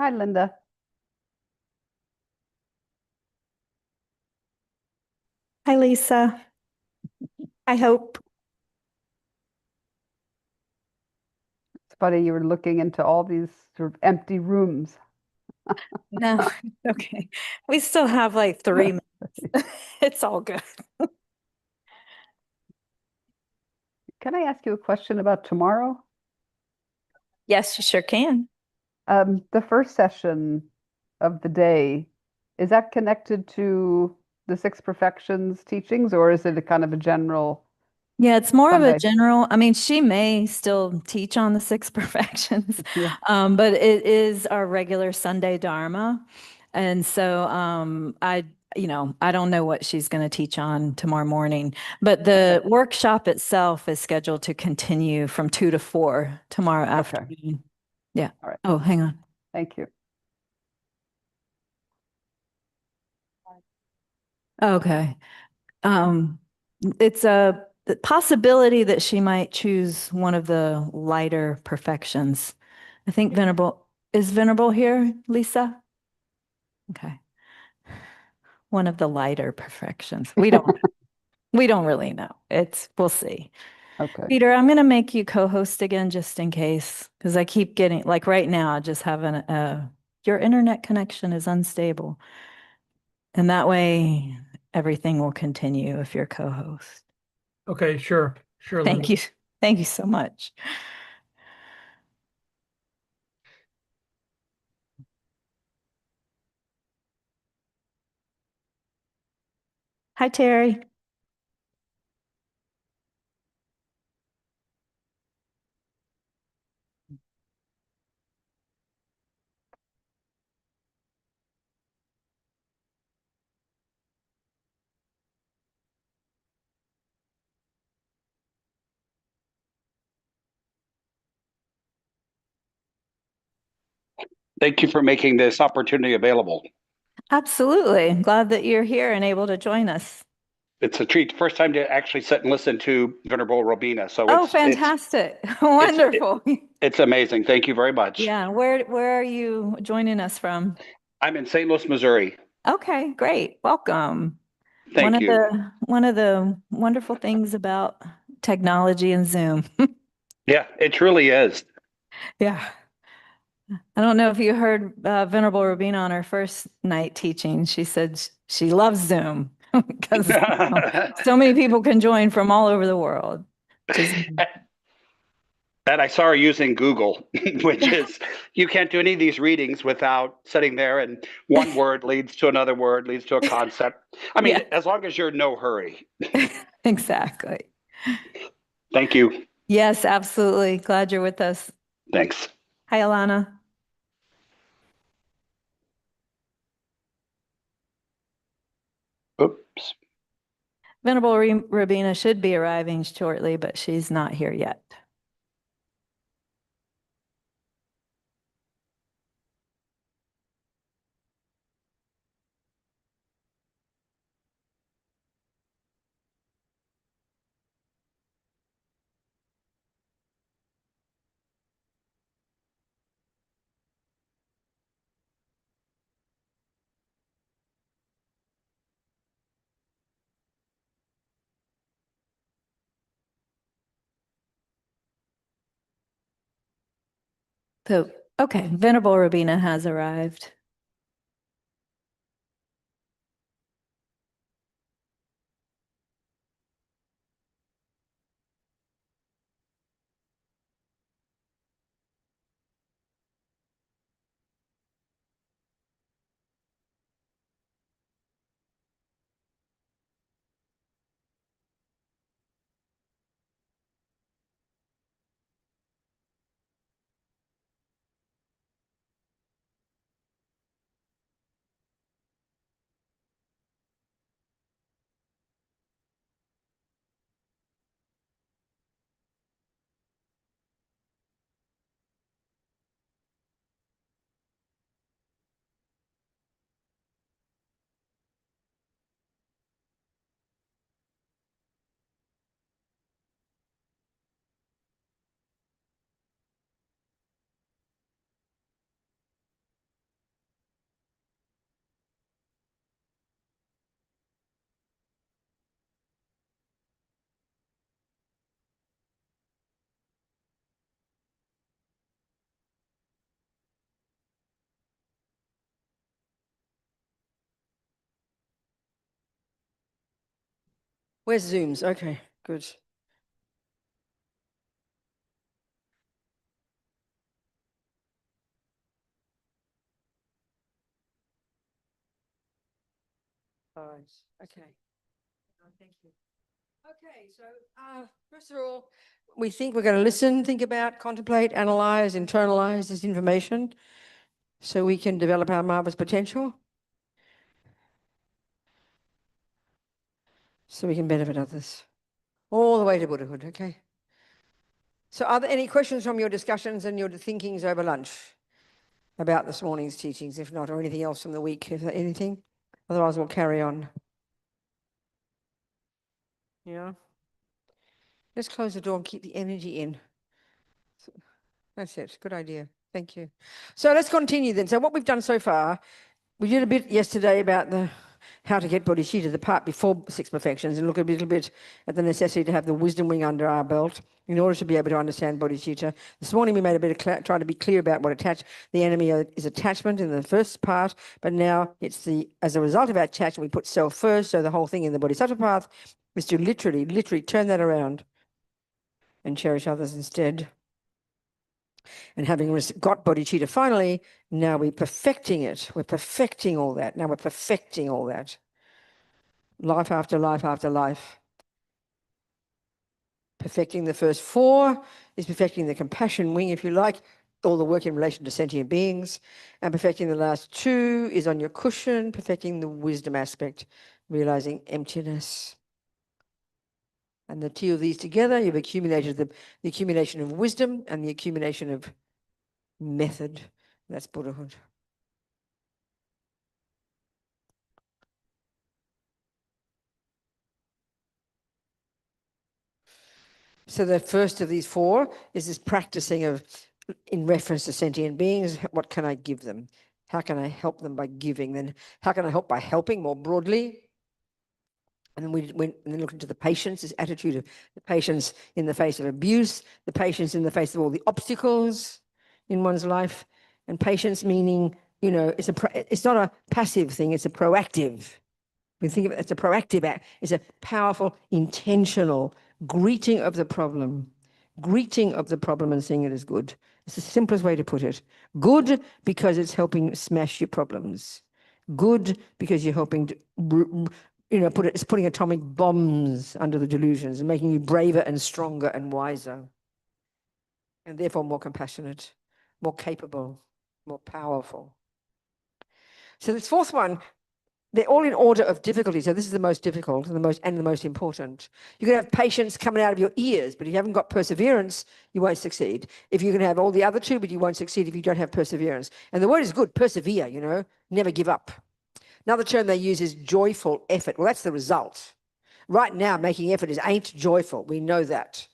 Hi, Linda. Hi, Lisa. I hope. It's funny you were looking into all these sort of empty rooms. No, okay. We still have like 3 minutes. It's all good. Can I ask you a question about tomorrow? Yes, you sure can. The first session of the day, is that connected to the Six Perfections teachings, or is it a kind of a general Yeah, it's more of a Sunday? general, I mean, she may still teach on the six perfections, Yeah. but it is our regular Sunday Dharma. And so I don't know what she's going to teach on tomorrow morning, but Okay. the workshop itself is scheduled to continue from 2 to 4 tomorrow Okay. afternoon. Yeah. All right. Oh, hang on. Thank you. Okay. Um, it's a possibility that she might choose one of the lighter perfections. I think Venerable here, Lisa? Okay. One of the lighter perfections. We don't really know. We'll see. Okay. Peter, I'm gonna make you co-host again just in case, because I keep getting like right now, I just have your internet connection is unstable. And that way everything will continue if you're co-host. Okay, sure. Sure, Linda. Thank you. Thank you so much. Hi, Terry. Thank you for making this opportunity available. Absolutely. Glad that you're here and able to join us. It's a treat. First time to actually sit and listen to Venerable Robina. So Oh, it's fantastic. it's it, Wonderful. it's amazing. Thank you very much. Yeah, where are you joining us from? I'm in St. Louis, Missouri. Okay, great. Welcome. One Thank of you. the wonderful things about technology and Zoom. Yeah, it truly is. Yeah. I don't know if you heard Venerable Robina on her first night teaching. She said she loves Zoom because so many people can join from all over the world. Just And I saw her using Google, which is you can't do any of these readings without sitting there and one word leads to another word, leads to a concept. I mean, yeah, as long as you're in no hurry. exactly. Thank you. Yes, absolutely. Glad you're with us. Thanks. Hi, Alana. Oops. Venerable Robina should be arriving shortly, but she's not here yet. So, okay, Venerable Robina has arrived. Where's Zooms? Okay, good. All right. Okay. Thank you. Okay, so first of all, we think we're going to listen, think about, contemplate, analyze, internalize this information so we can develop our marvelous potential, so we can benefit others all the way to Buddhahood. Okay. So are there any questions from your discussions and your thinkings over lunch about this morning's teachings? If not, or anything else from the week, if anything? Otherwise, we'll carry on. Yeah. Let's close the door and keep the energy in. That's it. Good idea. Thank you. So let's continue then. So what we've done so far, we did a bit yesterday about the how to get bodhicitta, the part before six perfections, and look a little bit at the necessity to have the wisdom wing under our belt in order to be able to understand bodhicitta. This morning we made a bit of trying to be clear about what the enemy is attachment in the first part, but now it's as a result of our attachment we put self first, so the whole thing in the bodhisattva path is to literally turn that around and cherish others instead. And having got bodhicitta finally, now we're perfecting it. We're perfecting all that. Now we're perfecting all that. Life after life after life. Perfecting the first four is perfecting the compassion wing, if you like, all the work in relation to sentient beings. And perfecting the last two is on your cushion, perfecting the wisdom aspect, realizing emptiness. And the two of these together, you've accumulated the accumulation of wisdom and the accumulation of method. That's Buddhahood. So the first of these four is this practicing of, in reference to sentient beings, what can I give them? How can I help them by giving? Then how can I help by helping more broadly? And then we went and then looked into the patience, this attitude of the patience in the face of abuse, the patience in the face of all the obstacles in one's life, and patience meaning, it's not a passive thing, it's a proactive. We think of it as a proactive act. It's a powerful, intentional greeting of the problem and seeing it as good. It's the simplest way to put it. Good because it's helping smash your problems. Good because you're helping to, it's putting atomic bombs under the delusions and making you braver and stronger and wiser. And therefore more compassionate, more capable, more powerful. So this fourth one, they're all in order of difficulty. So this is the most difficult and the most important. You can have patience coming out of your ears, but if you haven't got perseverance, you won't succeed. If you can have all the other two, but you won't succeed if you don't have perseverance. And the word is good, persevere, never give up. Another term they use is joyful effort. Well, that's the result. Right now, making effort ain't joyful. We know that.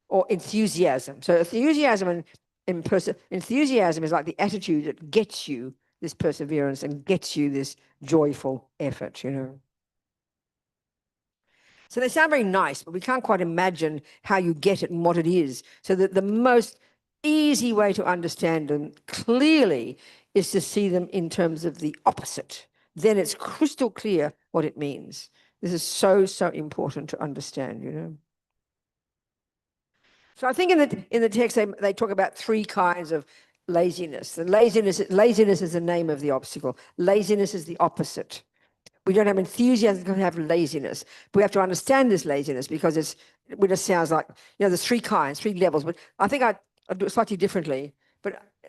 Or enthusiasm. So enthusiasm enthusiasm is like the attitude that gets you this perseverance and gets you this joyful effort, So they sound very nice, but we can't quite imagine how you get it and what it is. So that the most easy way to understand them clearly is to see them in terms of the opposite. Then it's crystal clear what it means. This is so, so important to understand, So I think in the text they talk about three kinds of laziness. The laziness is the name of the obstacle. Laziness is the opposite. We don't have enthusiasm, we don't have laziness. But we have to understand this laziness because it just sounds like, there's three kinds, three levels. But I think I do it slightly differently.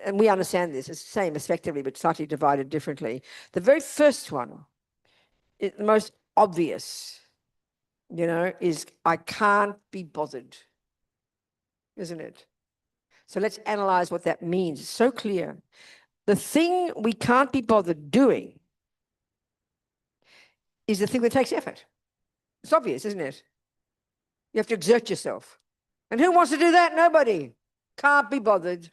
And we understand this. It's the same effectively, but slightly divided differently. The very first one, the most obvious, is I can't be bothered. Isn't it? So let's analyze what that means. It's so clear. The thing we can't be bothered doing is the thing that takes effort. It's obvious, isn't it? You have to exert yourself. And who wants to do that? Nobody. Can't be bothered.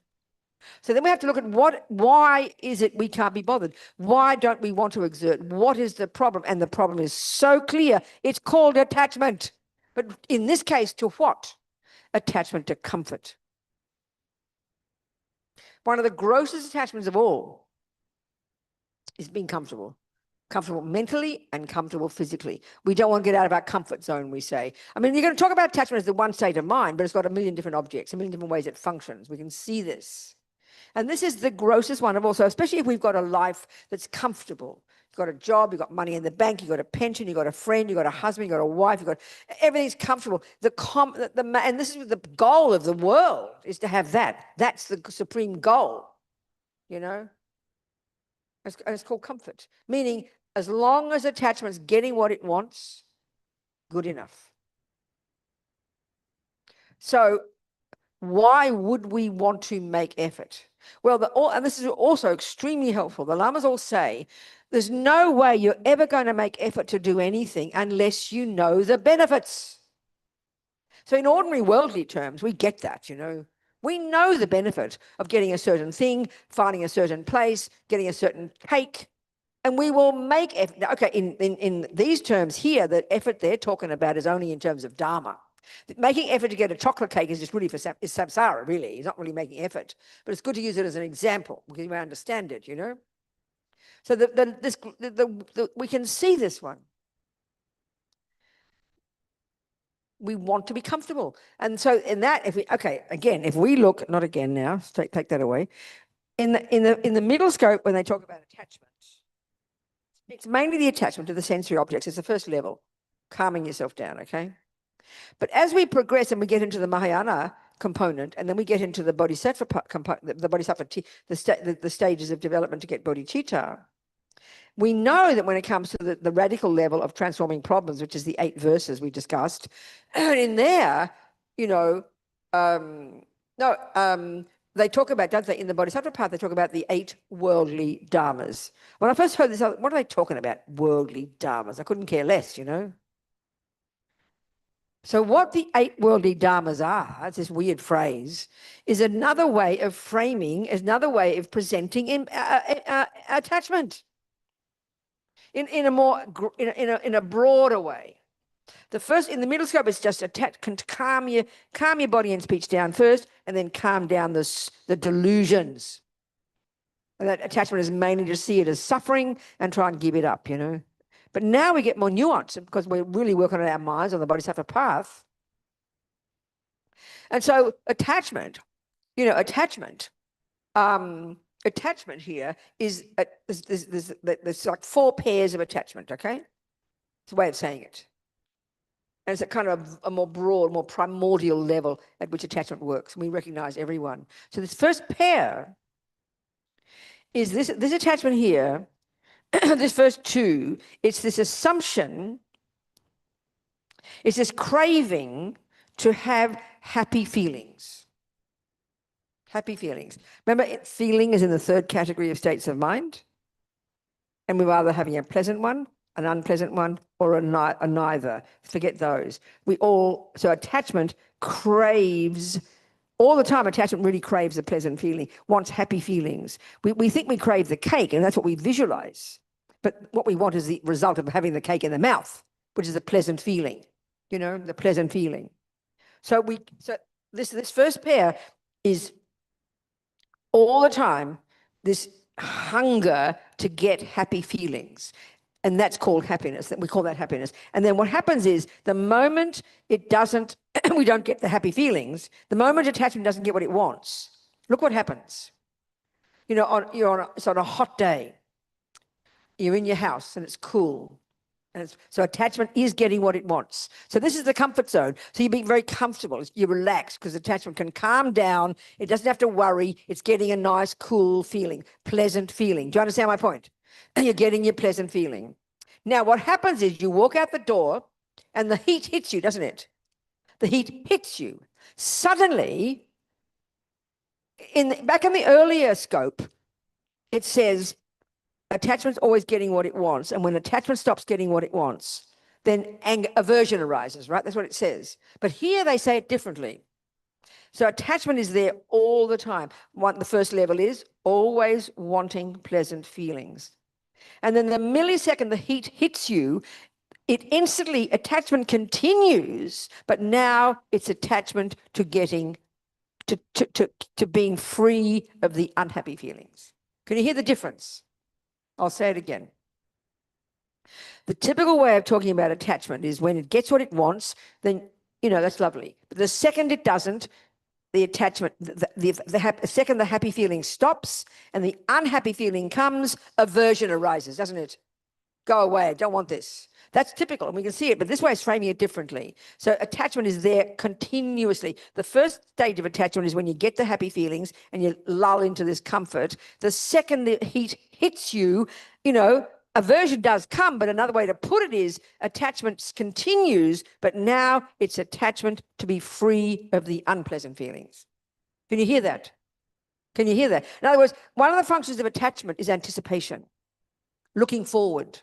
So then we have to look at why is it we can't be bothered? Why don't we want to exert? What is the problem? And the problem is so clear. It's called attachment. But in this case, to what? Attachment to comfort. One of the grossest attachments of all is being comfortable. comfortable mentally and comfortable physically. We don't want to get out of our comfort zone, we say. I mean, you're going to talk about attachment as the one state of mind, but it's got a million different objects, a million different ways it functions. We can see this. And this is the grossest one of all. So especially if we've got a life that's comfortable. You've got a job, you've got money in the bank, you've got a pension, you've got a friend, you've got a husband, you've got a wife, you've got everything's comfortable. And this is the goal of the world, is to have that. That's the supreme goal, you know? It's called comfort, meaning as long as attachment's getting what it wants, good enough. So why would we want to make effort? Well, and this is also extremely helpful. The Lamas all say, there's no way you're ever going to make effort to do anything unless you know the benefits. So in ordinary worldly terms, we get that, you know. We know the benefit of getting a certain thing, finding a certain place, getting a certain cake, and we will make effort. Okay, in these terms here, the effort they're talking about is only in terms of Dharma. Making effort to get a chocolate cake is just really is samsara, really. It's not really making effort. But it's good to use it as an example because you may understand it, you know. So we can see this one. We want to be comfortable. And so in that, if we look, not again now, take that away. In the middle scope, when they talk about attachment, it's mainly the attachment to the sensory objects. It's the first level, calming yourself down, okay? But as we progress and we get into the Mahayana component, and then we get into the Bodhisattva component, the Bodhisattva, the stages of development to get bodhicitta, we know that when it comes to the radical level of transforming problems, which is the 8 verses we discussed, in there, you know, they talk about, don't they, in the Bodhisattva path, they talk about the 8 worldly dharmas. When I first heard this, what are they talking about, worldly dharmas? I couldn't care less, you know. So what the 8 worldly dharmas are, it's this weird phrase, is another way of framing, is another way of presenting attachment in a broader way. The first, in the middle scope, is just calm your body and speech down first, and then calm down the delusions. And that attachment is mainly to see it as suffering and try and give it up, you know. But now we get more nuance because we're really working on our minds on the Bodhisattva path. And so attachment, you know, attachment here is, there's like 4 pairs of attachment, okay? It's a way of saying it. And it's a kind of a more broad, more primordial level at which attachment works. We recognize everyone. So this first pair is this attachment here, this first 2, it's this assumption, it's this craving to have happy feelings. Happy feelings. Remember, feeling is in the 3rd category of states of mind. And we're either having a pleasant one, an unpleasant one, or a neither. Forget those. So attachment craves, all the time attachment really craves a pleasant feeling, wants happy feelings. We think we crave the cake, and that's what we visualize. But what we want is the result of having the cake in the mouth, which is a pleasant feeling, you know, the pleasant feeling. So this first pair is all the time this hunger to get happy feelings. And that's called happiness. We call that happiness. And then what happens is the moment it doesn't, we don't get the happy feelings, the moment attachment doesn't get what it wants, look what happens. You know, it's on a hot day. You're in your house and it's cool. So attachment is getting what it wants. So this is the comfort zone. So you're being very comfortable. You relax because attachment can calm down. It doesn't have to worry. It's getting a nice, cool feeling, pleasant feeling. Do you understand my point? You're getting your pleasant feeling. Now, what happens is you walk out the door and the heat hits you, doesn't it? The heat hits you. Suddenly, back in the earlier scope, it says, attachment's always getting what it wants. And when attachment stops getting what it wants, then aversion arises, right? That's what it says. But here they say it differently. So attachment is there all the time. The first level is always wanting pleasant feelings. And then the millisecond the heat hits you, it instantly, attachment continues, but now it's attachment to getting, to being free of the unhappy feelings. Can you hear the difference? I'll say it again. The typical way of talking about attachment is when it gets what it wants, then, that's lovely. But the second it doesn't, the attachment, the second the happy feeling stops and the unhappy feeling comes, aversion arises, doesn't it? Go away, I don't want this. That's typical, and we can see it, but this way is framing it differently. So attachment is there continuously. The first stage of attachment is when you get the happy feelings and you lull into this comfort. The second the heat hits you, aversion does come, but another way to put it is attachment continues, but now it's attachment to be free of the unpleasant feelings. Can you hear that? Can you hear that? In other words, one of the functions of attachment is anticipation, looking forward.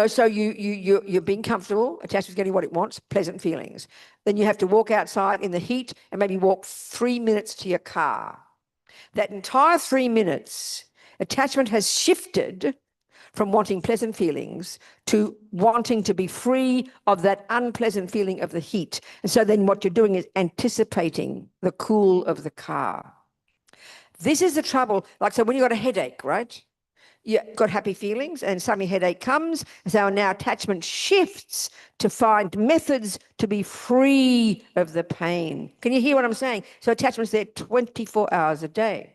So you're being comfortable, attachment's getting what it wants, pleasant feelings. Then you have to walk outside in the heat and maybe walk 3 minutes to your car. That entire 3 minutes, attachment has shifted from wanting pleasant feelings to wanting to be free of that unpleasant feeling of the heat. And so then what you're doing is anticipating the cool of the car. This is the trouble. Like, so when you've got a headache, right? You've got happy feelings and suddenly headache comes. So now attachment shifts to find methods to be free of the pain. Can you hear what I'm saying? So attachment's there 24 hours a day.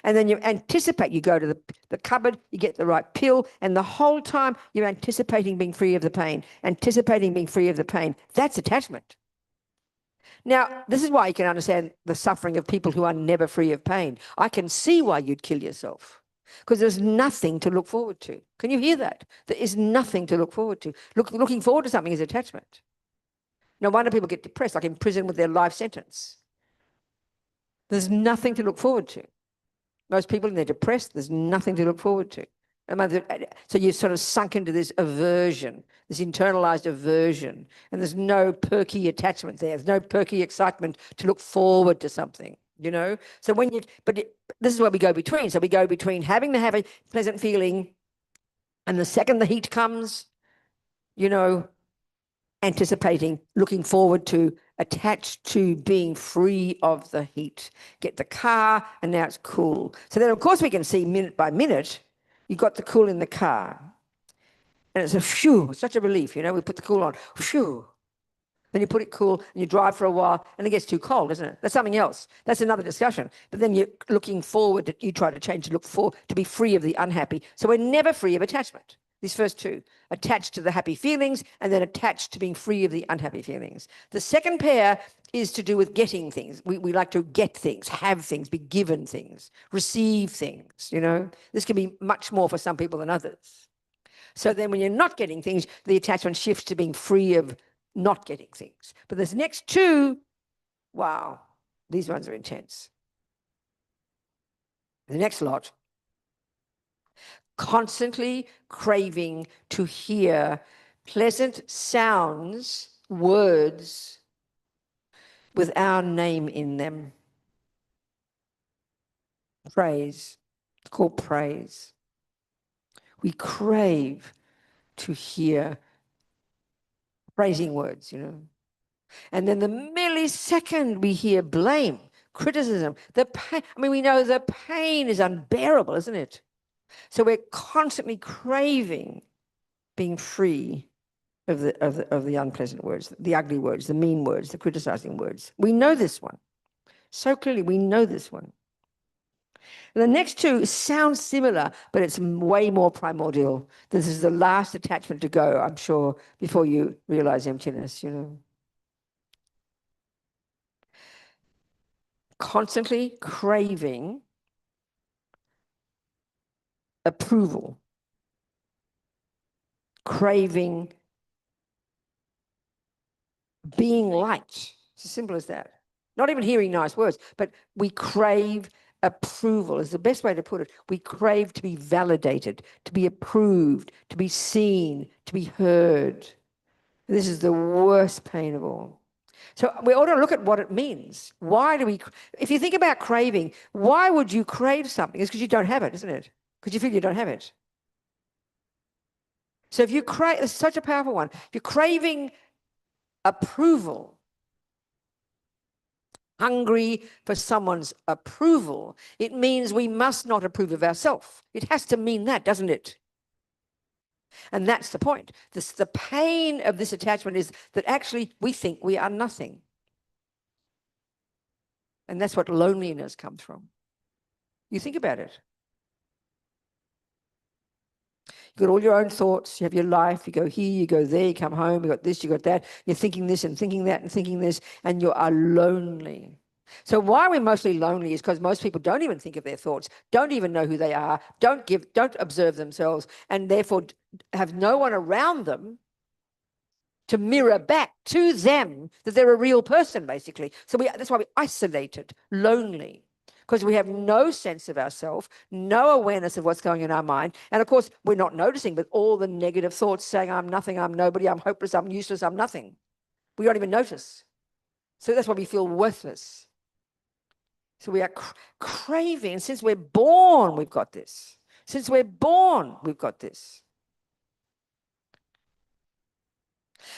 And then you anticipate, you go to the cupboard, you get the right pill, and the whole time you're anticipating being free of the pain, anticipating being free of the pain. That's attachment. Now, this is why you can understand the suffering of people who are never free of pain. I can see why you'd kill yourself. Because there's nothing to look forward to. Can you hear that? There is nothing to look forward to. Looking forward to something is attachment. No wonder people get depressed, like in prison with their life sentence. There's nothing to look forward to. Most people, when they're depressed, there's nothing to look forward to. So you're sort of sunk into this aversion, this internalized aversion, and there's no perky attachment there. There's no perky excitement to look forward to something. So this is where we go between. So we go between having to have a pleasant feeling, and the second the heat comes, anticipating, looking forward to, attached to being free of the heat. Get the car, and now it's cool. So then, of course, we can see minute by minute, you've got the cool in the car. And it's a phew, such a relief, we put the cool on, phew. Then you put it cool and you drive for a while and it gets too cold, isn't it? That's something else. That's another discussion. But then you're looking forward, you try to change to look for, to be free of the unhappy. So we're never free of attachment. These first two, attached to the happy feelings and then attached to being free of the unhappy feelings. The second pair is to do with getting things. We like to get things, have things, be given things, receive things, This can be much more for some people than others. So then when you're not getting things, the attachment shifts to being free of not getting things. But this next two, wow, these ones are intense. The next lot, constantly craving to hear pleasant sounds, words with our name in them. Praise. It's called praise. We crave to hear praising words, And then the millisecond we hear blame, criticism, the pain. We know the pain is unbearable, isn't it? So we're constantly craving being free of the unpleasant words, the ugly words, the mean words, the criticizing words. We know this one. So clearly, we know this one. And the next two sound similar, but it's way more primordial. This is the last attachment to go, I'm sure, before you realize emptiness, Constantly craving approval, craving being liked. It's as simple as that. Not even hearing nice words, but we crave approval is the best way to put it. We crave to be validated, to be approved, to be seen, to be heard. This is the worst pain of all. So we ought to look at what it means. Why do we, if you think about craving, why would you crave something? It's because you don't have it, isn't it? Because you feel you don't have it. So if you crave, it's such a powerful one. If you're craving approval, hungry for someone's approval, it means we must not approve of ourselves. It has to mean that, doesn't it? And that's the point. The pain of this attachment is that actually we think we are nothing. And that's what loneliness comes from. You think about it. You've got all your own thoughts, you have your life, you go here, you go there, you come home, you got this, you got that, you're thinking this and thinking that and thinking this, and you are lonely. So why we're mostly lonely is because most people don't even think of their thoughts, don't even know who they are, don't observe themselves, and therefore have no one around them to mirror back to them that they're a real person, basically. So that's why we're isolated, lonely, because we have no sense of ourselves, no awareness of what's going on in our mind. And of course, we're not noticing, but all the negative thoughts saying, I'm nothing, I'm nobody, I'm hopeless, I'm useless, I'm nothing. We don't even notice. So that's why we feel worthless. So we are craving. And since we're born, we've got this. Since we're born, we've got this.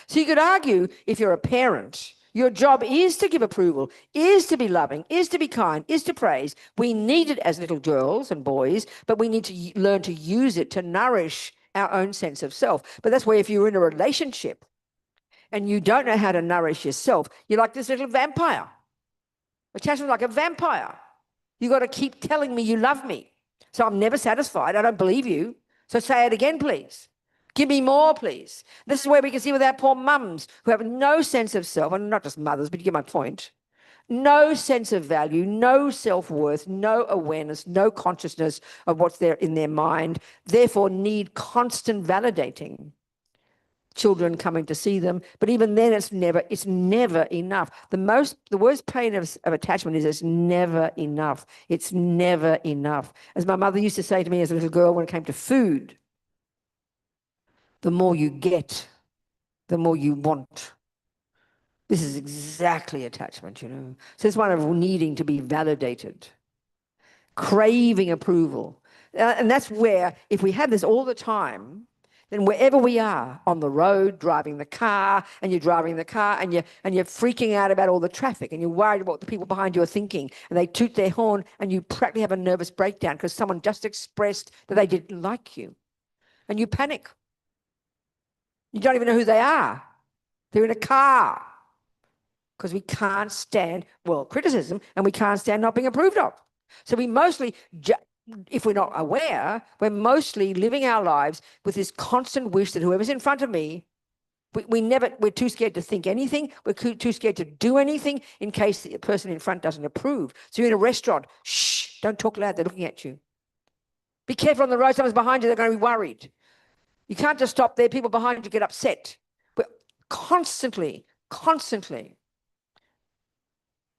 So you could argue, if you're a parent, your job is to give approval, is to be loving, is to be kind, is to praise. We need it as little girls and boys, but we need to learn to use it to nourish our own sense of self. But that's where if you're in a relationship and you don't know how to nourish yourself, you're like this little vampire. Attachment like a vampire. You got to keep telling me you love me. So I'm never satisfied. I don't believe you. So say it again, please. Give me more, please. This is where we can see with our poor mums who have no sense of self, and not just mothers, but you get my point. No sense of value, no self-worth, no awareness, no consciousness of what's there in their mind, therefore need constant validating. Children coming to see them, but even then it's never enough. The worst pain of attachment is it's never enough. It's never enough. As my mother used to say to me as a little girl when it came to food, the more you get, the more you want. This is exactly attachment, you know. So it's one of needing to be validated, craving approval. And that's where, if we have this all the time, then wherever we are, on the road, driving the car, and you're driving the car, and you're freaking out about all the traffic, and you're worried about what the people behind you are thinking, and they toot their horn, and you practically have a nervous breakdown because someone just expressed that they didn't like you. And you panic. You don't even know who they are. They're in a car. Because we can't stand, well, criticism, and we can't stand not being approved of. So we mostly, if we're not aware, we're mostly living our lives with this constant wish that whoever's in front of me, we're too scared to think anything. We're too scared to do anything in case the person in front doesn't approve. So you're in a restaurant, shh, don't talk loud, they're looking at you. Be careful on the road, someone's behind you, they're going to be worried. You can't just stop there, people behind you get upset. We're constantly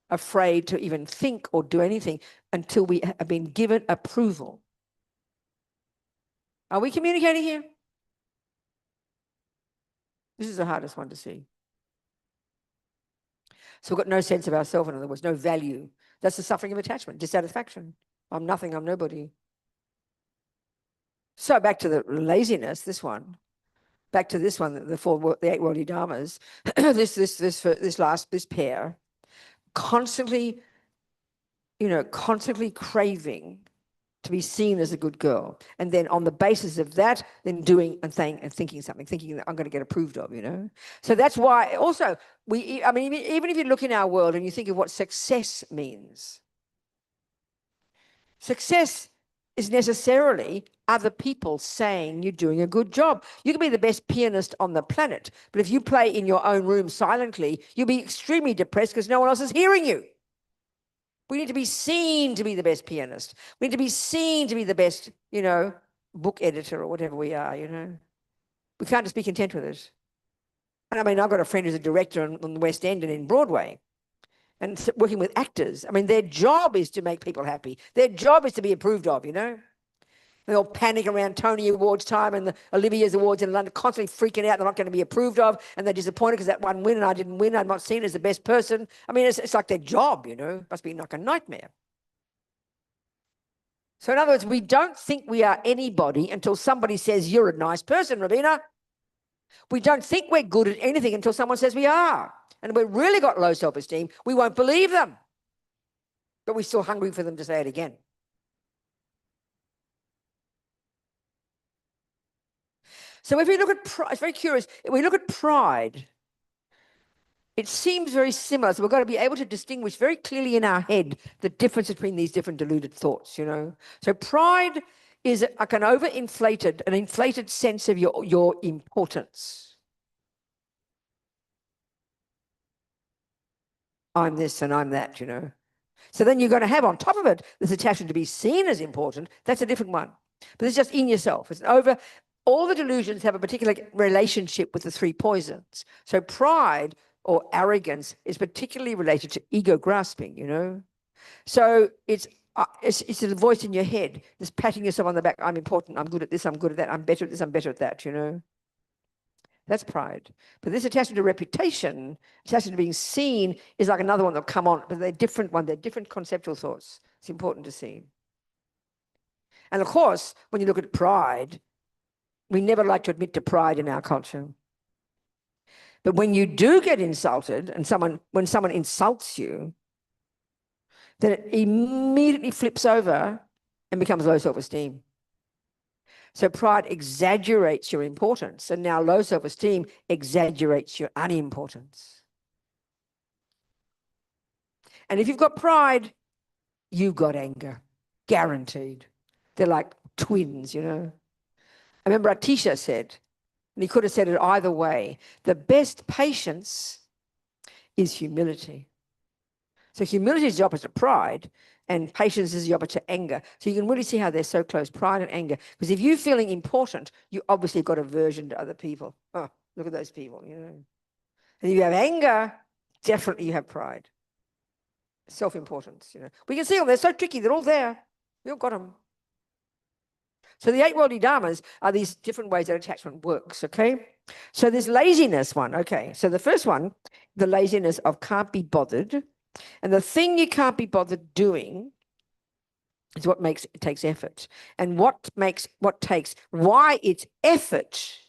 afraid to even think or do anything until we have been given approval. Are we communicating here? This is the hardest one to see. So we've got no sense of ourselves, in other words, no value. That's the suffering of attachment, dissatisfaction. I'm nothing, I'm nobody. So back to the laziness, this one. Back to this one, the 8 worldly dharmas. this pair, constantly craving to be seen as a good girl, and then on the basis of that, then doing and saying and thinking something, thinking that I'm going to get approved of, you know. So that's why also even if you look in our world and you think of what success means, success is necessarily other people saying you're doing a good job. You can be the best pianist on the planet, but if you play in your own room silently, you'll be extremely depressed because no one else is hearing you. We need to be seen to be the best pianist. We need to be seen to be the best, book editor or whatever we are, We can't just be content with it. And I mean, I've got a friend who's a director on the West End and in Broadway and working with actors. I mean, their job is to make people happy. Their job is to be approved of, They all panic around Tony Awards time and the Olivier's Awards in London, constantly freaking out they're not going to be approved of, and they're disappointed because that one win and I didn't win. I'm not seen as the best person. I mean, it's like their job, Must be like a nightmare. So in other words, we don't think we are anybody until somebody says, you're a nice person, Robina. We don't think we're good at anything until someone says we are. And we've really got low self-esteem. We won't believe them. but we're still hungry for them to say it again. So if we look at pride, it's very curious. If we look at pride, it seems very similar. So we've got to be able to distinguish very clearly in our head the difference between these different deluded thoughts, you know. So pride is like an inflated sense of your importance. I'm this and I'm that, you know. So then you're going to have on top of it this attachment to be seen as important. That's a different one. But it's just in yourself. It's over. All the delusions have a particular relationship with the three poisons. So pride or arrogance is particularly related to ego grasping, you know. So it's a voice in your head, just patting yourself on the back. I'm important. I'm good at this. I'm good at that. I'm better at this. I'm better at that, you know. That's pride. But this attachment to reputation, attachment to being seen, is like another one that'll come on, but they're different one. They're different conceptual thoughts. It's important to see. And of course, when you look at pride, we never like to admit to pride in our culture. But when you do get insulted, and when someone insults you, then it immediately flips over and becomes low self-esteem. So pride exaggerates your importance, and now low self-esteem exaggerates your unimportance. And if you've got pride, you've got anger, guaranteed. They're like twins, you know. I remember our teacher said, and he could have said it either way, the best patience is humility. So humility is the opposite of pride, and patience is the opposite to anger. So you can really see how they're so close, pride and anger. Because if you're feeling important, you obviously got aversion to other people. Oh, look at those people, you know. And if you have anger, definitely you have pride. Self-importance, you know. We can see them, they're so tricky, they're all there. We all got them. So the 8 worldly dharmas are these different ways that attachment works, okay? So there's laziness one, okay. So the first one, the laziness of can't be bothered. And the thing you can't be bothered doing is what takes effort. And why it's effort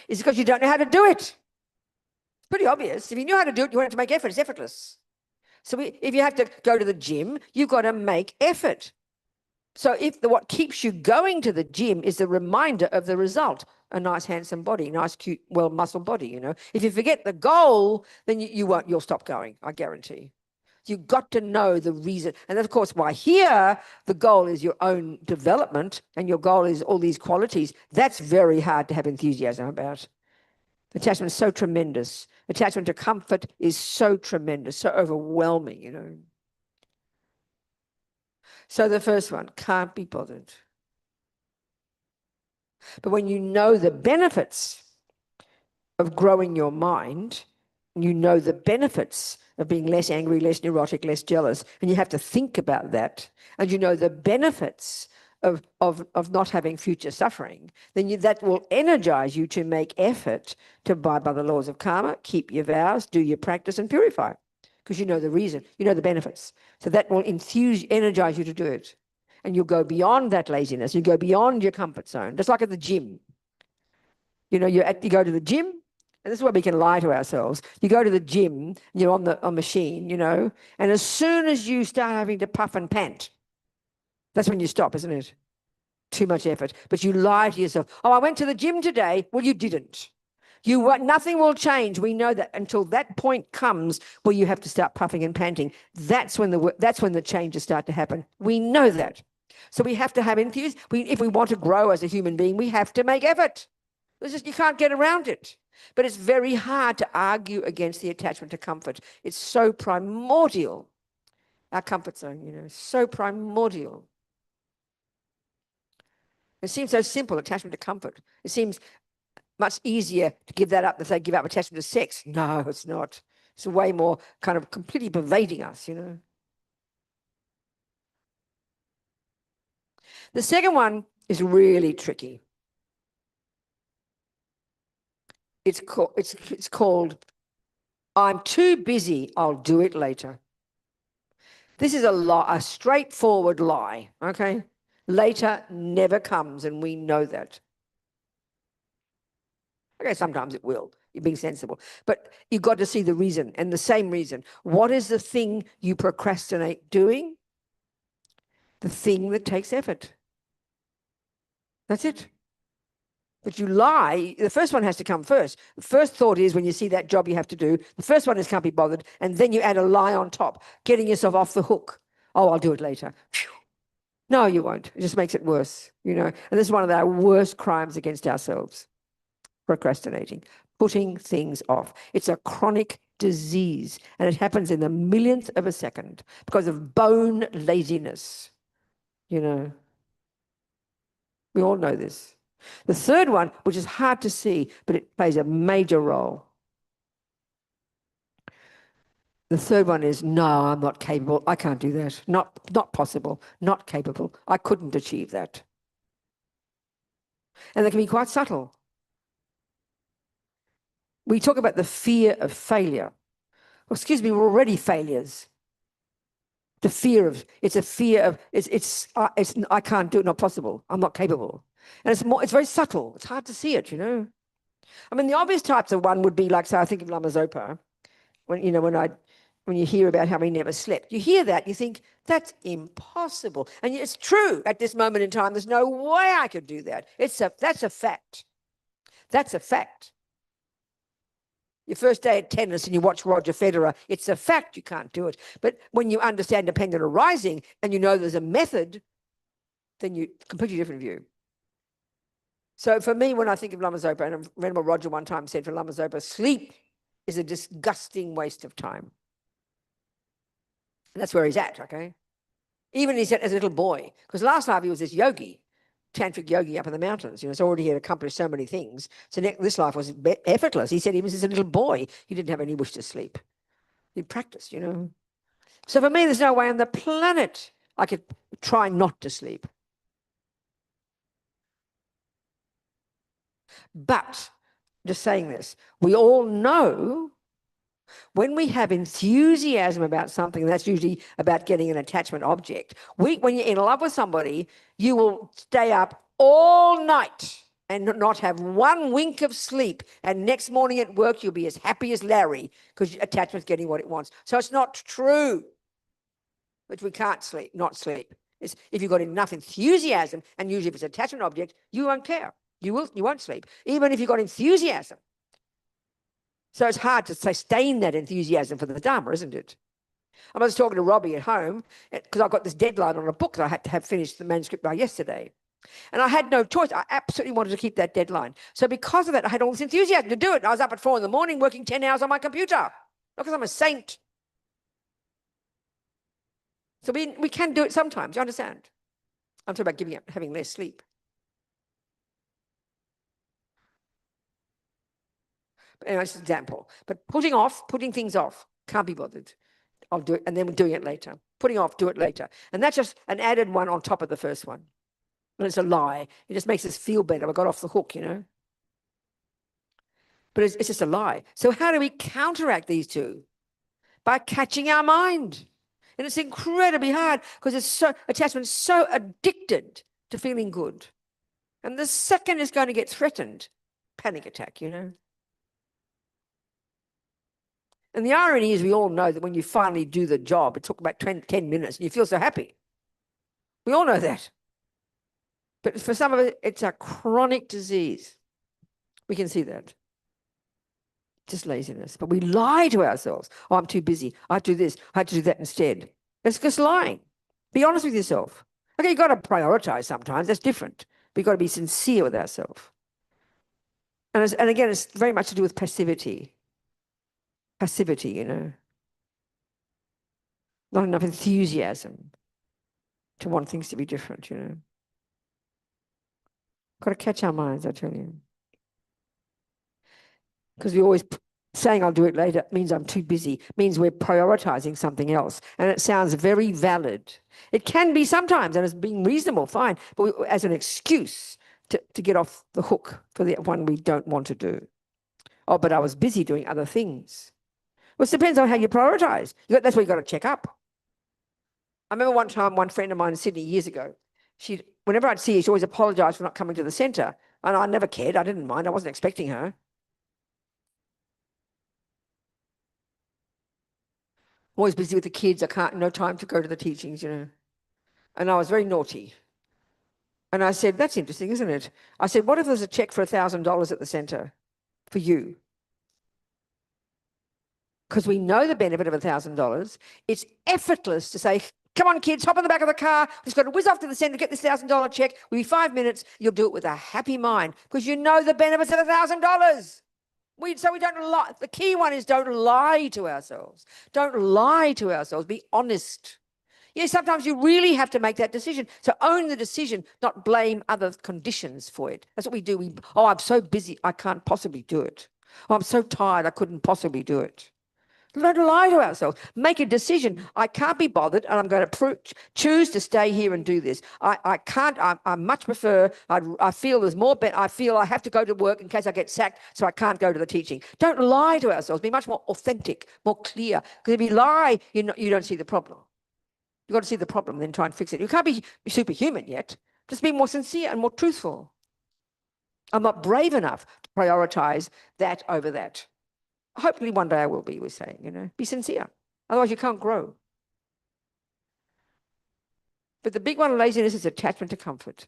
is because you don't know how to do it. It's pretty obvious. If you knew how to do it, you wouldn't have to make effort. It's effortless. So if you have to go to the gym, you've got to make effort. So what keeps you going to the gym is the reminder of the result, a nice, handsome body, nice, cute, well-muscled body, you know. If you forget the goal, then you'll stop going, I guarantee. You've got to know the reason. And of course, why here, the goal is your own development and your goal is all these qualities. That's very hard to have enthusiasm about. Attachment is so tremendous. Attachment to comfort is so tremendous, so overwhelming, you know. So the first one, can't be bothered. But when you know the benefits of growing your mind, you know the benefits of being less angry, less neurotic, less jealous, and you have to think about that, and you know the benefits of not having future suffering, then that will energize you to make effort to abide by the laws of karma, keep your vows, do your practice, and purify. Because you know the reason, you know the benefits. So that will energize you to do it. And you'll go beyond that laziness. You go beyond your comfort zone, just like at the gym. You know, you go to the gym, and this is where we can lie to ourselves. You go to the gym, you're on the machine, you know, and as soon as you start having to puff and pant, that's when you stop, isn't it? Too much effort. But you lie to yourself. Oh, I went to the gym today. Well, you didn't. Nothing will change. We know that until that point comes where you have to start puffing and panting. That's when the changes start to happen. We know that. So we have to have enthusiasm. If we want to grow as a human being, we have to make effort. You can't get around it. But it's very hard to argue against the attachment to comfort. It's so primordial. Our comfort zone, you know, so primordial. It seems so simple, attachment to comfort. It seems much easier to give that up than say give up attachment to sex. No, it's not. It's way more kind of completely pervading us, you know. The second one is really tricky. It's called I'm too busy, I'll do it later. This is a straightforward lie, okay? Later never comes, and we know that. Okay, sometimes it will. You're being sensible. But you've got to see the reason, and the same reason. What is the thing you procrastinate doing? The thing that takes effort. That's it. But you lie, the first one has to come first. The first thought is when you see that job you have to do, the first one is can't be bothered, and then you add a lie on top, getting yourself off the hook. Oh, I'll do it later. Phew. No, you won't. It just makes it worse, you know. And this is one of our worst crimes against ourselves, procrastinating, putting things off. It's a chronic disease, and it happens in the millionth of a second because of bone laziness, you know. We all know this. The third one, which is hard to see, but it plays a major role. The third one is, no, I'm not capable. I can't do that. Not possible. Not capable. I couldn't achieve that. And they can be quite subtle. We talk about the fear of failure. Well, excuse me, we're already failures. The fear of, it's a fear of, I can't do it, not possible. I'm not capable. And it's very subtle. It's hard to see it, you know. I mean, the obvious types of one would be like, say, I think of Lama Zopa, when you hear about how he never slept. You hear that, you think, that's impossible. And it's true at this moment in time. There's no way I could do that. That's a fact. That's a fact. Your first day at tennis and you watch Roger Federer, it's a fact you can't do it. But when you understand dependent arising and you know there's a method, then you completely different view. So for me, when I think of Lama Zopa, and Venerable Roger one time said for Lama Zopa, sleep is a disgusting waste of time. And that's where he's at, okay? Even he said as a little boy, because last life he was this yogi, tantric yogi up in the mountains. You know, so already he had accomplished so many things. So this life was effortless. He said he was as a little boy, he didn't have any wish to sleep. He practiced, you know. So for me, there's no way on the planet I could try not to sleep. But, just saying this, we all know when we have enthusiasm about something, that's usually about getting an attachment object. When you're in love with somebody, you will stay up all night and not have one wink of sleep. And next morning at work, you'll be as happy as Larry because attachment's getting what it wants. So it's not true that we can't sleep, not sleep. It's if you've got enough enthusiasm, and usually if it's an attachment object, you won't care. You won't sleep, even if you've got enthusiasm. So it's hard to sustain that enthusiasm for the Dharma, isn't it? I was talking to Robbie at home because I've got this deadline on a book that I had to have finished the manuscript by yesterday. And I had no choice. I absolutely wanted to keep that deadline. So because of that, I had all this enthusiasm to do it. I was up at 4 a.m. working 10 hours on my computer. Not because I'm a saint. So we can do it sometimes, you understand? I'm talking about giving up, having less sleep. But anyway, it's an example. But putting things off, can't be bothered. I'll do it, and then we're doing it later. Putting off, do it later. And that's just an added one on top of the first one. And it's a lie. It just makes us feel better. I got off the hook, you know. But it's just a lie. So how do we counteract these two? By catching our mind. And it's incredibly hard because attachment's so addicted to feeling good. And the second it's going to get threatened, panic attack, you know. And the irony is we all know that when you finally do the job, it took about 10 minutes and you feel so happy. We all know that. But for some of it, it's a chronic disease. We can see that. Just laziness. But we lie to ourselves. Oh, I'm too busy. I have to do this. I have to do that instead. It's just lying. Be honest with yourself. Okay, you've got to prioritize sometimes. That's different. But you've got to be sincere with ourselves. And again, it's very much to do with passivity. Passivity, you know. Not enough enthusiasm to want things to be different, you know. Got to catch our minds, I tell you. Because we always saying I'll do it later means I'm too busy, means we're prioritizing something else. And it sounds very valid. It can be sometimes, and it's being reasonable, fine, but as an excuse to get off the hook for the one we don't want to do. Oh, but I was busy doing other things. Well, it depends on how you prioritize. That's where you got to check up. I remember one time, one friend of mine in Sydney years ago, whenever I'd see her, she'd always apologize for not coming to the centre. And I never cared. I didn't mind. I wasn't expecting her. Always busy with the kids. No time to go to the teachings, you know. And I was very naughty. And I said, that's interesting, isn't it? I said, what if there's a check for $1,000 at the centre for you? Because we know the benefit of $1,000. It's effortless to say, come on, kids, hop on the back of the car. Just got to whiz off to the centre, get this $1,000 check. We'll be 5 minutes. You'll do it with a happy mind because you know the benefits of $1,000. So we don't lie. The key one is don't lie to ourselves. Don't lie to ourselves. Be honest. Yeah, sometimes you really have to make that decision. So own the decision, not blame other conditions for it. That's what we do. Oh, I'm so busy, I can't possibly do it. Oh, I'm so tired, I couldn't possibly do it. Don't lie to ourselves. Make a decision. I can't be bothered, and I'm going to choose to stay here and do this. I can't. I much prefer. I feel there's more. I feel I have to go to work in case I get sacked, so I can't go to the teaching. Don't lie to ourselves. Be much more authentic, more clear. Because if you lie, you don't see the problem. You've got to see the problem, then try and fix it. You can't be superhuman yet. Just be more sincere and more truthful. I'm not brave enough to prioritize that over that. Hopefully one day I will be, we're saying, be sincere. Otherwise you can't grow. But the big one, laziness, is attachment to comfort.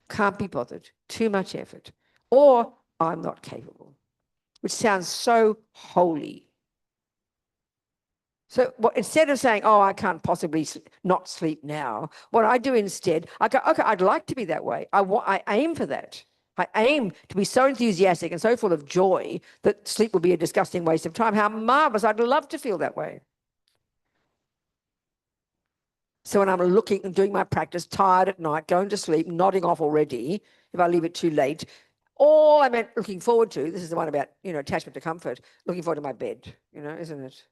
Can't be bothered. Too much effort. Or I'm not capable, which sounds so holy. So instead of saying, oh, I can't possibly not sleep now, what I do instead, I go, okay, I'd like to be that way. I aim for that. I aim to be so enthusiastic and so full of joy that sleep will be a disgusting waste of time. How marvelous. I'd love to feel that way. So when I'm looking and doing my practice, tired at night, going to sleep, nodding off already, if I leave it too late, all I'm looking forward to, this is the one about, attachment to comfort, looking forward to my bed, isn't it?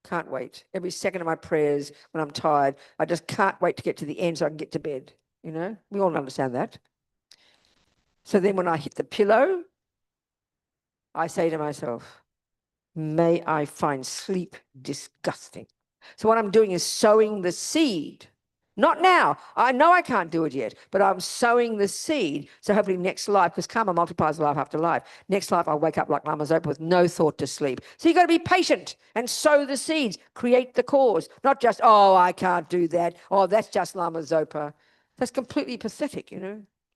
Can't wait. Every second of my prayers when I'm tired, I just can't wait to get to the end so I can get to bed. We all understand that. So then when I hit the pillow, I say to myself, may I find sleep disgusting. So what I'm doing is sowing the seed. Not now. I know I can't do it yet, but I'm sowing the seed. So hopefully next life, because karma multiplies life after life, next life I'll wake up like Lama Zopa with no thought to sleep. So you've got to be patient and sow the seeds, create the cause, not just, oh, I can't do that. Oh, that's just Lama Zopa. That's completely pathetic,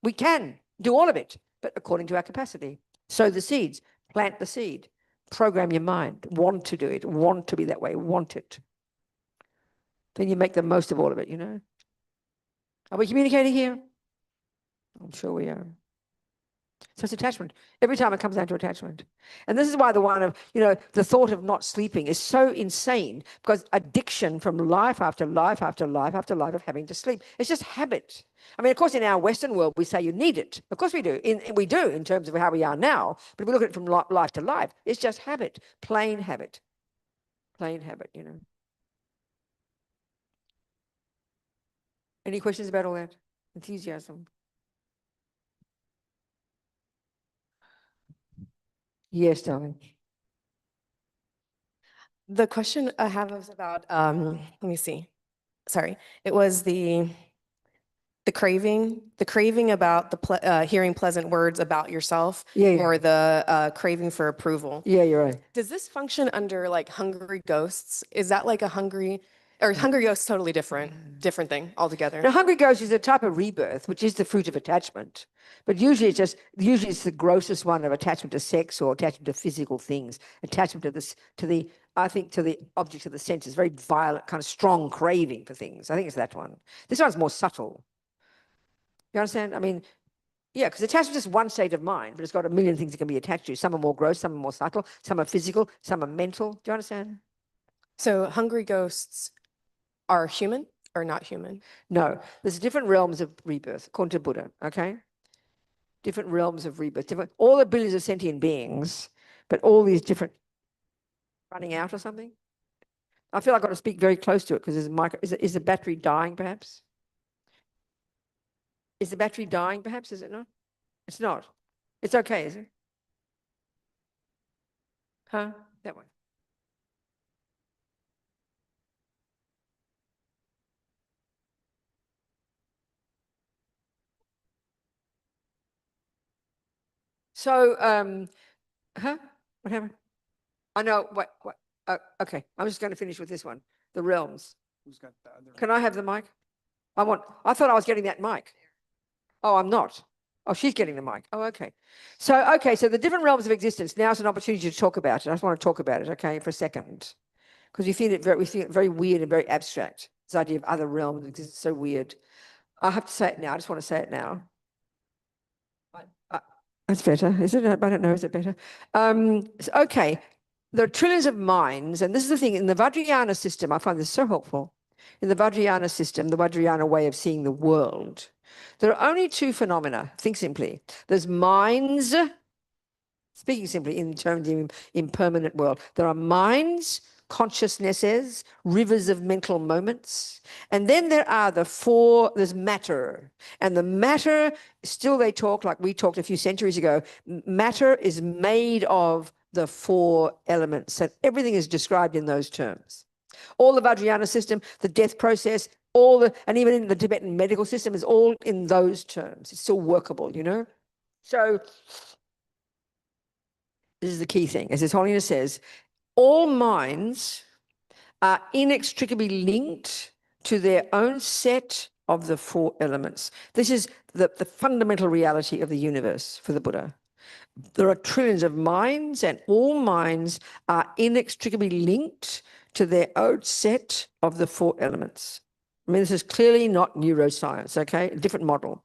We can do all of it, but according to our capacity. Sow the seeds, plant the seed, program your mind, want to do it, want to be that way, want it. Then you make the most of all of it, Are we communicating here? I'm sure we are. So it's attachment. Every time it comes down to attachment. And this is why the one of, the thought of not sleeping is so insane, because addiction from life after life after life after life of having to sleep. It's just habit. I mean, of course, in our Western world, we say you need it. Of course we do. We do in terms of how we are now. But if we look at it from life to life, it's just habit, plain habit. Plain habit, Any questions about all that? Enthusiasm. Yes, darling. The question I have is about, let me see. Sorry. It was the craving about hearing pleasant words about yourself, Yeah. or the craving for approval. Yeah, you're right. Does this function under like hungry ghosts? Is that like hungry ghosts totally different thing altogether? Now, hungry ghost is a type of rebirth, which is the fruit of attachment. But usually it's the grossest one of attachment to sex or attachment to physical things, attachment to the object of the senses, very violent, kind of strong craving for things. I think it's that one. This one's more subtle. You understand? I mean, yeah, because attachment is one state of mind, but it's got a million things it can be attached to. Some are more gross, some are more subtle, some are physical, some are mental. Do you understand? So hungry ghosts are human or not human? No, there's different realms of rebirth, according to Buddha, okay? Different realms of rebirth, all the billions of sentient beings, but all these different, running out or something? I feel I've got to speak very close to it because is the battery dying perhaps? Is the battery dying perhaps, is it not? It's not. It's okay, is it? Huh? That one. So, huh? What happened? I know, what, okay. I'm just going to finish with this one. The realms. Who's got the other? Can I have the mic? I thought I was getting that mic. Oh, I'm not. Oh, she's getting the mic. Oh, okay. So the different realms of existence. Now's an opportunity to talk about it. I just want to talk about it, okay, for a second. Because we feel it very weird and very abstract. This idea of other realms of existence is so weird. I have to say it now. I just want to say it now. That's better, is it? I don't know. Is it better? Okay. There are trillions of minds, and this is the thing. In the Vajrayana system, I find this so helpful. In the Vajrayana system, the Vajrayana way of seeing the world, there are only two phenomena. Think simply. There's minds, speaking simply in terms of the impermanent world. There are minds, consciousnesses, rivers of mental moments. And then there are there's matter. And the matter, still they talk like we talked a few centuries ago, matter is made of the four elements. And everything is described in those terms. All the Vajrayana system, the death process, and even in the Tibetan medical system is all in those terms. It's still workable, you know? So this is the key thing. As His Holiness says, all minds are inextricably linked to their own set of the four elements. This is the fundamental reality of the universe for the Buddha. There are trillions of minds, and all minds are inextricably linked to their own set of the four elements. I mean, this is clearly not neuroscience, okay? A different model.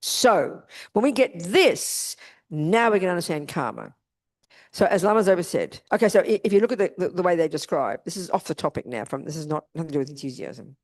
So when we get this, now we can understand karma. So as Lama Zopa said, okay, so if you look at the way they describe, this is off the topic now, this is nothing to do with enthusiasm.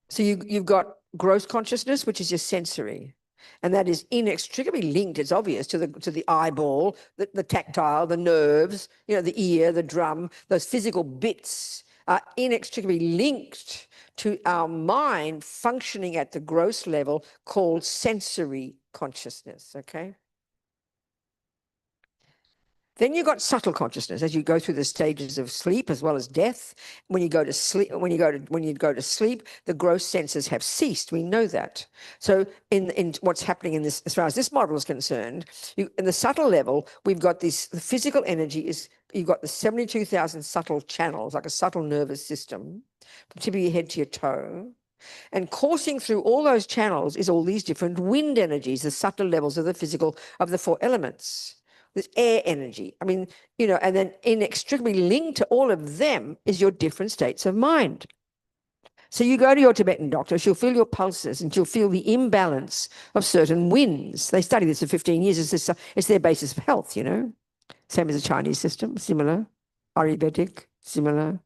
So you've got gross consciousness, which is your sensory, and that is inextricably linked, it's obvious, to the eyeball, the tactile, the nerves, the ear, the drum. Those physical bits are inextricably linked to our mind functioning at the gross level called sensory consciousness, okay? Then you've got subtle consciousness as you go through the stages of sleep as well as death. When you go to sleep, the gross senses have ceased. We know that. So in what's happening in this, as far as this model is concerned, in the subtle level, we've got the physical energy you've got the 72,000 subtle channels, like a subtle nervous system, from tip of your head to your toe. And coursing through all those channels is all these different wind energies, the subtle levels of the four elements. There's air energy. I mean, and then inextricably linked to all of them is your different states of mind. So you go to your Tibetan doctor, she'll feel your pulses and she'll feel the imbalance of certain winds. They study this for 15 years. It's their basis of health, Same as the Chinese system, similar. Ayurvedic, similar.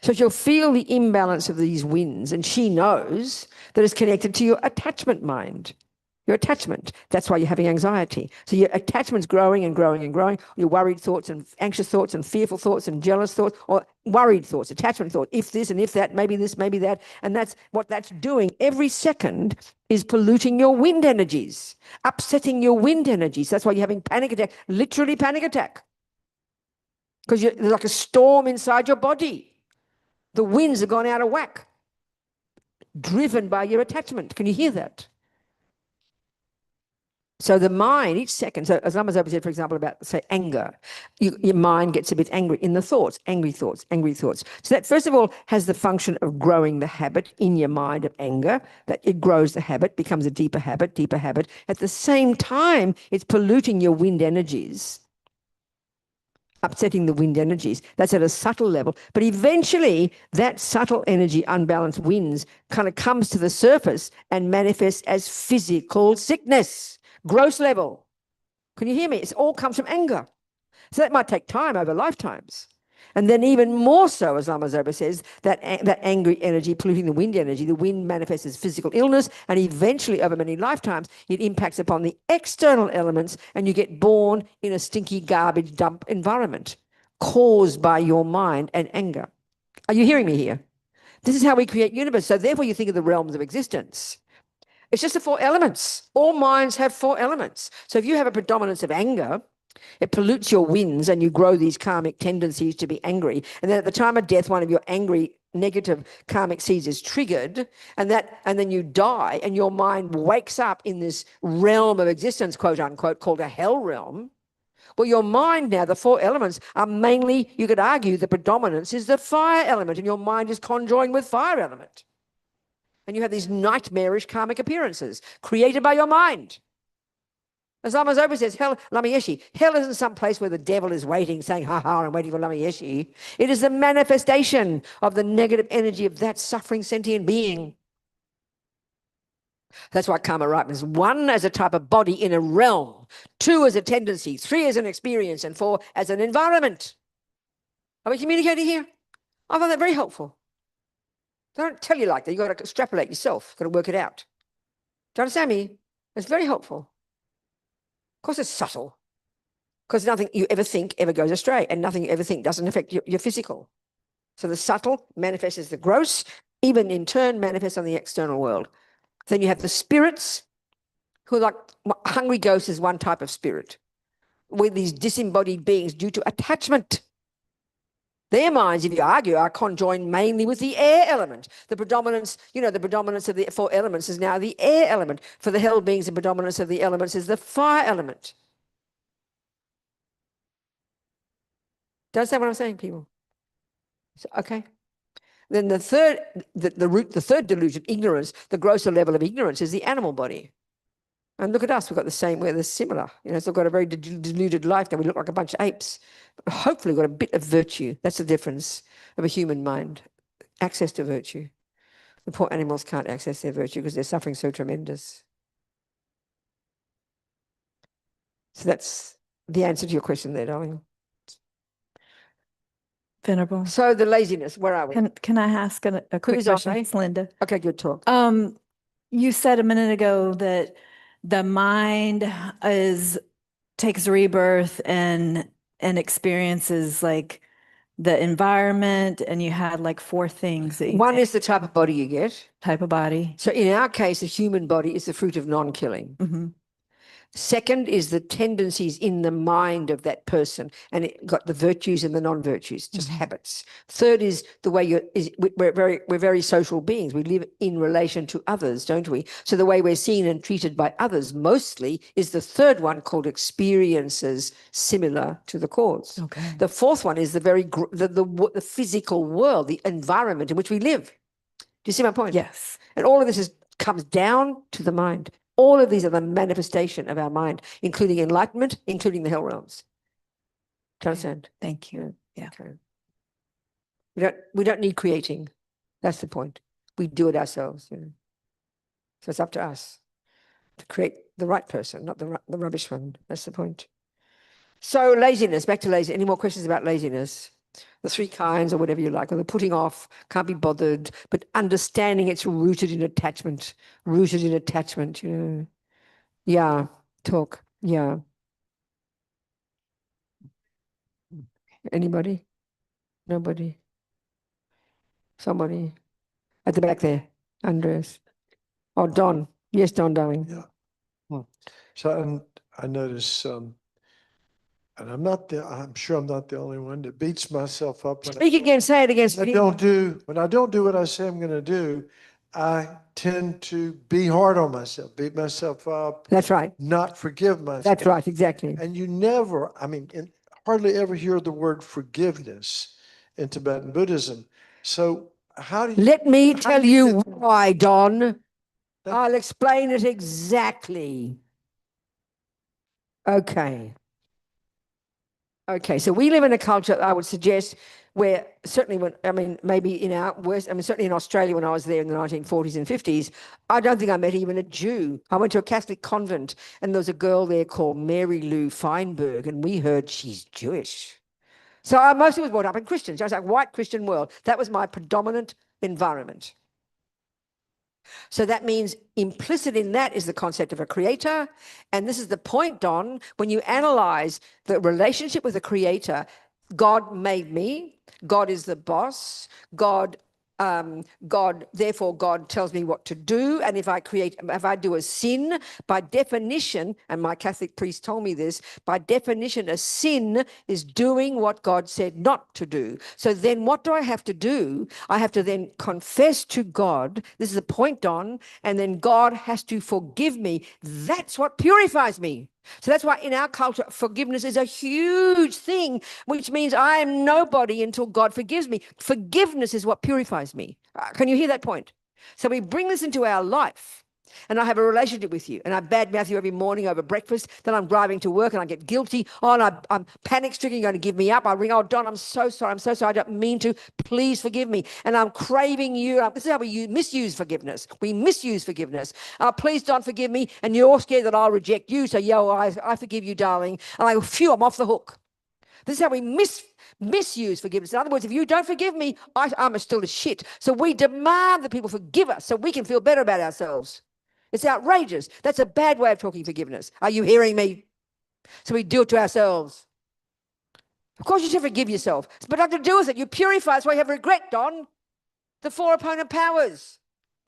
So she'll feel the imbalance of these winds, and she knows that it's connected to your attachment mind. Your attachment. That's why you're having anxiety. So your attachment's growing and growing and growing. Your worried thoughts and anxious thoughts and fearful thoughts and jealous thoughts, or worried thoughts, attachment thoughts, if this and if that, maybe this, maybe that. And that's what that's doing every second is polluting your wind energies, upsetting your wind energies. That's why you're having panic attack, literally panic attack. Because there's like a storm inside your body. The winds have gone out of whack, driven by your attachment. Can you hear that? So the mind, each second, so as Lama Zopa said, for example, about, say, anger, your mind gets a bit angry in the thoughts, angry thoughts, angry thoughts. So that, first of all, has the function of growing the habit in your mind of anger, that it grows the habit, becomes a deeper habit, deeper habit. At the same time, it's polluting your wind energies, upsetting the wind energies. That's at a subtle level. But eventually, that subtle energy, unbalanced winds, kind of comes to the surface and manifests as physical sickness. Gross level. Can you hear me? It all comes from anger. So that might take time over lifetimes. And then even more so, as Lama Zopa says, that angry energy polluting the wind energy, the wind manifests as physical illness, and eventually over many lifetimes, it impacts upon the external elements, and you get born in a stinky garbage dump environment caused by your mind and anger. Are you hearing me here? This is how we create universe. So therefore you think of the realms of existence. It's just the four elements. All minds have four elements. So if you have a predominance of anger, it pollutes your winds and you grow these karmic tendencies to be angry. And then at the time of death, one of your angry, negative karmic seeds is triggered, and then you die, and your mind wakes up in this realm of existence, quote unquote, called a hell realm, Well, your mind now, the four elements are mainly, you could argue, the predominance is the fire element, and your mind is conjoined with fire element. And you have these nightmarish karmic appearances created by your mind. As Lama Zopa says, hell, Lama Yeshe, hell isn't some place where the devil is waiting, saying, ha ha, I'm waiting for Lama Yeshe. It is the manifestation of the negative energy of that suffering sentient being. That's why karma ripens. 1 as a type of body in a realm, 2 as a tendency, 3 as an experience, and 4 as an environment. Are we communicating here? I find that very helpful. They don't tell you like that. You've got to extrapolate yourself. You've got to work it out. Do you understand me? It's very helpful. Of course, it's subtle. Because nothing you ever think ever goes astray, and nothing you ever think doesn't affect your physical. So the subtle manifests as the gross, even in turn manifests on the external world. Then you have the spirits, who are like hungry ghosts is one type of spirit. With these disembodied beings due to attachment. Their minds, if you argue, are conjoined mainly with the air element. The predominance, the predominance of the 4 elements is now the air element. For the hell beings, the predominance of the elements is the fire element. Do you understand what I'm saying, people? So, okay. Then the third, the third delusion, ignorance, the grosser level of ignorance is the animal body. And look at us, we've got the same, we're similar. So we've got a very deluded life now. We look like a bunch of apes. But hopefully we've got a bit of virtue. That's the difference of a human mind. Access to virtue. The poor animals can't access their virtue because they're suffering so tremendous. So that's the answer to your question there, darling. Venerable. So the laziness, where are we? Can I ask a quick Who's question? on, eh? It's Linda. Okay, good talk. You said a minute ago that the mind takes rebirth and experiences like the environment, and you had like 4 things that you One is the type of body you get. type of body. So in our case, the human body is the fruit of non-killing. Mm-hmm. Second is the tendencies in the mind of that person, and it got the virtues and the non-virtues, just habits. Third is the way we're very social beings. We live in relation to others, don't we? So the way we're seen and treated by others mostly is the third one, called experiences similar to the cause. Okay. The fourth one is the physical world, the environment in which we live. Do you see my point? Yes. And all of this comes down to the mind. All of these are the manifestation of our mind, including enlightenment, including the hell realms. Do you understand? Thank you. Yeah. Okay. We don't need creating. That's the point. We do it ourselves. So it's up to us to create the right person, not the rubbish one. That's the point. So laziness, back to laziness. Any more questions about laziness? The 3 kinds or whatever you like, or the putting off, can't be bothered, but understanding it's rooted in attachment, Yeah, talk, yeah. Anybody? Nobody? Somebody? At the back there, Andres. Oh, Don. Yes, Don, darling. Yeah. So I notice, and I'm sure I'm not the only one that beats myself up when Speak again, say it again. when I don't do what I say I'm going to do. I tend to be hard on myself, beat myself up, That's right. not forgive myself. That's right, exactly. And you never, hardly ever hear the word forgiveness in Tibetan Buddhism. So how do you? Let me how do tell you you get- why, Don. That- I'll explain it exactly. Okay. Okay, so we live in a culture, I would suggest, where certainly maybe in our West, certainly in Australia when I was there in the 1940s and 50s, I don't think I met even a Jew. I went to a Catholic convent and there was a girl there called Mary Lou Feinberg, and we heard she's Jewish. So I mostly was brought up in Christians. I was like white Christian world. That was my predominant environment. So that means implicit in that is the concept of a creator. And this is the point, Don, when you analyze the relationship with the creator, God made me, God is the boss, therefore God tells me what to do. And if I do a sin, by definition, and my Catholic priest told me this, by definition, a sin is doing what God said not to do. So then what do I have to do? I have to then confess to God. This is the point, Don. And then God has to forgive me. That's what purifies me. So that's why in our culture, forgiveness is a huge thing, which means I am nobody until God forgives me. Forgiveness is what purifies me. Can you hear that point? So we bring this into our life. And I have a relationship with you, and I badmouth you every morning over breakfast. Then I'm driving to work, and I get guilty. Oh, and I'm panic-stricken. You're going to give me up. I ring, oh, Don, I'm so sorry. I'm so sorry. I don't mean to. Please forgive me. And I'm craving you. This is how we misuse forgiveness. We misuse forgiveness. Please, Don, forgive me. And you're scared that I'll reject you. So, I forgive you, darling. And I'm off the hook. This is how we misuse forgiveness. In other words, if you don't forgive me, I'm still a shit. So we demand that people forgive us so we can feel better about ourselves. It's outrageous. That's a bad way of talking forgiveness. Are you hearing me? So we do it to ourselves. Of course, you should forgive yourself, but nothing to do with it. You purify. That's why you have regret, Don. The 4 opponent powers.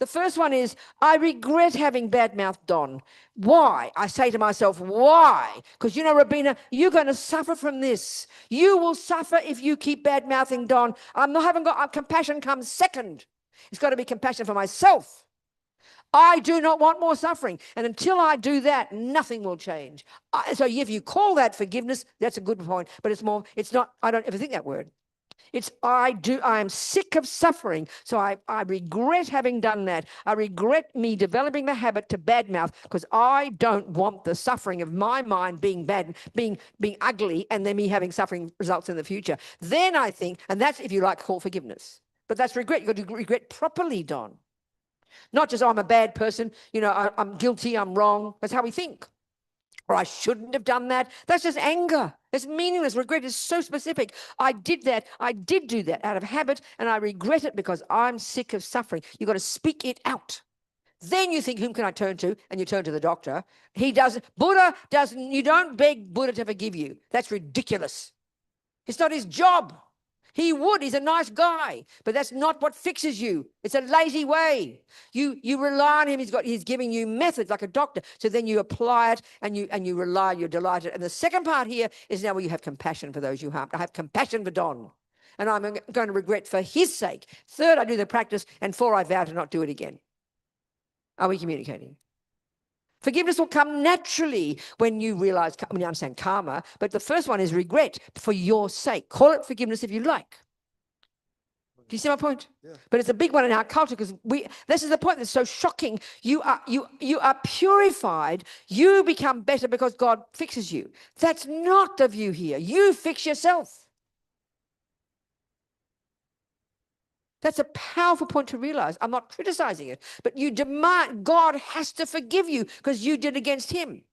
The first one is, I regret having badmouthed Don. Why? I say to myself, why? Because Robina, you're going to suffer from this. You will suffer if you keep badmouthing Don. Compassion comes second. It's got to be compassion for myself. I do not want more suffering. And until I do that, nothing will change. So if you call that forgiveness, that's a good point. But it's not, I don't ever think that word. It's I am sick of suffering. So I regret having done that. I regret me developing the habit to badmouth because I don't want the suffering of my mind being bad, being ugly, and then me having suffering results in the future. Then I think, and that's if you like call forgiveness. But that's regret. You've got to regret properly, Don. Not just, I'm a bad person, I'm guilty, I'm wrong. That's how we think. Or I shouldn't have done that. That's just anger. It's meaningless. Regret is so specific. I did that. I did do that out of habit, and I regret it because I'm sick of suffering. You've got to speak it out. Then you think, whom can I turn to? And you turn to the doctor. He doesn't. Buddha doesn't. You don't beg Buddha to forgive you. That's ridiculous. It's not his job. He would. He's a nice guy, but that's not what fixes you. It's a lazy way. You rely on him. He's giving you methods like a doctor. So then you apply it and you rely. You're delighted. And the second part here is now where you have compassion for those you harmed. I have compassion for Don, and I'm going to regret for his sake. Third, I do the practice, and 4, I vow to not do it again. Are we communicating? Forgiveness will come naturally when you realize, when you understand karma, but the first one is regret for your sake. Call it forgiveness if you like. Do you see my point? Yeah. But it's a big one in our culture because this is the point that's so shocking. You are purified. You become better because God fixes you. That's not the view here. You fix yourself. That's a powerful point to realize. I'm not criticizing it, but you demand God has to forgive you because you did against him.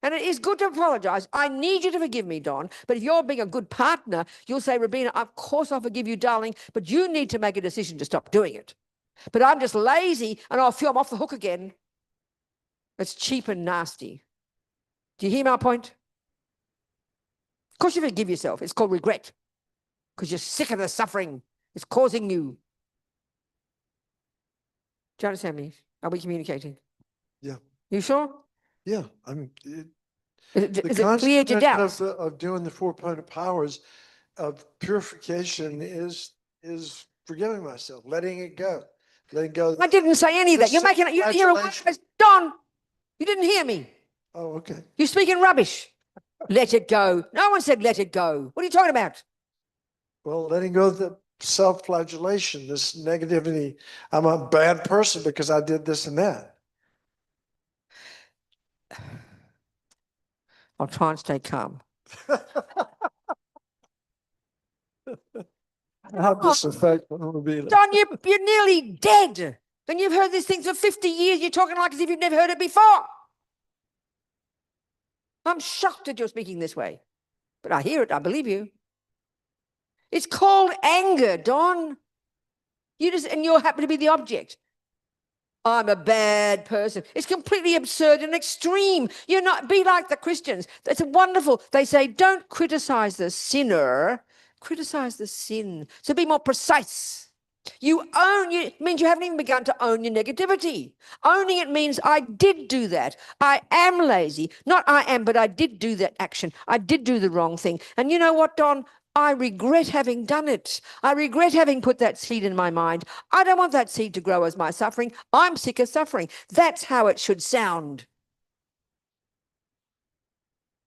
And it is good to apologize. I need you to forgive me, Don. But if you're being a good partner, you'll say, Robina, of course I'll forgive you, darling, but you need to make a decision to stop doing it. But I'm just lazy and I feel I'm off the hook again. It's cheap and nasty. Do you hear my point? Of course you forgive yourself. It's called regret because you're sick of the suffering. It's causing you. Do you understand me? Are we communicating? Yeah. You sure? Yeah. I mean, Is it cleared your doubts? of doing the 4 opponent powers of purification is forgiving myself, letting it go, letting go. I didn't say any of that. You're making it. You didn't hear a word. Don, you didn't hear me. Oh, okay. You're speaking rubbish. Let it go. No one said let it go. What are you talking about? Well, letting go of the self-flagellation, this negativity. I'm a bad person because I did this and that. I'll try and stay calm. How disrespectful it would be. Don, you're nearly dead. And you've heard these things for 50 years. You're talking like as if you've never heard it before. I'm shocked that you're speaking this way. But I hear it. I believe you. It's called anger, Don. And you happen to be the object. I'm a bad person. It's completely absurd and extreme. You're not, be like the Christians. It's wonderful. They say, don't criticize the sinner, criticize the sin. So be more precise. It means you haven't even begun to own your negativity. Owning it means I did do that. I am lazy. Not I am, but I did do that action. I did do the wrong thing. And you know what, Don? I regret having done it. I regret having put that seed in my mind. I don't want that seed to grow as my suffering. I'm sick of suffering. That's how it should sound.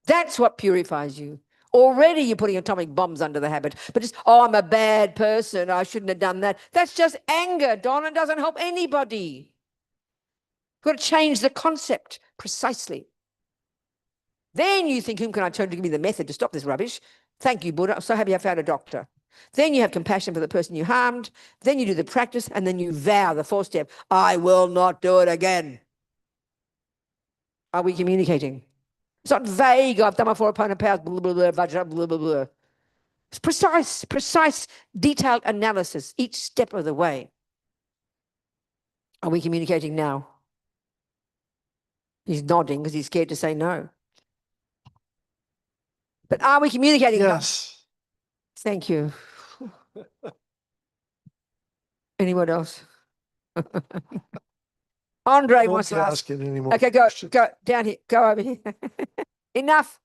That's what purifies you. Already you're putting atomic bombs under the habit. But just, oh, I'm a bad person. I shouldn't have done that. That's just anger, Don. It doesn't help anybody. You've got to change the concept precisely. Then you think, whom can I turn to give me the method to stop this rubbish? Thank you, Buddha. I'm so happy I found a doctor. Then you have compassion for the person you harmed. Then you do the practice, and then you vow the fourth step, I will not do it again. Are we communicating? It's not vague, I've done my 4 opponent powers, blah, blah, blah, blah, blah, blah, blah. It's precise, detailed analysis each step of the way. Are we communicating now? He's nodding because he's scared to say no. But are we communicating? Yes. Thank you. Anyone else? Andre Don't wants to ask. ask it anymore. Okay, go down here. Go over here. Enough.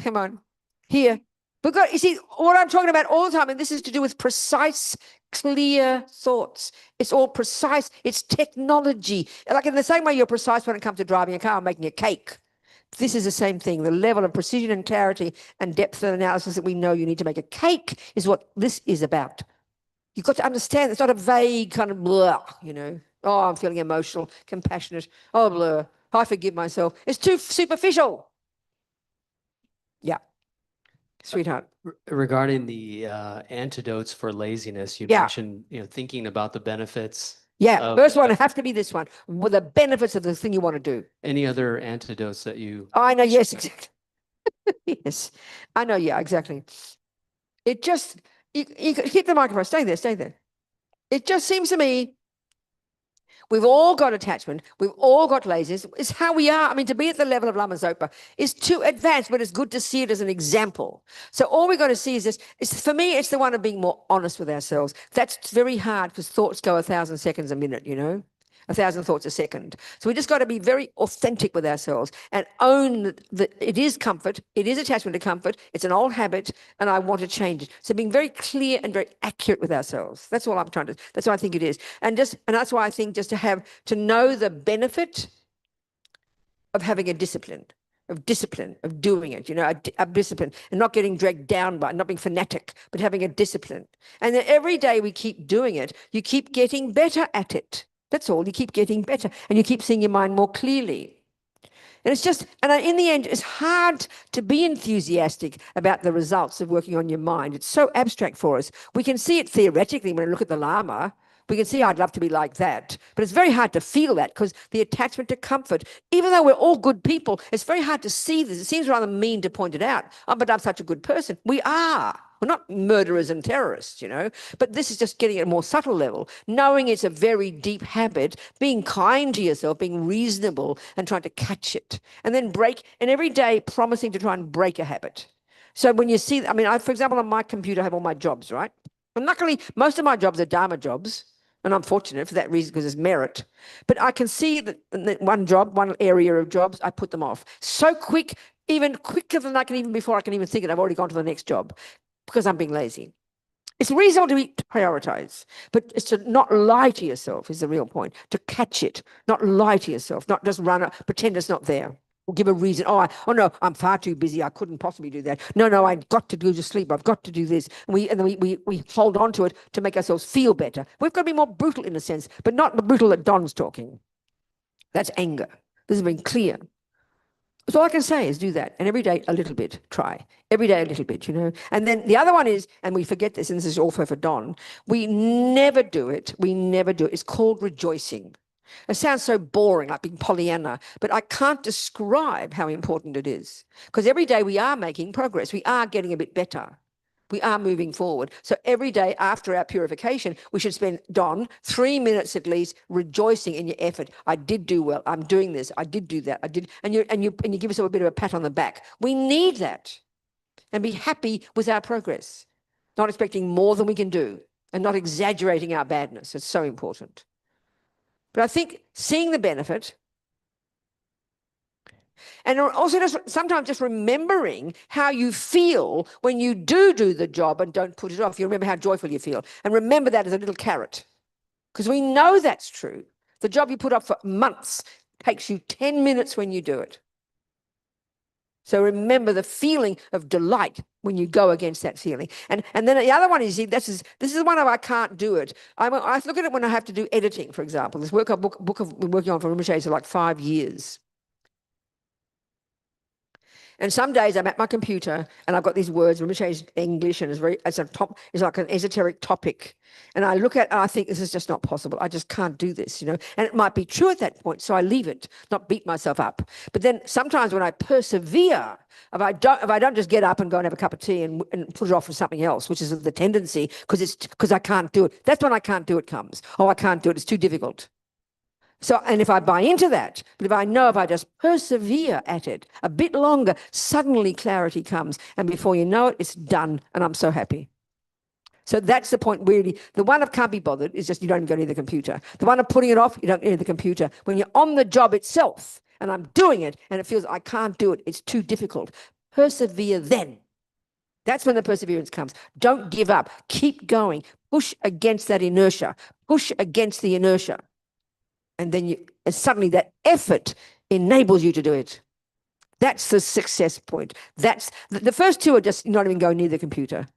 Come on. Here. Because you see, what I'm talking about all the time, and this is to do with precise, clear thoughts. It's all precise. It's technology. Like in the same way you're precise when it comes to driving a car and making a cake. This is the same thing. The level of precision and clarity and depth of analysis that we know you need to make a cake is what this is about. You've got to understand it's not a vague kind of blah, you know. Oh, I'm feeling emotional, compassionate. Oh, blah. I forgive myself. It's too superficial. Yeah. Sweetheart. Regarding the antidotes for laziness, you Yeah. mentioned, thinking about the benefits. Yeah. of- First one, it has to be this one. With the benefits of the thing you want to do. Any other antidotes that you? I know, yes, exactly. Yes. I know, yeah, exactly. It just, you hit the microphone, stay there. It just seems to me we've all got attachment. We've all got laziness. It's how we are. I mean, to be at the level of Lama Zopa is too advanced, but it's good to see it as an example. So all we've got to see is this. For me, it's the one of being more honest with ourselves. That's very hard because thoughts go 1,000 seconds a minute, 1,000 thoughts a second. So we just got to be very authentic with ourselves and own that it is comfort. It is attachment to comfort. It's an old habit and I want to change it. So being very clear and very accurate with ourselves. That's all I'm trying to, that's what I think it is. And that's why I think just to know the benefit of having a discipline, of doing it, a discipline and not getting dragged down by it, not being fanatic, but having a discipline. And then every day we keep doing it, you keep getting better at it. That's all. You keep getting better and you keep seeing your mind more clearly. And it's just, and in the end, it's hard to be enthusiastic about the results of working on your mind. It's so abstract for us. We can see it theoretically when we look at the Lama. We can see, I'd love to be like that. But it's very hard to feel that because the attachment to comfort, even though we're all good people, it's very hard to see this. It seems rather mean to point it out. Oh, but I'm such a good person. We are. We're not murderers and terrorists, but this is just getting at a more subtle level, knowing it's a very deep habit, being kind to yourself, being reasonable and trying to catch it and then and every day promising to try and break a habit. So when you see, for example, on my computer, I have all my jobs, right? And luckily, most of my jobs are Dharma jobs. And I'm fortunate for that reason because there's merit. But I can see that one area of jobs, I put them off. So quick, even quicker than before I can even think it, I've already gone to the next job because I'm being lazy. It's reasonable to prioritize, but it's to not lie to yourself is the real point. To catch it, not lie to yourself, not just pretend it's not there. Or give a reason. Oh no, I'm far too busy. I couldn't possibly do that. No, I've got to go to sleep. I've got to do this. And then we hold on to it to make ourselves feel better. We've got to be more brutal in a sense, but not the brutal that Don's talking. That's anger. This has been clear. So all I can say is do that. And every day a little bit, try. Every day a little bit, And then the other one is, and we forget this, and this is also for Don, we never do it. It's called rejoicing. It sounds so boring, like being Pollyanna, but I can't describe how important it is. Because every day we are making progress. We are getting a bit better. We are moving forward. So every day after our purification, we should spend, Don, 3 minutes at least rejoicing in your effort. I did do well. I'm doing this. I did do that. I did. And you give yourself a bit of a pat on the back. We need that. And be happy with our progress. Not expecting more than we can do. And not exaggerating our badness. It's so important. But I think seeing the benefit and also sometimes just remembering how you feel when you do the job and don't put it off. You remember how joyful you feel. And remember that as a little carrot. Because we know that's true. The job you put off for months takes you 10 minutes when you do it. So remember the feeling of delight when you go against that feeling. And then the other one is, this is one of I can't do it. I look at it when I have to do editing, for example. This book I've been working on for Rinpoche for like 5 years. And some days I'm at my computer and I've got these words, Rinpoche's English, and it's like an esoteric topic. And I look at it and I think this is just not possible. I just can't do this, And it might be true at that point, so I leave it, not beat myself up. But then sometimes when I persevere, if I don't just get up and go and have a cup of tea and put it off for something else, which is the tendency, because I can't do it. That's when I can't do it comes. Oh, I can't do it. It's too difficult. So, and if I buy into that, but if I know if I just persevere at it a bit longer, suddenly clarity comes. And before you know it, it's done. And I'm so happy. So that's the point, really. The one of can't be bothered is just you don't even go near the computer. The one of putting it off, you don't near the computer. When you're on the job itself and I'm doing it and it feels I can't do it, it's too difficult. Persevere then. That's when the perseverance comes. Don't give up. Keep going. Push against that inertia. Push against the inertia. And then suddenly that effort enables you to do it. That's the success point. That's the first two are just not even going near the computer.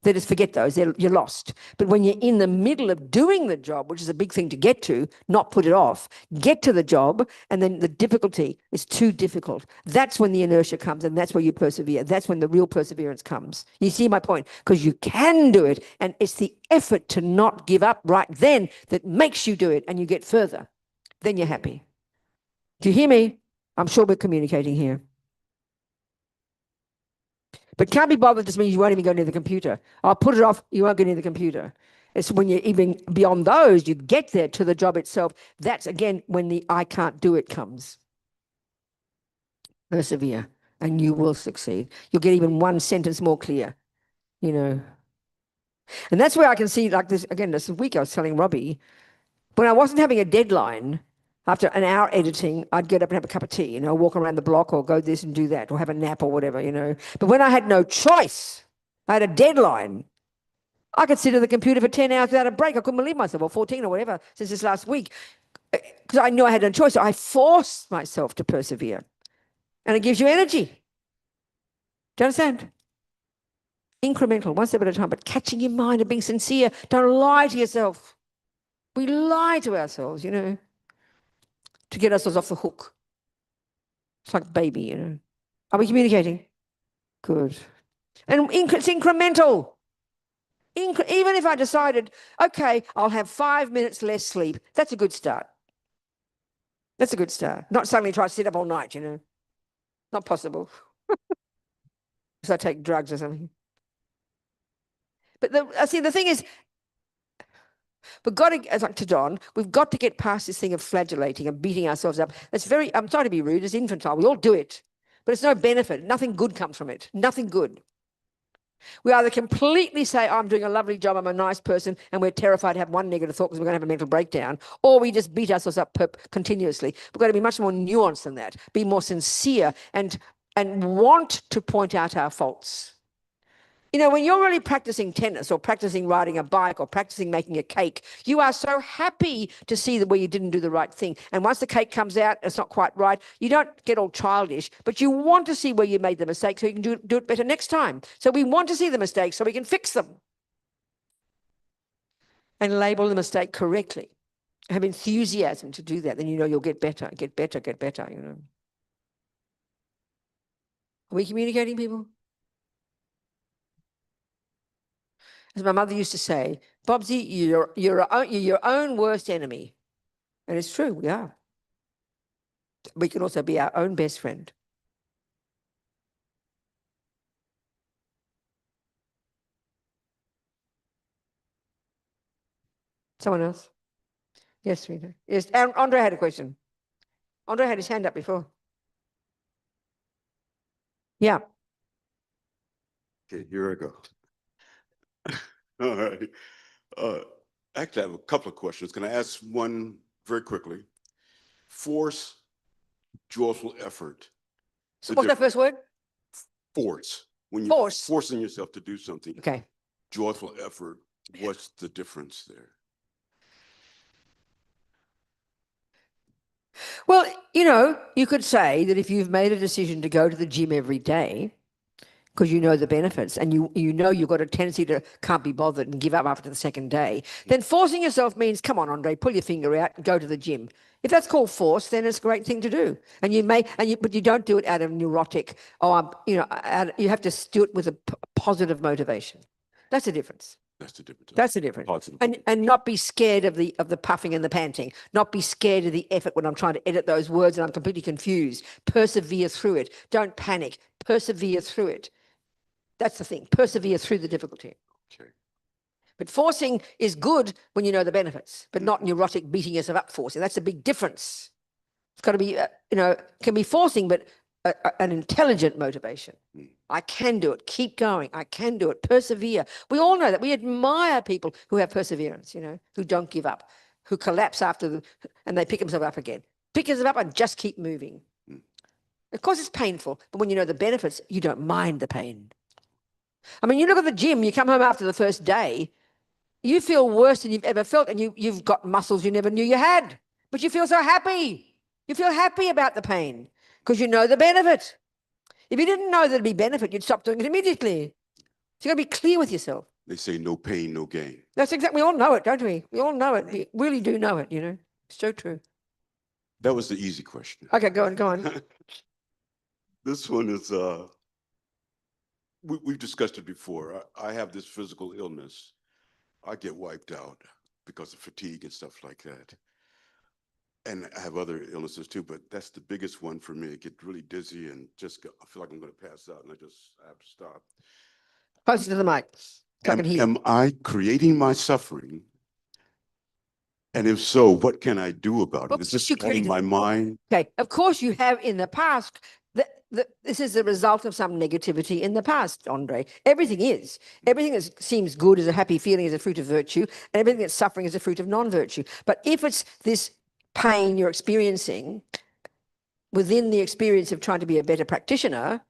They just forget those. You're lost. But when you're in the middle of doing the job, which is a big thing to get to, not put it off, get to the job, and then the difficulty is too difficult. That's when the inertia comes, and that's where you persevere. That's when the real perseverance comes. You see my point? Because you can do it, and it's the effort to not give up right then that makes you do it, and you get further. Then you're happy. Do you hear me? I'm sure we're communicating here. But can't be bothered just means you won't even go near the computer. I'll put it off, you won't go near the computer. It's when you're even beyond those, you get there to the job itself. That's, again, when the I can't do it comes. Persevere, and you will succeed. You'll get even one sentence more clear, And that's where I can see, like this, again, this week I was telling Robbie, when I wasn't having a deadline, after an hour editing, I'd get up and have a cup of tea, walk around the block or go this and do that or have a nap or whatever, But when I had no choice, I had a deadline, I could sit at the computer for 10 hours without a break. I couldn't believe myself, or 14 or whatever, since this last week, because I knew I had no choice. So I forced myself to persevere. And it gives you energy. Do you understand? Incremental, one step at a time, but catching your mind and being sincere. Don't lie to yourself. We lie to ourselves, to get ourselves off the hook. It's like baby, Are we communicating? Good. And it's incremental. Even if I decided, okay, I'll have 5 minutes less sleep, that's a good start. That's a good start. Not suddenly try to sit up all night, Not possible. Because I take drugs or something. But the thing is, we've got to, as like to Don, we've got to get past this thing of flagellating and beating ourselves up. It's very, I'm sorry to be rude, it's infantile. We all do it. But it's no benefit. Nothing good comes from it. Nothing good. We either completely say, oh, I'm doing a lovely job, I'm a nice person, and we're terrified to have one negative thought because we're going to have a mental breakdown, or we just beat ourselves up continuously. We've got to be much more nuanced than that, be more sincere and want to point out our faults. When you're really practicing tennis or practicing riding a bike or practicing making a cake, you are so happy to see where you didn't do the right thing. And once the cake comes out, it's not quite right. You don't get all childish, but you want to see where you made the mistake so you can do it better next time. So we want to see the mistakes so we can fix them and label the mistake correctly. Have enthusiasm to do that. Then you'll get better, get better. Are we communicating, people? As my mother used to say, Bobsy, you're your own worst enemy. And it's true, we are. We can also be our own best friend. Someone else? Yes, Rita. Yes, Andre had a question. Andre had his hand up before. Yeah. Okay, here I go. All right. Actually, I have a couple of questions. Can I ask one very quickly? Force, joyful effort. So what's that first word? Force. When you're forcing yourself to do something. Okay. Joyful effort. What's the difference there? Well, you know, you could say that if you've made a decision to go to the gym every day, because you know the benefits and you know you've got a tendency to can't be bothered and give up after the second day, then forcing yourself means, come on, Andre, pull your finger out and go to the gym. If that's called force, then it's a great thing to do. And you may, but you don't do it out of neurotic, you have to do it with a positive motivation. That's the difference. That's the difference. That's the difference. Positive. And not be scared of the puffing and the panting. Not be scared of the effort when I'm trying to edit those words and I'm completely confused. Persevere through it. Don't panic. Persevere through it. That's the thing. Persevere through the difficulty. Okay. But forcing is good when you know the benefits, but not neurotic beating yourself up forcing. That's a big difference. It's got to be, can be forcing, but an intelligent motivation. I can do it. Keep going. I can do it. Persevere. We all know that. We admire people who have perseverance, who don't give up, who collapse and they pick themselves up again. Pick yourself up and just keep moving. Of course, it's painful, but when you know the benefits, you don't mind the pain. I mean, you look at the gym, you come home after the first day, you feel worse than you've ever felt, and you've got muscles you never knew you had, but you feel so happy. You feel happy about the pain because you know the benefit. If you didn't know there'd be benefit, you'd stop doing it immediately. So you've got to be clear with yourself. They say no pain, no gain. That's exactly, we all know it, don't we? We all know it. We really do know it, It's so true. That was the easy question. Okay, go on. This one is, we've discussed it before. I have this physical illness. I get wiped out because of fatigue and stuff like that. And I have other illnesses too, but that's the biggest one for me. I get really dizzy and I feel like I'm going to pass out and I have to stop. Closer to the mic. So I can hear. Am I creating my suffering? And if so, what can I do about it? Is this in my mind? Okay, of course you have in the past. This is a result of some negativity in the past, Andre. Everything is. Everything that seems good is a happy feeling, is a fruit of virtue, and everything that's suffering is a fruit of non-virtue. But if it's this pain you're experiencing within the experience of trying to be a better practitioner,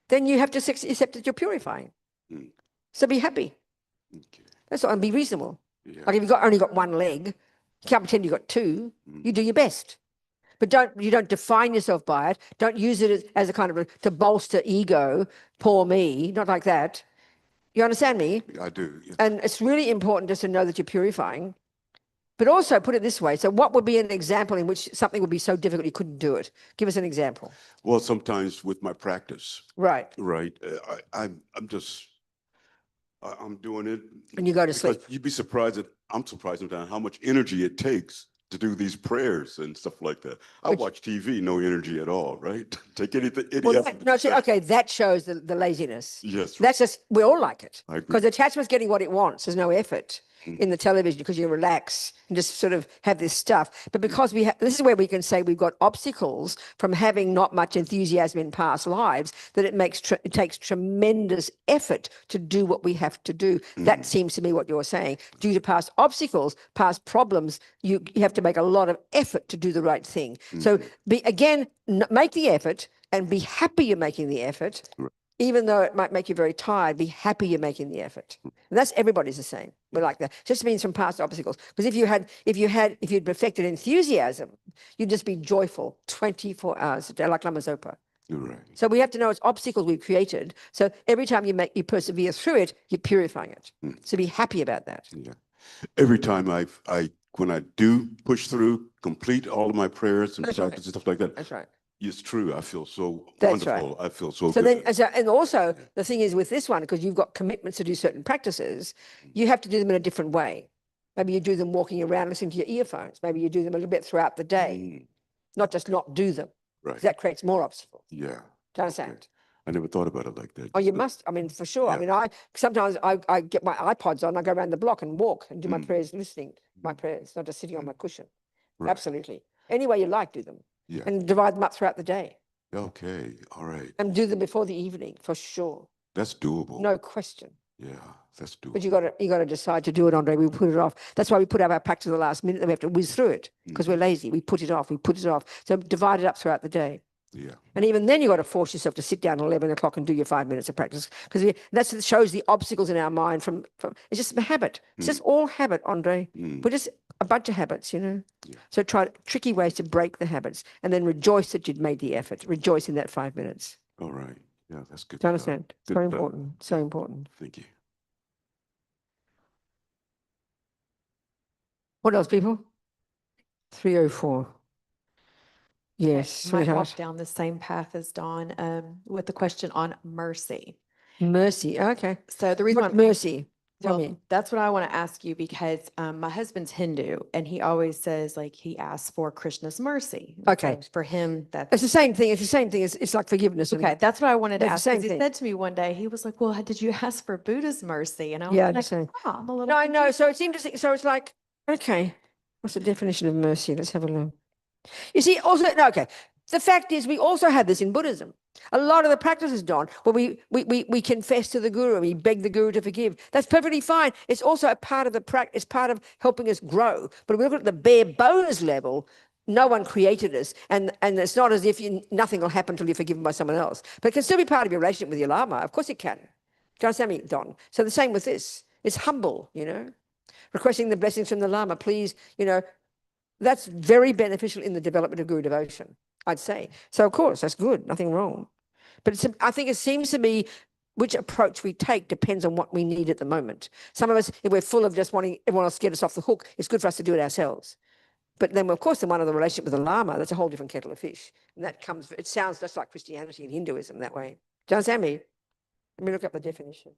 then you have to accept that you're purifying. So be happy. Okay. That's all, and be reasonable. Yeah. Like if you've only got one leg, you can't pretend you've got two. You do your best. But you don't define yourself by it. Don't use it as a kind of to bolster ego, poor me, not like that. You understand me? I do. Yes. And it's really important just to know that you're purifying. But also put it this way. So what would be an example in which something would be so difficult you couldn't do it? Give us an example. Well, sometimes with my practice. Right. Right. I'm doing it. And you go to sleep. You'd be surprised I'm surprised sometimes how much energy it takes to do these prayers and stuff like that. I watch TV, no energy at all, right? Take anything. That shows the laziness. Yes. That's just, we all like it. I agree. Because the attachment's getting what it wants. There's no effort in the television because you relax and just sort of have this stuff. But because this is where we can say we've got obstacles from having not much enthusiasm in past lives, that it takes tremendous effort to do what we have to do. That seems to me what you're saying. Due to past obstacles, past problems, you have to make a lot of effort to do the right thing. So make the effort and be happy you're making the effort. Right. Even though it might make you very tired, be happy you're making the effort. And that's everybody's the same. We're like that. Just means from past obstacles. Because if you'd perfected enthusiasm, you'd just be joyful 24 hours a day, like Lama Zopa. Right. So we have to know it's obstacles we've created. So every time you persevere through it, you're purifying it. So be happy about that. Yeah. Every time when I do push through, complete all of my prayers and practice and stuff like that. That's right. It's true. I feel so That's wonderful. right. I feel so So good. then, and also the thing is with this one, because you've got commitments to do certain practices, you have to do them in a different way. Maybe you do them walking around listening to your earphones. Maybe you do them a little bit throughout the day, not just not do them. Right. That creates more obstacles. Yeah. Do you understand? I never thought about it like that. Oh, you must. I mean, for sure. Yeah. I mean, sometimes I get my iPods on, I go around the block and walk and do my prayers, listening to my prayers, not just sitting on my cushion. Right. Absolutely. Any way you like, do them. Yeah. And divide them up throughout the day. Okay. All right. And do them before the evening, for sure. That's doable. No question. Yeah, that's doable. But you got to decide to do it, Andre. We put it off. That's why we put up our practice at the last minute. Then we have to whiz through it because we're lazy. We put it off. So divide it up throughout the day. Yeah. And even then, you got to force yourself to sit down at 11 o'clock and do your 5 minutes of practice, because that's what shows the obstacles in our mind from it's just a habit. It's just all habit, Andre. We're just a bunch of habits, you know. Yeah. So try tricky ways to break the habits, and then rejoice that you'd made the effort. Rejoice in that 5 minutes. All right. Yeah, that's good. Do you stuff. understand? Good So stuff. important. So important. Thank you. What else, people? 304. Yes, I might sweetheart. walk down the same path as Dawn with the question on mercy. Mercy. Okay. So the reason What's why mercy? Tell well, me. that's what I want to ask you because my husband's Hindu and he always says like he asks for Krishna's mercy. And Okay. so for him, It's that's the same thing. It's the same thing. It's like forgiveness. and- okay. That's what I wanted to That's the ask. same 'Cause he thing. said to me one day, he was like, well, did you ask for Buddha's mercy? And I was Yeah, like, the same. oh, I'm a little No, I know. confused. So it's interesting. So it's like, okay, what's the definition of mercy? Let's have a look. You see, also, no, okay. The fact is, we also have this in Buddhism. A lot of the practices, Don, where we confess to the guru and we beg the guru to forgive. That's perfectly fine. It's also a part of the practice. It's part of helping us grow. But if we look at the bare bones level, no one created us, and it's not as if nothing will happen until you're forgiven by someone else. But it can still be part of your relationship with your Lama. Of course it can. Do you understand me, Don? So the same with this. It's humble, you know, requesting the blessings from the Lama. Please, you know, that's very beneficial in the development of guru devotion, I'd say. So of course, that's good. Nothing wrong. But I think it seems to me which approach we take depends on what we need at the moment. Some of us, if we're full of just wanting everyone else to get us off the hook, it's good for us to do it ourselves. But then, of course, in one of the relationship with the Lama, that's a whole different kettle of fish. And that comes, it sounds just like Christianity and Hinduism that way. Do you understand me? Let me look up the definition.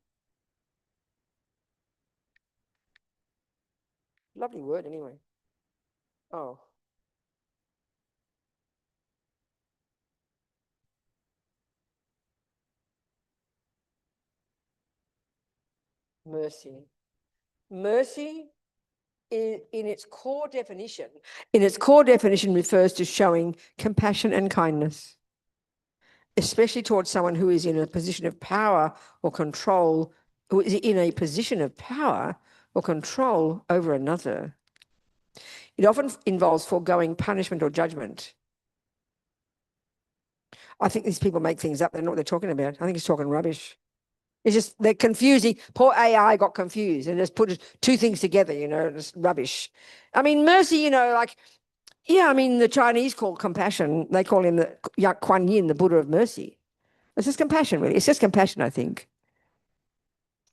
Lovely word, anyway. Oh. Mercy. Mercy in its core definition, refers to showing compassion and kindness, especially towards someone who is in a position of power or control, who is in a position of power or control over another. It often involves foregoing punishment or judgment. I think these people make things up. They don't know what they're talking about. I think he's talking rubbish. It's just, they're confusing. Poor AI got confused and just put two things together, you know, it's rubbish. I mean, mercy, you know, like, yeah, I mean, the Chinese call compassion, they call him the Kuan Yin, the Buddha of mercy. It's just compassion, really. It's just compassion, I think.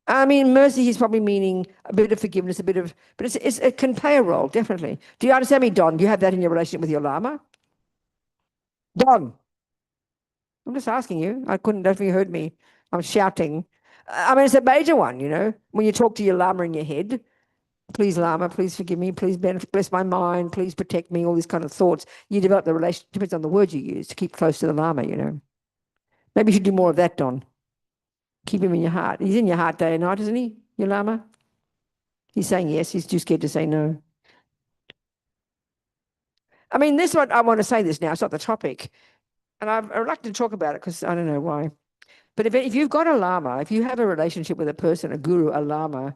I mean, mercy, he's probably meaning a bit of forgiveness, a bit of, but it can play a role, definitely. Do you understand me, Don? Do you have that in your relationship with your Lama? Don, I'm just asking you. I don't know if you heard me. I'm shouting. I mean, it's a major one, you know, when you talk to your Lama in your head. Please, Lama, please forgive me. Please bless my mind. Please protect me. All these kind of thoughts. You develop the relationship, depends on the words you use to keep close to the Lama, you know. Maybe you should do more of that, Don. Keep him in your heart. He's in your heart day and night, isn't he, your Lama? He's saying yes. He's too scared to say no. I mean, this one, I want to say this now. It's not the topic. And I'm reluctant to talk about it because I don't know why. But if you've got a Lama, if you have a relationship with a person, a guru, a Lama,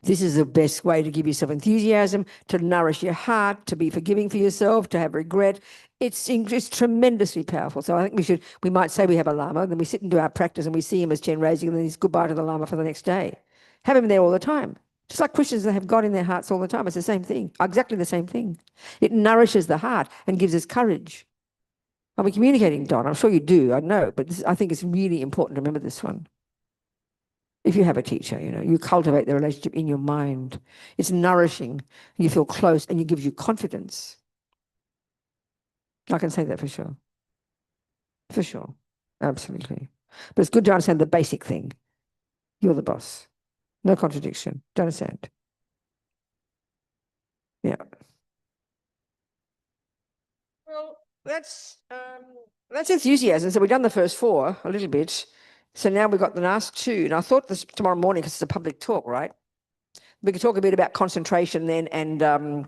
this is the best way to give yourself enthusiasm, to nourish your heart, to be forgiving for yourself, to have regret. It's tremendously powerful. So I think we might say we have a Lama, then we sit and do our practice and we see him as Chen raising, and then he's goodbye to the Lama for the next day. Have him there all the time. Just like Christians that have God in their hearts all the time. It's the same thing, exactly the same thing. It nourishes the heart and gives us courage. Are we communicating, Don? I'm sure you do, I know, but I think it's really important to remember this one. If you have a teacher, you know, you cultivate the relationship in your mind. It's nourishing. You feel close and it gives you confidence. I can say that for sure. For sure. Absolutely. But it's good to understand the basic thing. You're the boss. No contradiction. Do you understand? Yeah. Well, that's enthusiasm. So we've done the first four a little bit. So now we've got the last two. And I thought this tomorrow morning, because it's a public talk, right? We could talk a bit about concentration then and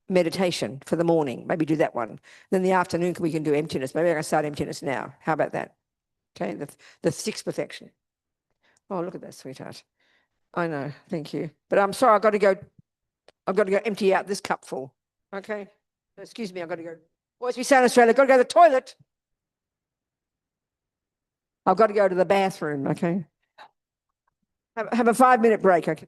meditation for the morning. Maybe do that one. Then the afternoon, we can do emptiness. Maybe I can start emptiness now. How about that? Okay, the sixth perfection. Oh, look at that, sweetheart. I know, thank you. But I'm sorry, I've got to go empty out this cup full. Okay? Excuse me, I've got to go. Or as we say in Australia, got to go to the toilet. I've got to go to the bathroom, okay? Have a 5-minute break, okay?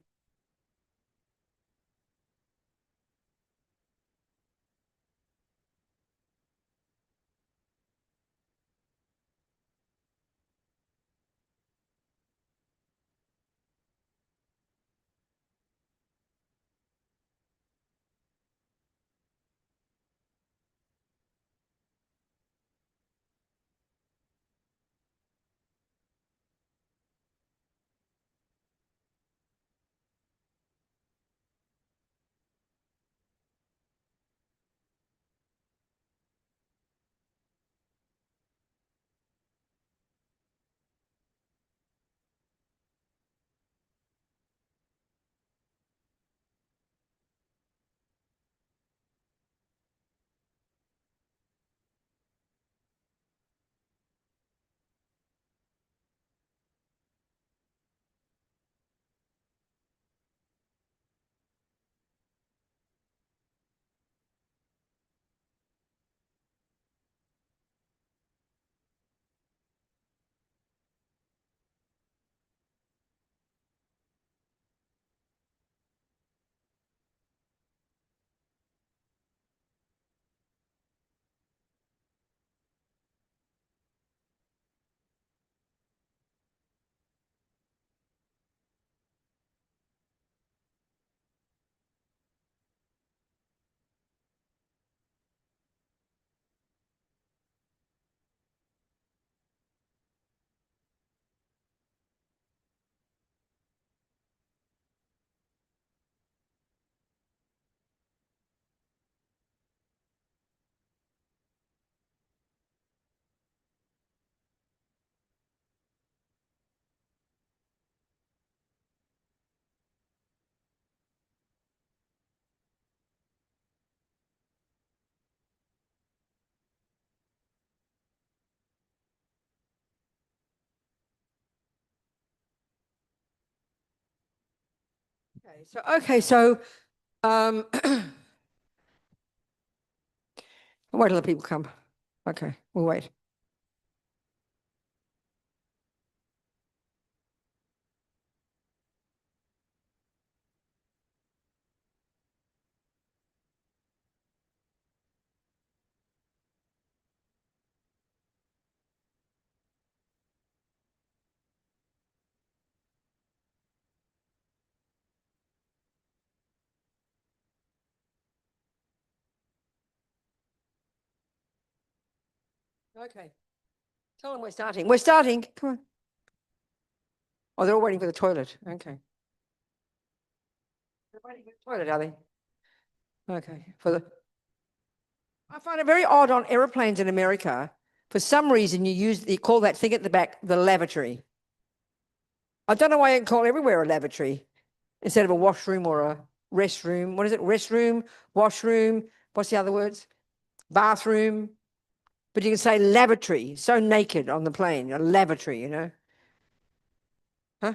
Okay, so I'll wait till the people come. Okay, we'll wait. Okay. Tell them we're starting. We're starting. Come on. Oh, they're all waiting for the toilet. Okay. They're waiting for the toilet, are they? Okay. I find it very odd on aeroplanes in America. For some reason, you call that thing at the back the lavatory. I don't know why you can call everywhere a lavatory instead of a washroom or a restroom. What is it? Restroom, washroom. What's the other words? Bathroom. But you can say lavatory, so naked on the plane, a lavatory, you know? Huh?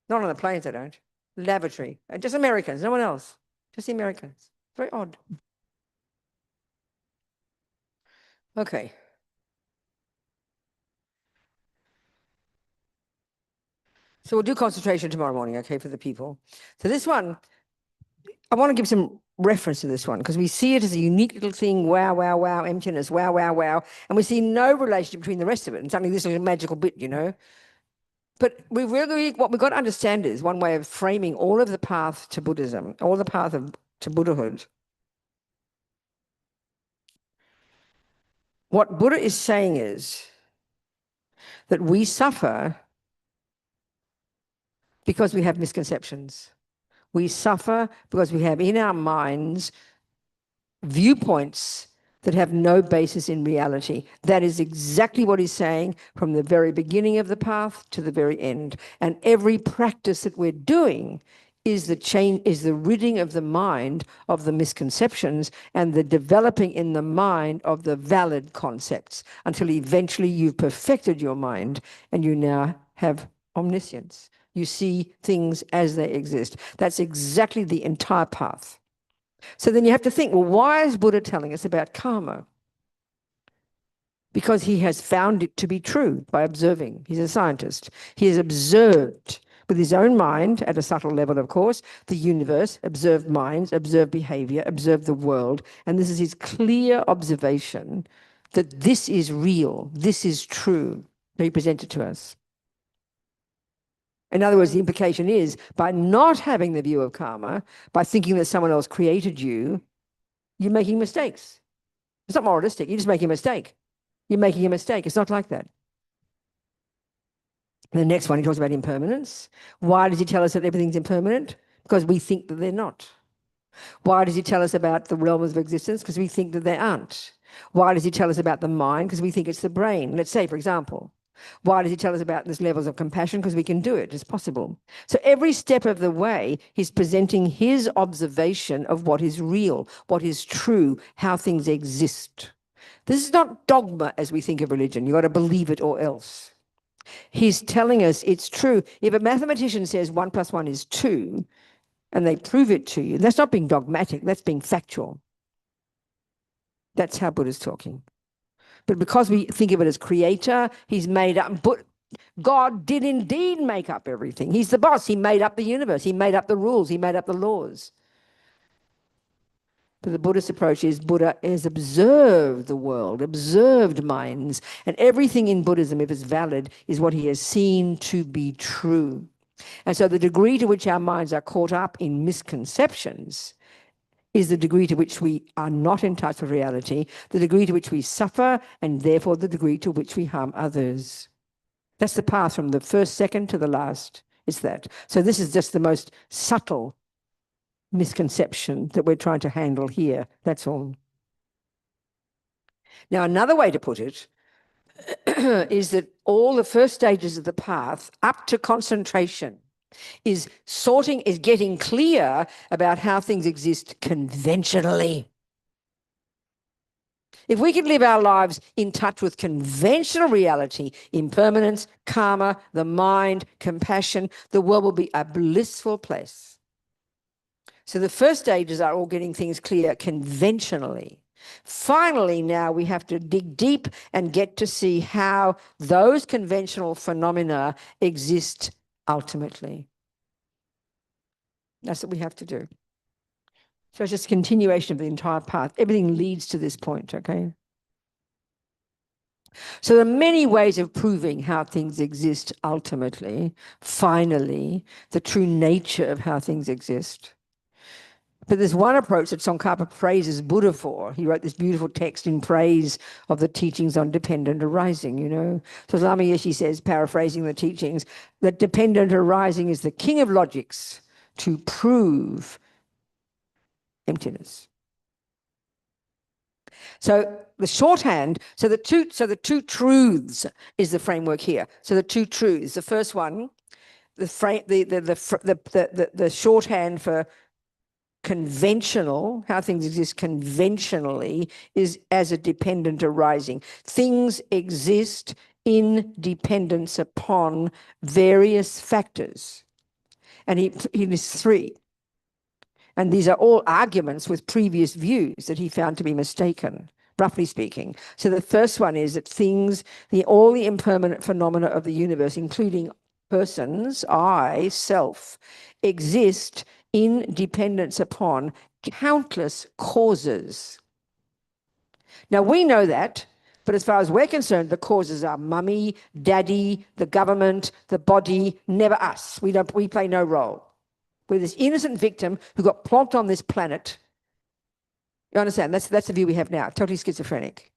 Not on the planes, they don't. Lavatory. Just Americans, no one else. Just the Americans. Very odd. Okay. So we'll do concentration tomorrow morning, okay, for the people. So this one, I want to give some reference to this one because we see it as a unique little thing, wow, wow, wow, emptiness, wow, wow, wow. And we see no relationship between the rest of it. And suddenly this is a magical bit, you know. But what we've got to understand is one way of framing all of the path to Buddhism, all the path to Buddhahood. What Buddha is saying is that we suffer because we have misconceptions. We suffer because we have in our minds viewpoints that have no basis in reality. That is exactly what he's saying from the very beginning of the path to the very end. And every practice that we're doing is the ridding of the mind of the misconceptions and the developing in the mind of the valid concepts until eventually you've perfected your mind and you now have omniscience. You see things as they exist. That's exactly the entire path. So then you have to think, well, why is Buddha telling us about karma? because he has found it to be true by observing. He's a scientist. He has observed with his own mind, at a subtle level, of course, the universe, observed minds, observed behavior, observed the world. And this is his clear observation that this is real, this is true, that he presented to us. In other words, the implication is, by not having the view of karma, by thinking that someone else created you, you're making mistakes. It's not moralistic. You're just making a mistake. You're making a mistake. It's not like that. The next one, he talks about impermanence. Why does he tell us that everything's impermanent? Because we think that they're not. Why does he tell us about the realms of existence? Because we think that they aren't. Why does he tell us about the mind? Because we think it's the brain. Let's say, for example, why does he tell us about these levels of compassion? Because we can do it. It's possible. So every step of the way, he's presenting his observation of what is real, what is true, how things exist. This is not dogma as we think of religion. You've got to believe it or else. He's telling us it's true. If a mathematician says 1 + 1 is 2, and they prove it to you, that's not being dogmatic, that's being factual. That's how Buddha's talking. But because we think of it as creator, he's made up, but God did indeed make up everything. He's the boss. He made up the universe. He made up the rules. He made up the laws. But the Buddhist approach is Buddha has observed the world, observed minds, and everything in Buddhism, if it's valid, is what he has seen to be true. And so the degree to which our minds are caught up in misconceptions is the degree to which we are not in touch with reality, the degree to which we suffer, and therefore the degree to which we harm others. That's the path from the first second to the last, is that. So this is just the most subtle misconception that we're trying to handle here. That's all. Now, another way to put it is that all the first stages of the path up to concentration is getting clear about how things exist conventionally. If we could live our lives in touch with conventional reality, impermanence, karma, the mind, compassion, the world will be a blissful place. So the first stages are all getting things clear conventionally. Finally, now we have to dig deep and get to see how those conventional phenomena exist ultimately. That's what we have to do. So it's just a continuation of the entire path. Everything leads to this point, okay? So there are many ways of proving how things exist ultimately, finally, the true nature of how things exist. But there's one approach that Tsongkhapa praises Buddha for. He wrote this beautiful text in praise of the teachings on dependent arising, you know. So Lama Yeshe says, paraphrasing the teachings, that dependent arising is the king of logics to prove emptiness. So the shorthand, so the two truths is the framework here. So the two truths. The first one, the shorthand for conventional, how things exist conventionally, is as a dependent arising. Things exist in dependence upon various factors. And he lists 3. And these are all arguments with previous views that he found to be mistaken, roughly speaking. So the first one is that all the impermanent phenomena of the universe, including persons, I, self, exist in dependence upon countless causes. Now, we know that, but as far as we're concerned, the causes are mummy, daddy, the government, the body, never us. We play no role. We're this innocent victim who got plonked on this planet. You understand? That's the view we have now, totally schizophrenic.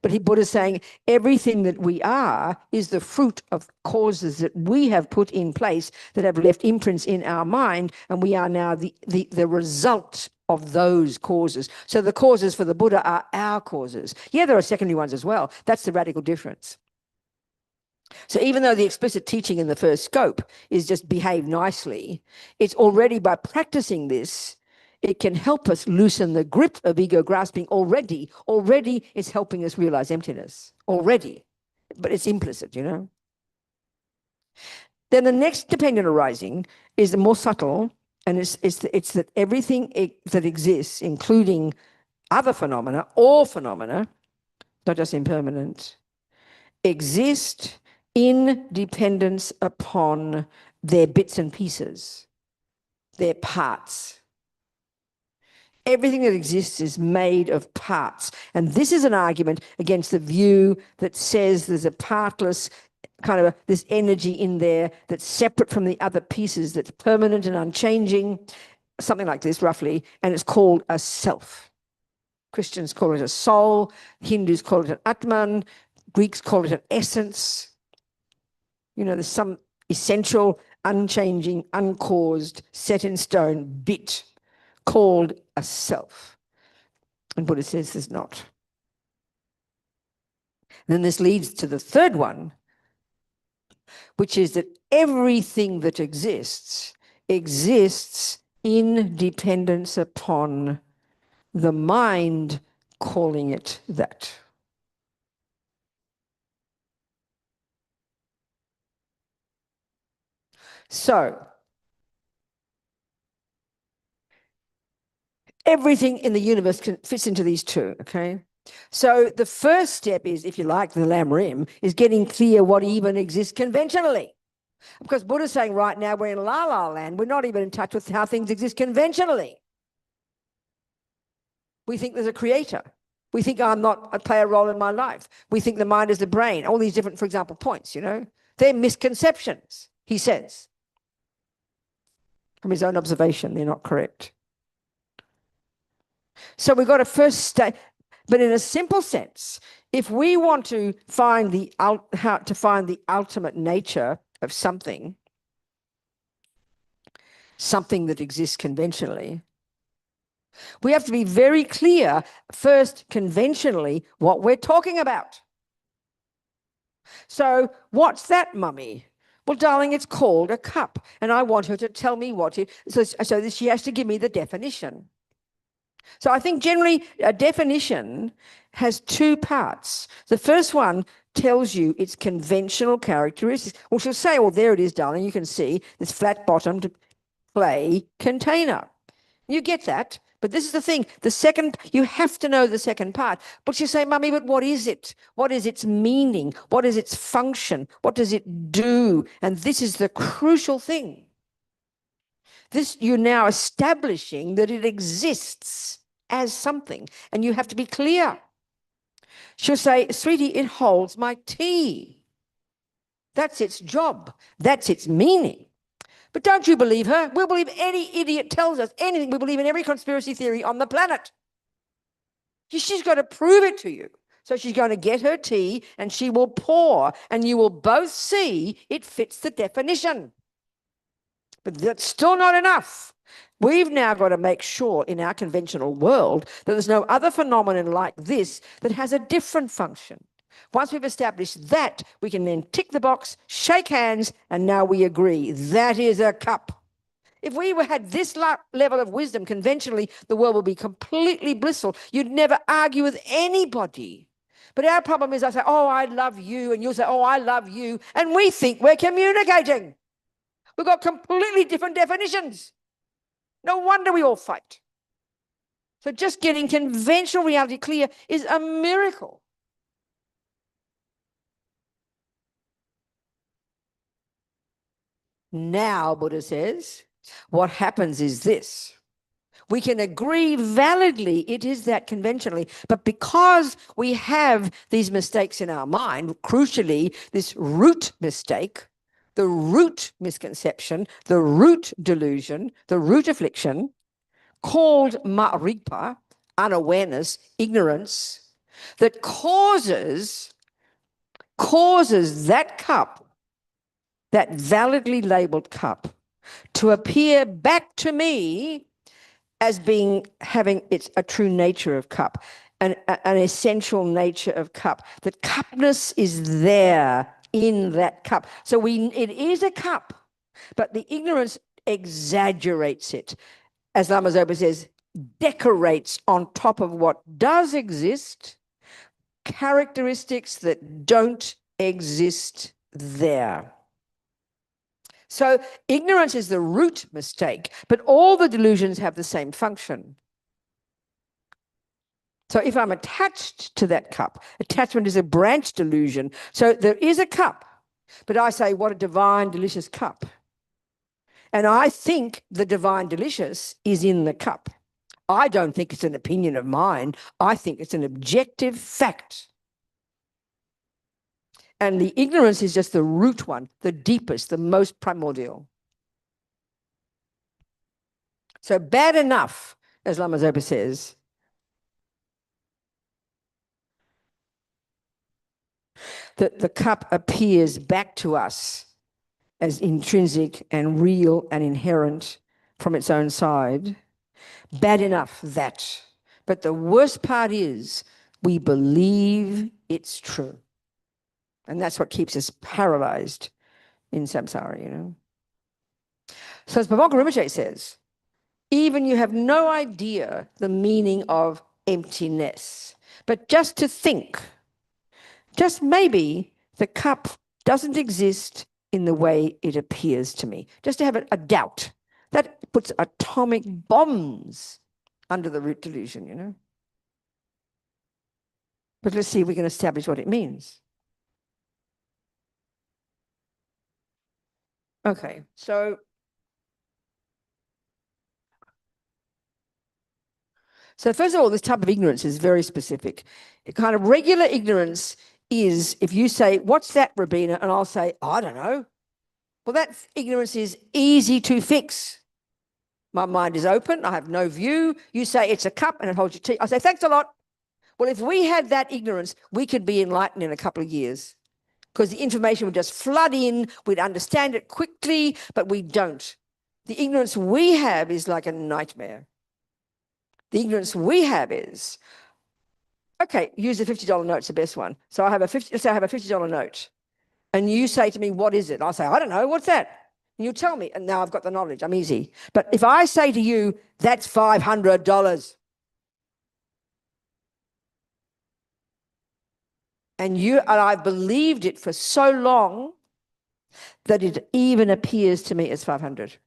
But Buddha's saying everything that we are is the fruit of causes that we have put in place that have left imprints in our mind, and we are now the result of those causes. So the causes for the Buddha are our causes. Yeah, there are secondary ones as well. That's the radical difference. So even though the explicit teaching in the first scope is just behave nicely, it's already by practicing this, it can help us loosen the grip of ego grasping already. Already it's helping us realize emptiness. Already. But it's implicit, you know. Then the next dependent arising is the more subtle, and it's that everything that exists, including other phenomena, all phenomena, not just impermanent, exist in dependence upon their bits and pieces, their parts. Everything that exists is made of parts. And this is an argument against the view that says there's a partless kind of this energy in there that's separate from the other pieces, that's permanent and unchanging, something like this roughly, and it's called a self. Christians call it a soul, Hindus call it an Atman, Greeks call it an essence. You know, there's some essential, unchanging, uncaused, set in stone bit called a self. And Buddha says there's not. And then this leads to the third one, which is that everything that exists in dependence upon the mind calling it that. So, everything in the universe fits into these two, okay? So the first step is, if you like, the lam rim, is getting clear what even exists conventionally. Because Buddha's saying right now we're in la la land, we're not even in touch with how things exist conventionally. We think there's a creator. We think I play a role in my life. We think the mind is the brain, all these different, for example, points, you know? They're misconceptions, he says. From his own observation, they're not correct. So we've got to first state, but in a simple sense, if we want to find the ultimate nature of something that exists conventionally, we have to be very clear first conventionally what we're talking about. So what's that, mummy? Well, darling, it's called a cup, and I want her to tell me what it is. So she has to give me the definition. So I think generally a definition has two parts. The first one tells you its conventional characteristics. Well, she'll say, well, there it is, darling. You can see this flat-bottomed clay container. You get that. But this is the thing. The second, you have to know the second part. But you say, mummy, but what is it? What is its meaning? What is its function? What does it do? And this is the crucial thing. This, you're now establishing that it exists as something, and you have to be clear. She'll say, sweetie, it holds my tea. That's its job. That's its meaning. But don't you believe her? We'll believe any idiot tells us anything. We believe in every conspiracy theory on the planet. She's got to prove it to you. So she's going to get her tea and she will pour, and you will both see it fits the definition. But that's still not enough. We've now got to make sure in our conventional world that there's no other phenomenon like this that has a different function. Once we've established that, we can then tick the box, shake hands, and now we agree. That is a cup. If we had this level of wisdom conventionally, the world would be completely blissful. You'd never argue with anybody. But our problem is I say, oh, I love you, and you'll say, oh, I love you, and we think we're communicating. We've got completely different definitions. No wonder we all fight. So just getting conventional reality clear is a miracle. Now, Buddha says, what happens is this. We can agree validly it is that conventionally, but because we have these mistakes in our mind, crucially, this root mistake, the root misconception, the root delusion, the root affliction, called ma'ripa, unawareness, ignorance, that causes that cup, that validly labeled cup, to appear back to me as having a true nature of cup, an essential nature of cup, that cupness is there in that cup. So it is a cup, but the ignorance exaggerates it. As Lama Zopa says, decorates on top of what does exist, characteristics that don't exist there. So ignorance is the root mistake, but all the delusions have the same function. So if I'm attached to that cup, attachment is a branch delusion. So there is a cup, but I say, what a divine, delicious cup. And I think the divine delicious is in the cup. I don't think it's an opinion of mine. I think it's an objective fact. And the ignorance is just the root one, the deepest, the most primordial. So bad enough, as Lama Zopa says, that the cup appears back to us as intrinsic and real and inherent from its own side. Bad enough that. But the worst part is we believe it's true. And that's what keeps us paralyzed in samsara, you know. So as Bhavankar Rinpoche says, even you have no idea the meaning of emptiness, but just to think, just maybe the cup doesn't exist in the way it appears to me, just to have a doubt, that puts atomic bombs under the root delusion, you know. But let's see if we can establish what it means. Okay, so first of all, this type of ignorance is very specific. Kind of regular ignorance is if you say, what's that, Robina? And I'll say, I don't know. Well, that ignorance is easy to fix. My mind is open. I have no view. You say it's a cup and it holds your tea. I say, thanks a lot. Well, if we had that ignorance, we could be enlightened in a couple of years because the information would just flood in. We'd understand it quickly, but we don't. The ignorance we have is like a nightmare. The ignorance we have is, okay, use the $50 note, it's the best one. So I have let's say I have a $50 note. And you say to me, what is it? I'll say, I don't know, what's that? And you tell me, and now I've got the knowledge, I'm easy. But if I say to you, that's $500, and I've believed it for so long that it even appears to me as 500.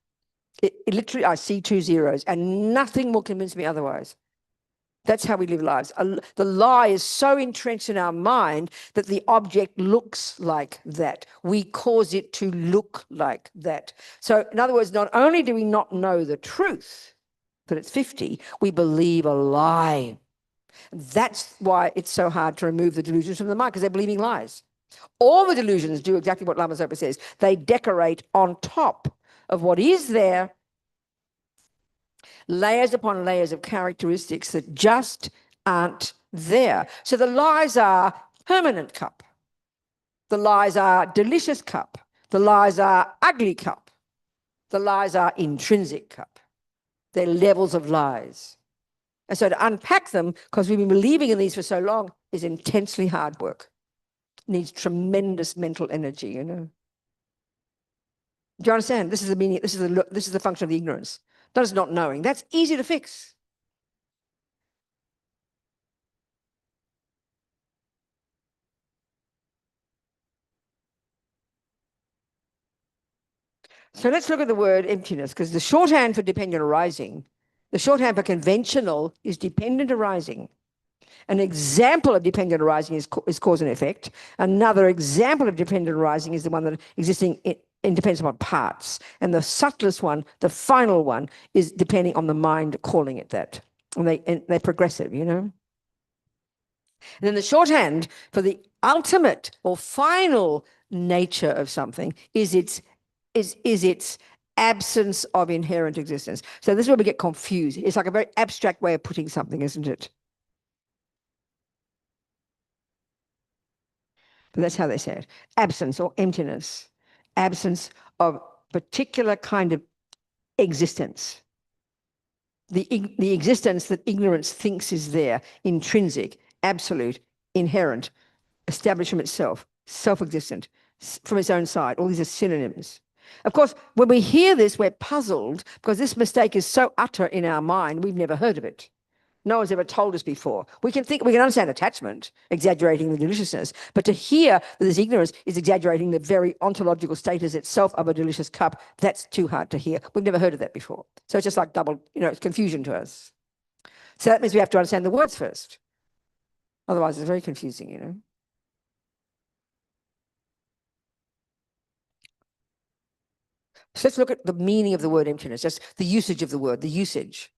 It literally, I see 2 zeros, and nothing will convince me otherwise. That's how we live lives. The lie is so entrenched in our mind that the object looks like that. We cause it to look like that. So in other words, not only do we not know the truth, that it's 50, we believe a lie. That's why it's so hard to remove the delusions from the mind, because they're believing lies. All the delusions do exactly what Lama Zopa says. They decorate on top of what is there, layers upon layers of characteristics that just aren't there. So the lies are permanent cup. The lies are delicious cup. The lies are ugly cup. The lies are intrinsic cup. They're levels of lies. And so to unpack them, because we've been believing in these for so long, is intensely hard work. It needs tremendous mental energy, you know. Do you understand? This is the meaning, this is the function of the ignorance. That is not knowing. That's easy to fix. So let's look at the word emptiness, because the shorthand for dependent arising, the shorthand for conventional is dependent arising. An example of dependent arising is cause and effect. Another example of dependent arising is the one that existing in depends upon parts. And the subtlest one, the final one, is depending on the mind calling it that. And they're progressive, you know. And then the shorthand for the ultimate or final nature of something is its absence of inherent existence. So this is where we get confused. It's like a very abstract way of putting something, isn't it? But that's how they say it. Absence or emptiness. Absence of particular kind of existence. The existence that ignorance thinks is there, intrinsic, absolute, inherent, established from itself, self-existent, from its own side. All these are synonyms. Of course, when we hear this, we're puzzled because this mistake is so utter in our mind, we've never heard of it. No one's ever told us before. We can understand attachment, exaggerating the deliciousness, but to hear that this ignorance is exaggerating the very ontological status itself of a delicious cup, that's too hard to hear. We've never heard of that before. So it's just like double, it's confusion to us. So that means we have to understand the words first. Otherwise, it's very confusing, you know. So let's look at the meaning of the word emptiness, just the usage of the word, the usage.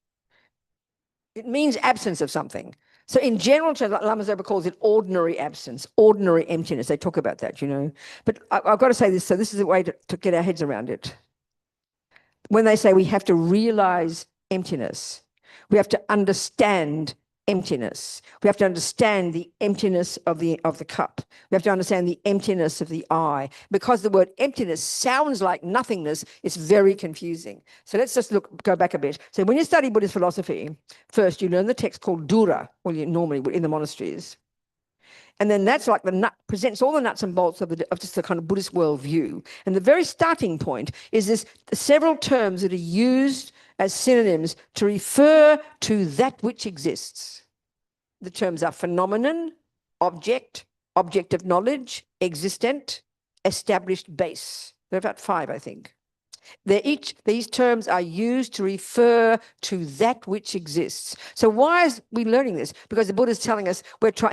It means absence of something. So in general terms, Lama Zopa calls it ordinary absence, ordinary emptiness. They talk about that, you know. But I've got to say this, so this is a way to get our heads around it. When they say we have to realize emptiness, we have to understand emptiness. We have to understand the emptiness of the cup. We have to understand the emptiness of the eye. Because the word emptiness sounds like nothingness, it's very confusing. So let's just go back a bit. So when you study Buddhist philosophy, first you learn the text called Dura, well, you normally in the monasteries. And then that's like presents all the nuts and bolts of just the kind of Buddhist worldview. And the very starting point is this several terms that are used as synonyms to refer to that which exists. The terms are phenomenon, object, object of knowledge, existent, established base. There are about 5, I think. These terms are used to refer to that which exists. So why is we learning this? Because the Buddha is telling us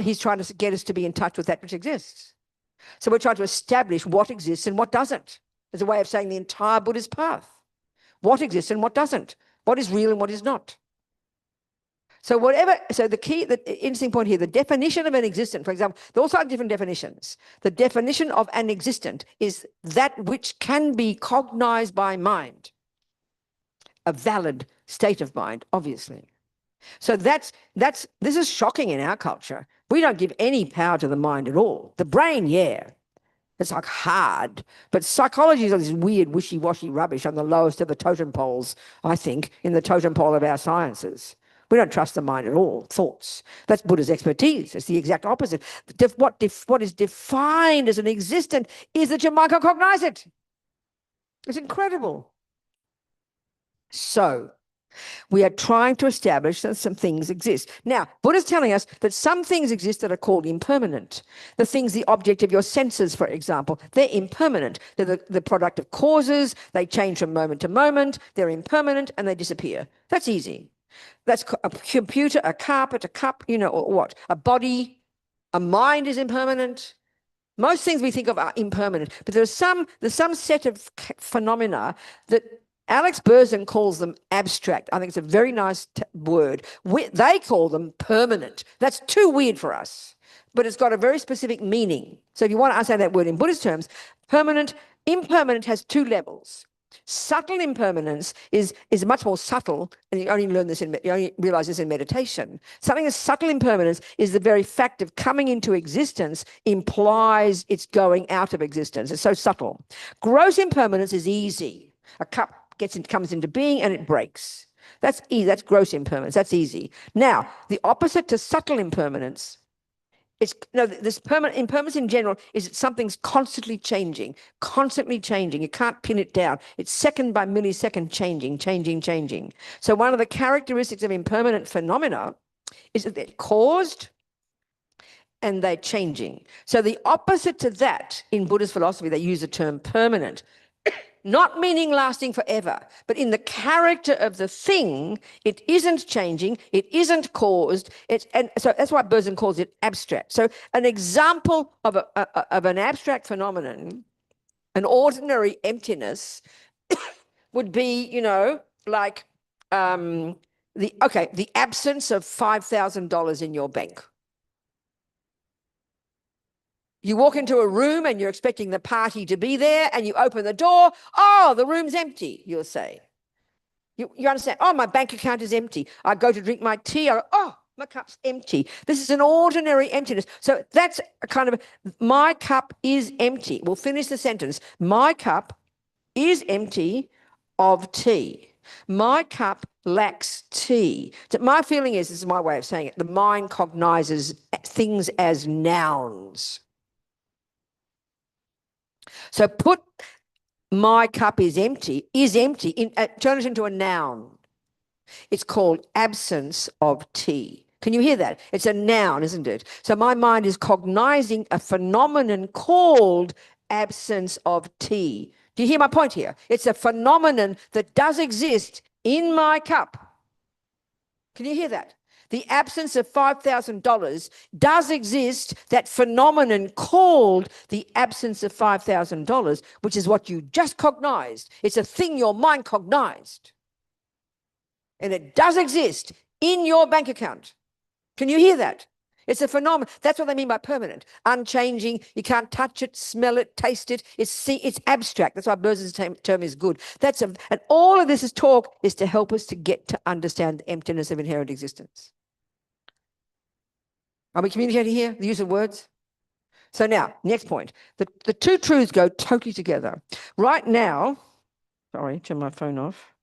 he's trying to get us to be in touch with that which exists. So we're trying to establish what exists and what doesn't. As a way of saying the entire Buddhist path. What exists and what doesn't. What is real and what is not. So the interesting point here, the definition of an existent, for example, there are also different definitions. The definition of an existent is that which can be cognized by mind. A valid state of mind, obviously. So this is shocking in our culture. We don't give any power to the mind at all. The brain, yeah. It's like hard, but psychology is this weird wishy-washy rubbish on the lowest of the totem poles, I think, in the totem pole of our sciences. We don't trust the mind at all, thoughts. That's Buddha's expertise. It's the exact opposite. What is defined as an existent is that your mind can cognize it. It's incredible. So, we are trying to establish that some things exist. Now, Buddha's telling us that some things exist that are called impermanent. The things, the object of your senses, for example, they're impermanent. They're the product of causes. They change from moment to moment. They're impermanent and they disappear. That's easy. That's a computer, a carpet, a cup, you know, or what? A body, a mind is impermanent. Most things we think of are impermanent, but there's some set of phenomena that Alex Berzin calls them abstract. I think it's a very nice word. They call them permanent. That's too weird for us, but it's got a very specific meaning. So if you want to understand that word in Buddhist terms, impermanent has 2 levels. Subtle impermanence is much more subtle, and you only realize this in meditation. Something as subtle impermanence is the very fact of coming into existence implies it's going out of existence. It's so subtle. Gross impermanence is easy. A cup comes into being and it breaks. That's easy. That's gross impermanence. That's easy. Now, the opposite to subtle impermanence, this permanent impermanence in general is that something's constantly changing. You can't pin it down. It's second by millisecond changing. So one of the characteristics of impermanent phenomena is that they're caused and they're changing. So the opposite to that in Buddhist philosophy, they use the term permanent. Not meaning lasting forever, but in the character of the thing, it isn't changing, it isn't caused, and so that's why Berzin calls it abstract. So an example of an abstract phenomenon, an ordinary emptiness, would be, you know, like the absence of $5,000 in your bank. You walk into a room and you're expecting the party to be there and you open the door. Oh, the room's empty, you'll say. You understand? Oh, my bank account is empty. I go to drink my tea. Oh, my cup's empty. This is an ordinary emptiness. So that's a kind of, my cup is empty. We'll finish the sentence. My cup is empty of tea. My cup lacks tea. So my feeling is, this is my way of saying it, the mind cognizes things as nouns. So put my cup is empty, turn it into a noun. It's called absence of tea. Can you hear that? It's a noun, isn't it? So my mind is cognizing a phenomenon called absence of tea. Do you hear my point here? It's a phenomenon that does exist in my cup. Can you hear that? the absence of $5,000 does exist, that phenomenon called the absence of $5,000, which is what you just cognized. It's a thing your mind cognized. And it does exist in your bank account. Can you hear that? It's a phenomenon. That's what they mean by permanent, unchanging. You can't touch it, smell it, taste it. It's abstract. That's why Berz's term is good. And all of this is talk is to help us to get to understand the emptiness of inherent existence. Are we communicating here? The use of words? So now, next point. The two truths go totally together. Right now, sorry, turn my phone off.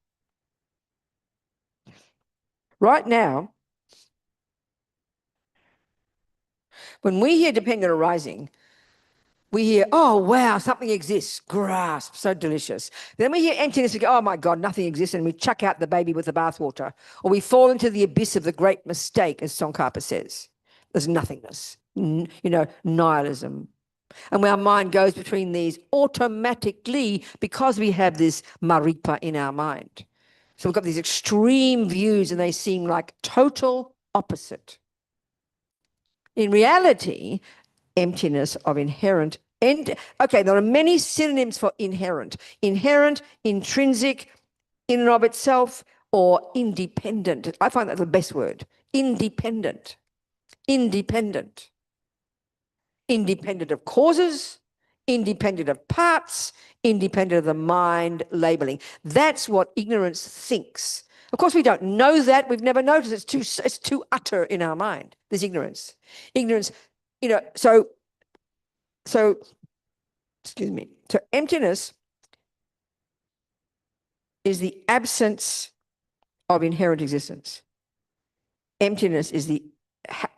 Right now, when we hear dependent arising, we hear, oh, wow, something exists, grasp, so delicious. Then we hear emptiness, we go, oh my God, nothing exists, and we chuck out the baby with the bathwater. Or we fall into the abyss of the great mistake, as Tsongkhapa says. There's nothingness, nihilism. And our mind goes between these automatically because we have this maripa in our mind. So we've got these extreme views and they seem like total opposite. In reality, emptiness of inherent. Okay, there are many synonyms for inherent. Inherent, intrinsic, in and of itself, or independent. I find that the best word. Independent. Independent. Independent of causes, independent of parts, independent of the mind labeling. That's what ignorance thinks. Of course, we don't know that. We've never noticed. It's too utter in our mind, this ignorance. Ignorance, so excuse me. So emptiness is the absence of inherent existence. Emptiness is the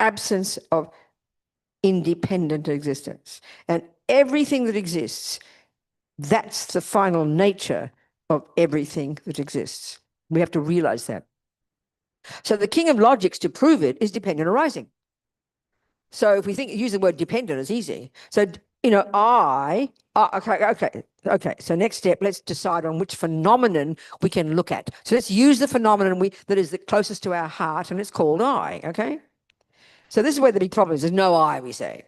absence of independent existence. And everything that exists, that's the final nature of everything that exists. We have to realize that. So the king of logics to prove it is dependent arising. So if we use the word dependent, it's easy. So, okay. So next step, let's decide on which phenomenon we can look at. So let's use the phenomenon that is the closest to our heart, and it's called I, okay? So this is where the big problem is. There's no I, we say.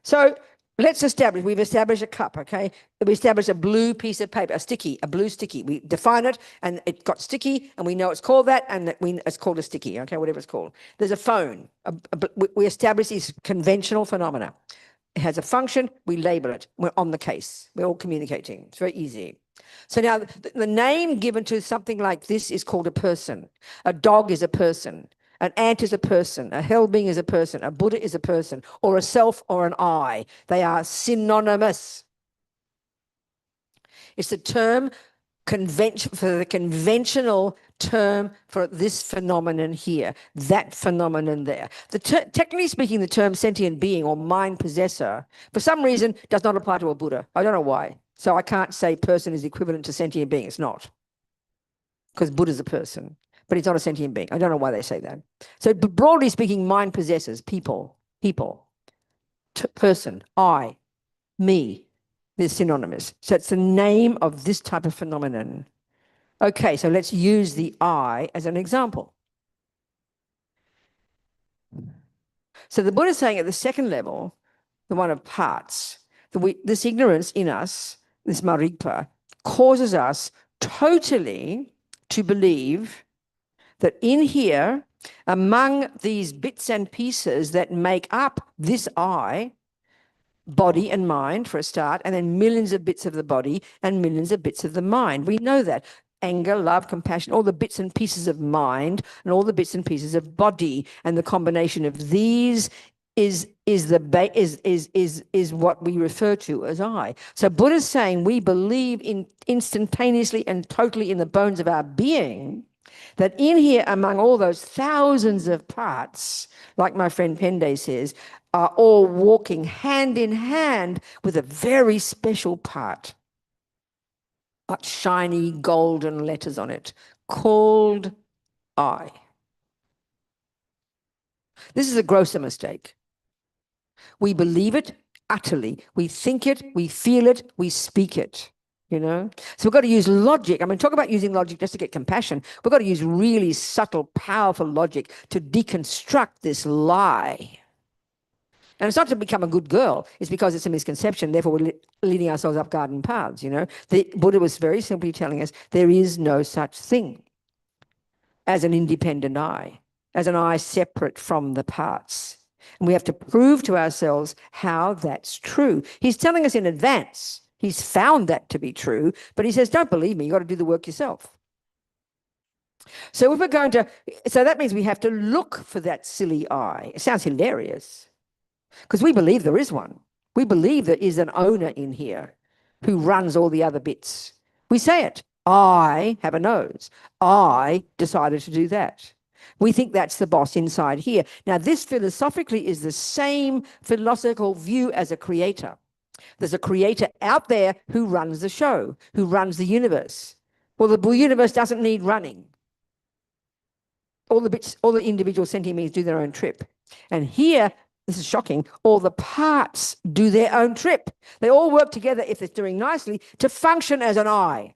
So we've established a cup, okay? We established a blue piece of paper, a blue sticky. We define it, and it got sticky, and we know it's called that, and it's called a sticky, okay, whatever it's called. There's a phone. We establish these conventional phenomena. It has a function, we label it. We're on the case. We're all communicating. It's very easy. So now the name given to something like this is called a person. A dog is a person. An ant is a person, a hell being is a person, a Buddha is a person, or a self or an I. They are synonymous. It's the term for the conventional term for this phenomenon here, that phenomenon there. Technically speaking, the term sentient being or mind possessor, for some reason, does not apply to a Buddha. I don't know why. So I can't say person is equivalent to sentient being. It's not. Because Buddha's a person. But he's not a sentient being. I don't know why they say that. So broadly speaking, mind possessors, people, person, I, me, they're synonymous. So it's the name of this type of phenomenon. Okay, so let's use the I as an example. So the Buddha is saying at the second level, the one of parts, this ignorance in us, this marikpa, causes us totally to believe that in here, among these bits and pieces that make up this I, body and mind for a start, and then millions of bits of the body and millions of bits of the mind. We know that. Anger, love, compassion, all the bits and pieces of mind and all the bits and pieces of body. And the combination of these is what we refer to as I. So Buddha's saying we believe instantaneously and totally in the bones of our being that in here, among all those thousands of parts, like my friend Pende says, are all walking hand in hand with a very special part, got shiny golden letters on it, called I. This is a grosser mistake. We believe it utterly. We think it, we feel it, we speak it. you know? So we've got to use logic. I mean, talk about using logic just to get compassion. We've got to use really subtle, powerful logic to deconstruct this lie. And it's not to become a good girl. It's because it's a misconception. Therefore, we're leading ourselves up garden paths, you know. The Buddha was very simply telling us there is no such thing as an independent I, as an I separate from the parts. And we have to prove to ourselves how that's true. He's telling us in advance. He's found that to be true, but he says, don't believe me. You've got to do the work yourself. So if we're going to, so that means we have to look for that silly I. It sounds hilarious. Because we believe there is one. We believe there is an owner in here who runs all the other bits. We say it. I have a nose. I decided to do that. We think that's the boss inside here. Now, this philosophically is the same philosophical view as a creator. There's a creator out there who runs the show, who runs the universe. Well, the universe doesn't need running. All the bits, all the individual sentient beings do their own trip. And here, this is shocking, all the parts do their own trip. They all work together, if it's doing nicely, to function as an I.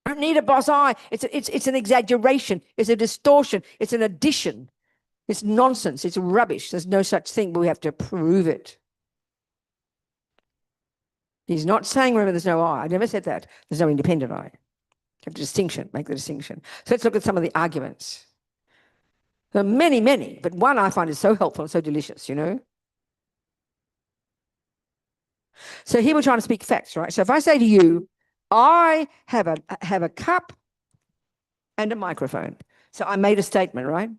I don't need a boss I. It's an exaggeration. It's a distortion. It's an addition. It's nonsense. It's rubbish. There's no such thing, but we have to prove it. He's not saying, remember, there's no I. I never said that. There's no independent I. Have the distinction, make the distinction. So let's look at some of the arguments. There are many, many, but one I find is so helpful and so delicious, you know. So here we're trying to speak facts, right? So if I say to you, I have a cup and a microphone. So I made a statement, right?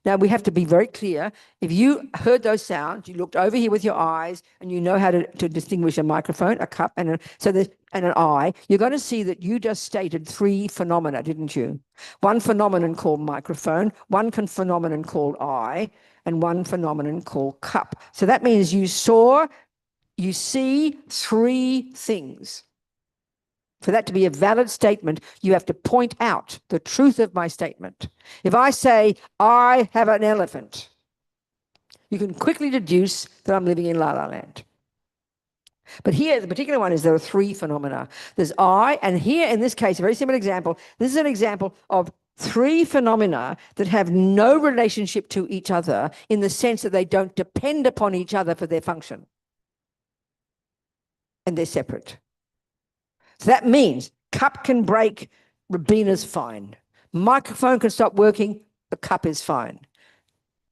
Now we have to be very clear. If you heard those sounds, you looked over here with your eyes and you know how to distinguish a microphone, a cup, and an eye, you're going to see that you just stated three phenomena, didn't you? One phenomenon called microphone, one phenomenon called eye, and one phenomenon called cup. So that means you see three things. For that to be a valid statement, you have to point out the truth of my statement. If I say, I have an elephant, you can quickly deduce that I'm living in La La Land. But here, the particular one is there are three phenomena. There's I, and here in this case, a very simple example, this is an example of three phenomena that have no relationship to each other in the sense that they don't depend upon each other for their function. And they're separate. So that means cup can break, Robina's fine. Microphone can stop working, the cup is fine.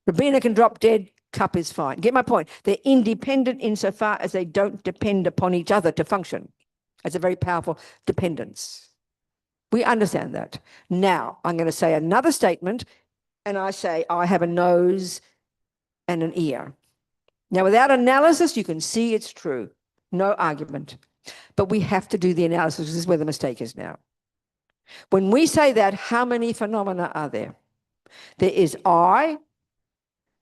Robina can drop dead, cup is fine. Get my point? They're independent insofar as they don't depend upon each other to function. It's a very powerful dependence. We understand that. Now, I'm going to say another statement, and I say, I have a nose and an ear. Now, without analysis, you can see it's true. No argument. But we have to do the analysis. This is where the mistake is now. When we say that, how many phenomena are there? There is eye,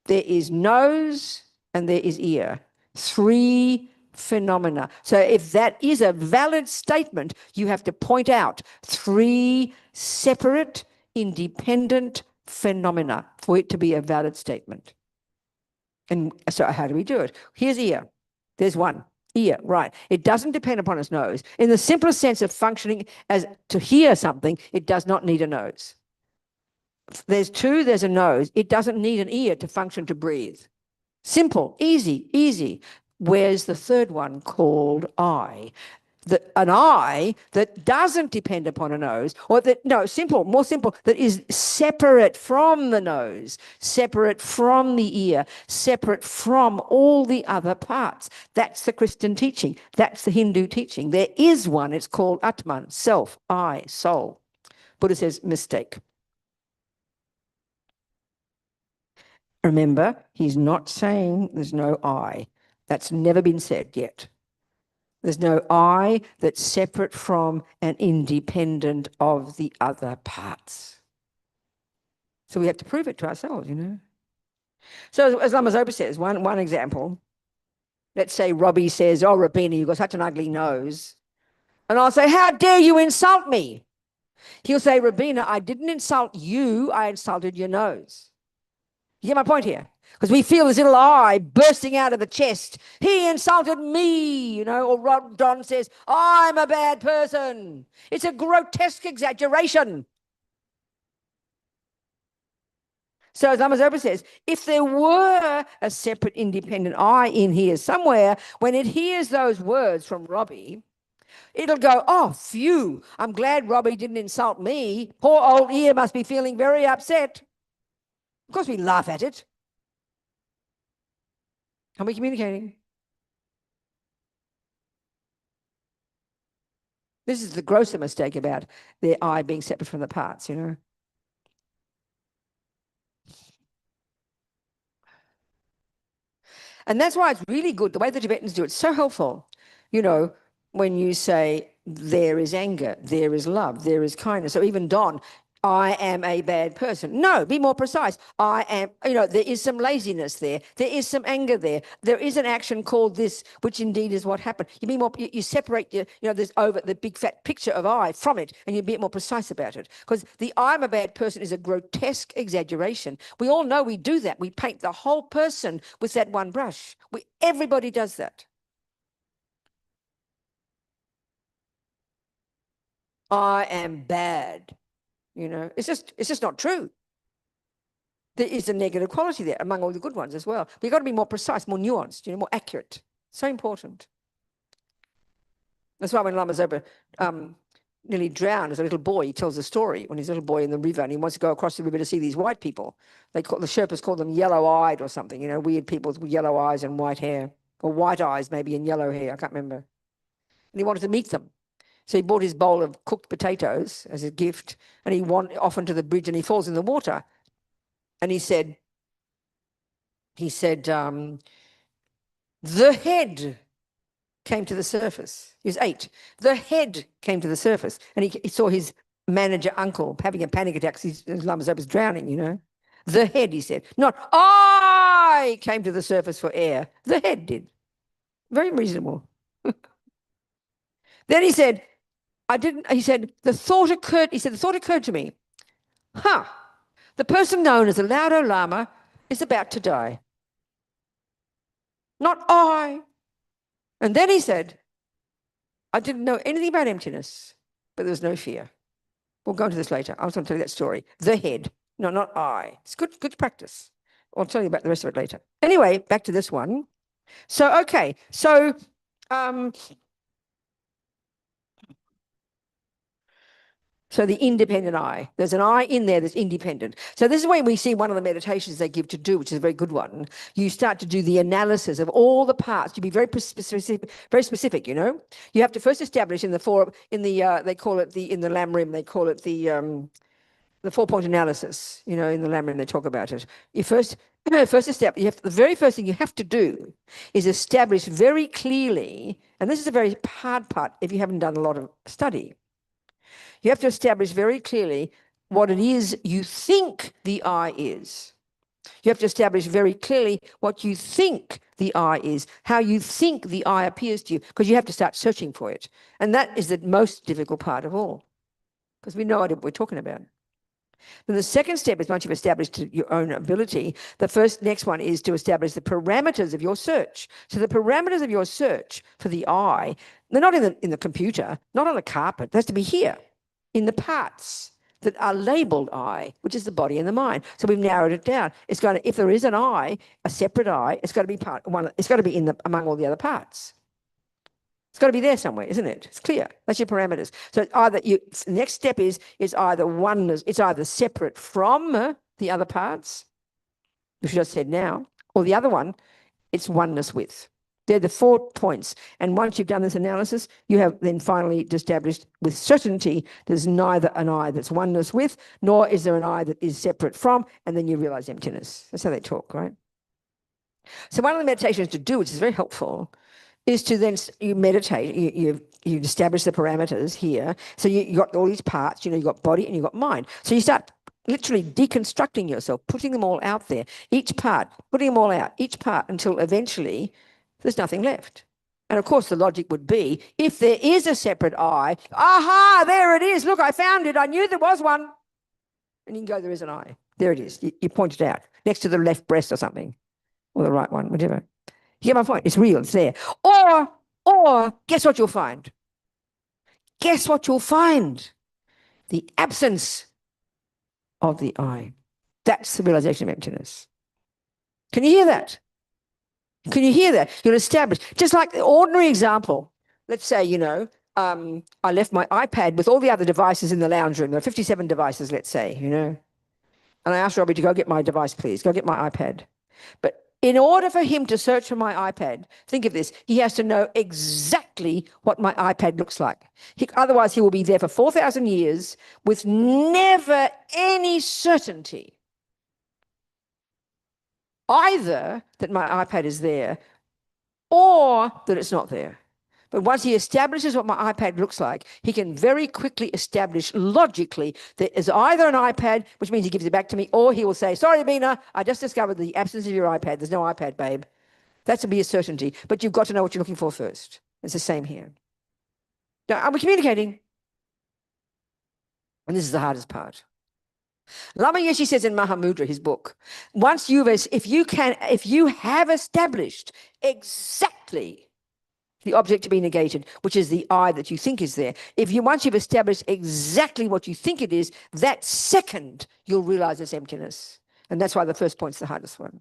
there is nose, and there is ear. Three phenomena. So if that is a valid statement, you have to point out three separate, independent phenomena for it to be a valid statement. And so how do we do it? Here's ear. There's one. Ear, right. It doesn't depend upon its nose. In the simplest sense of functioning as to hear something, it does not need a nose. There's two, there's a nose. It doesn't need an ear to function, to breathe. Simple, easy, easy. Where's the third one called eye? An eye that doesn't depend upon a nose, or that, no, simple, more simple, that is separate from the nose, separate from the ear, separate from all the other parts. That's the Christian teaching. That's the Hindu teaching. There is one. It's called Atman, self, I, soul. Buddha says, mistake. Remember, he's not saying there's no I. That's never been said yet. There's no I that's separate from and independent of the other parts. So we have to prove it to ourselves, you know. So as Lama Zopa says, one example, let's say Robbie says, oh, Robina, you've got such an ugly nose. And I'll say, how dare you insult me? He'll say, Robina, I didn't insult you, I insulted your nose. You get my point here? Because we feel this little I bursting out of the chest. He insulted me, you know, or Don says, I'm a bad person. It's a grotesque exaggeration. So as Lama Zopa says, if there were a separate independent I in here somewhere, when it hears those words from Robbie, it'll go, oh, phew, I'm glad Robbie didn't insult me. Poor old ear must be feeling very upset. Of course, we laugh at it. Are we communicating? This is the grosser mistake about their I being separate from the parts, you know. And that's why it's really good. The way the Tibetans do it, it's so helpful. You know, when you say there is anger, there is love, there is kindness. So even Don, I am a bad person. No, be more precise. I am, you know, there is some laziness there. There is some anger there. There is an action called this, which indeed is what happened. You be more, you separate, you know, there's over the big fat picture of I from it, and you be more precise about it. Because the I'm a bad person is a grotesque exaggeration. We all know we do that. We paint the whole person with that one brush. Everybody does that. I am bad. You know, it's just not true. There is a negative quality there among all the good ones as well. We've got to be more precise, more nuanced, you know, more accurate. So important. That's why when Lama Zopa nearly drowned as a little boy, he tells a story when he's a little boy in the river and he wants to go across the river to see these white people. The Sherpas call them yellow-eyed or something, you know, weird people with yellow eyes and white hair, or white eyes maybe and yellow hair, I can't remember. And he wanted to meet them. So he bought his bowl of cooked potatoes as a gift, and he went off onto the bridge and he falls in the water. And he said, the head came to the surface. He was 8. The head came to the surface. And he saw his manager uncle having a panic attack because his Lama Zopa was drowning, you know. The head, he said, not I came to the surface for air. The head did. Very reasonable. Then he said, the thought occurred to me, the person known as the Laudo Lama is about to die. Not I. And then he said, I didn't know anything about emptiness, but there was no fear. We'll go into this later. I was going to tell you that story. The head. No, not I. It's good practice. I'll tell you about the rest of it later. Anyway, back to this one. So, okay. So, so the independent I. There's an I in there that's independent. So this is when we see one of the meditations they give to do, which is a very good one. You start to do the analysis of all the parts. You be very specific, you know. You have to first establish in the they call it in the Lam-Rim, they call it the 4-point analysis. You know, in the Lam-Rim they talk about it. You first establish. The very first thing you have to do is establish very clearly, and this is a very hard part if you haven't done a lot of study. You have to establish very clearly what it is you think the I is. You have to establish very clearly what you think the I is, how you think the I appears to you, because you have to start searching for it. And that is the most difficult part of all, because we know what we're talking about. Then the second step is once you've established your own ability, next one is to establish the parameters of your search. So the parameters of your search for the I, they're not in the computer, not on a carpet, it has to be here. In the parts that are labeled I, which is the body and the mind. So we've narrowed it down. It's going to, if there is an I, a separate I, it's got to be it's got to be among all the other parts. It's got to be there somewhere, isn't it? It's clear. That's your parameters. So either the next step is either oneness, it's either separate from the other parts, which I just said now, or the other one, it's oneness with. They're the 4 points. And once you've done this analysis, you have then finally established with certainty there's neither an I that's oneness with, nor is there an I that is separate from, and then you realize emptiness. That's how they talk, right? So one of the meditations to do, which is very helpful, is to then you meditate, you establish the parameters here. So you got all these parts, you know, you got body and you got mind. So you start literally deconstructing yourself, putting them all out there, each part, putting them all out, each part, until eventually there's nothing left. And of course, the logic would be, if there is a separate I, aha, there it is. Look, I found it. I knew there was one. And you can go, there is an I. There it is. You point it out next to the left breast or something, or the right one, whatever. You get my point? It's real. It's there. Or guess what you'll find? Guess what you'll find? The absence of the I. That's the realization of emptiness. Can you hear that? Can you hear that? You'll establish, just like the ordinary example. Let's say, I left my iPad with all the other devices in the lounge room. There are 57 devices, let's say, And I asked Robbie to go get my device, please. Go get my iPad. But in order for him to search for my iPad, think of this, he has to know exactly what my iPad looks like. Otherwise, he will be there for 4,000 years with never any certainty either that my iPad is there or that it's not there. But once he establishes what my iPad looks like, he can very quickly establish logically that there's either an iPad, which means he gives it back to me, or he will say, sorry, Bina, I just discovered the absence of your iPad. There's no iPad, babe. That will be a certainty. But you've got to know what you're looking for first. It's the same here. Now, are we communicating? And this is the hardest part. Lama Yeshe says in Mahamudra, his book, if you have established exactly the object to be negated, which is the I that you think is there, once you've established exactly what you think it is, that second you'll realize it's emptiness. And that's why the first point's the hardest one.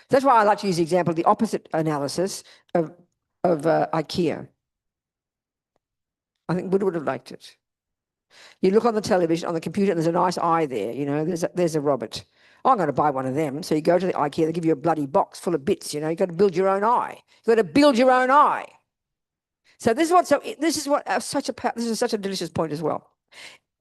That's why I like to use the example of the opposite analysis of IKEA. I think Buddha would have liked it. You look on the television, on the computer, and there's a nice eye there, there's a robot. Oh, I'm going to buy one of them. So you go to the IKEA, they give you a bloody box full of bits, you've got to build your own eye. You've got to build your own eye. So this is such a delicious point as well.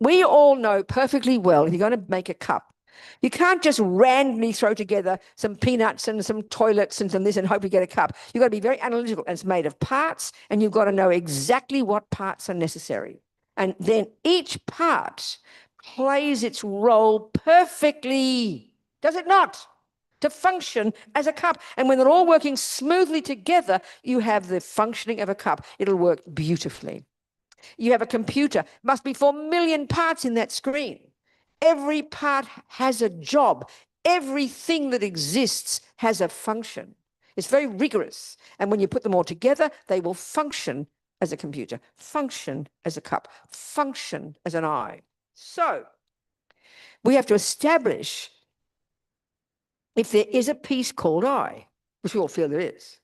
We all know perfectly well, if you're going to make a cup, you can't just randomly throw together some peanuts and some toilets and some this and hope you get a cup. You've got to be very analytical. And it's made of parts, and you've got to know exactly what parts are necessary. And then each part plays its role perfectly, does it not? To function as a cup. And when they're all working smoothly together, you have the functioning of a cup. It'll work beautifully. You have a computer, must be 4 million parts in that screen. Every part has a job. Everything that exists has a function. It's very rigorous. And when you put them all together, they will function as a computer, function as a cup, function as an eye. So we have to establish if there is a piece called I, which we all feel there is.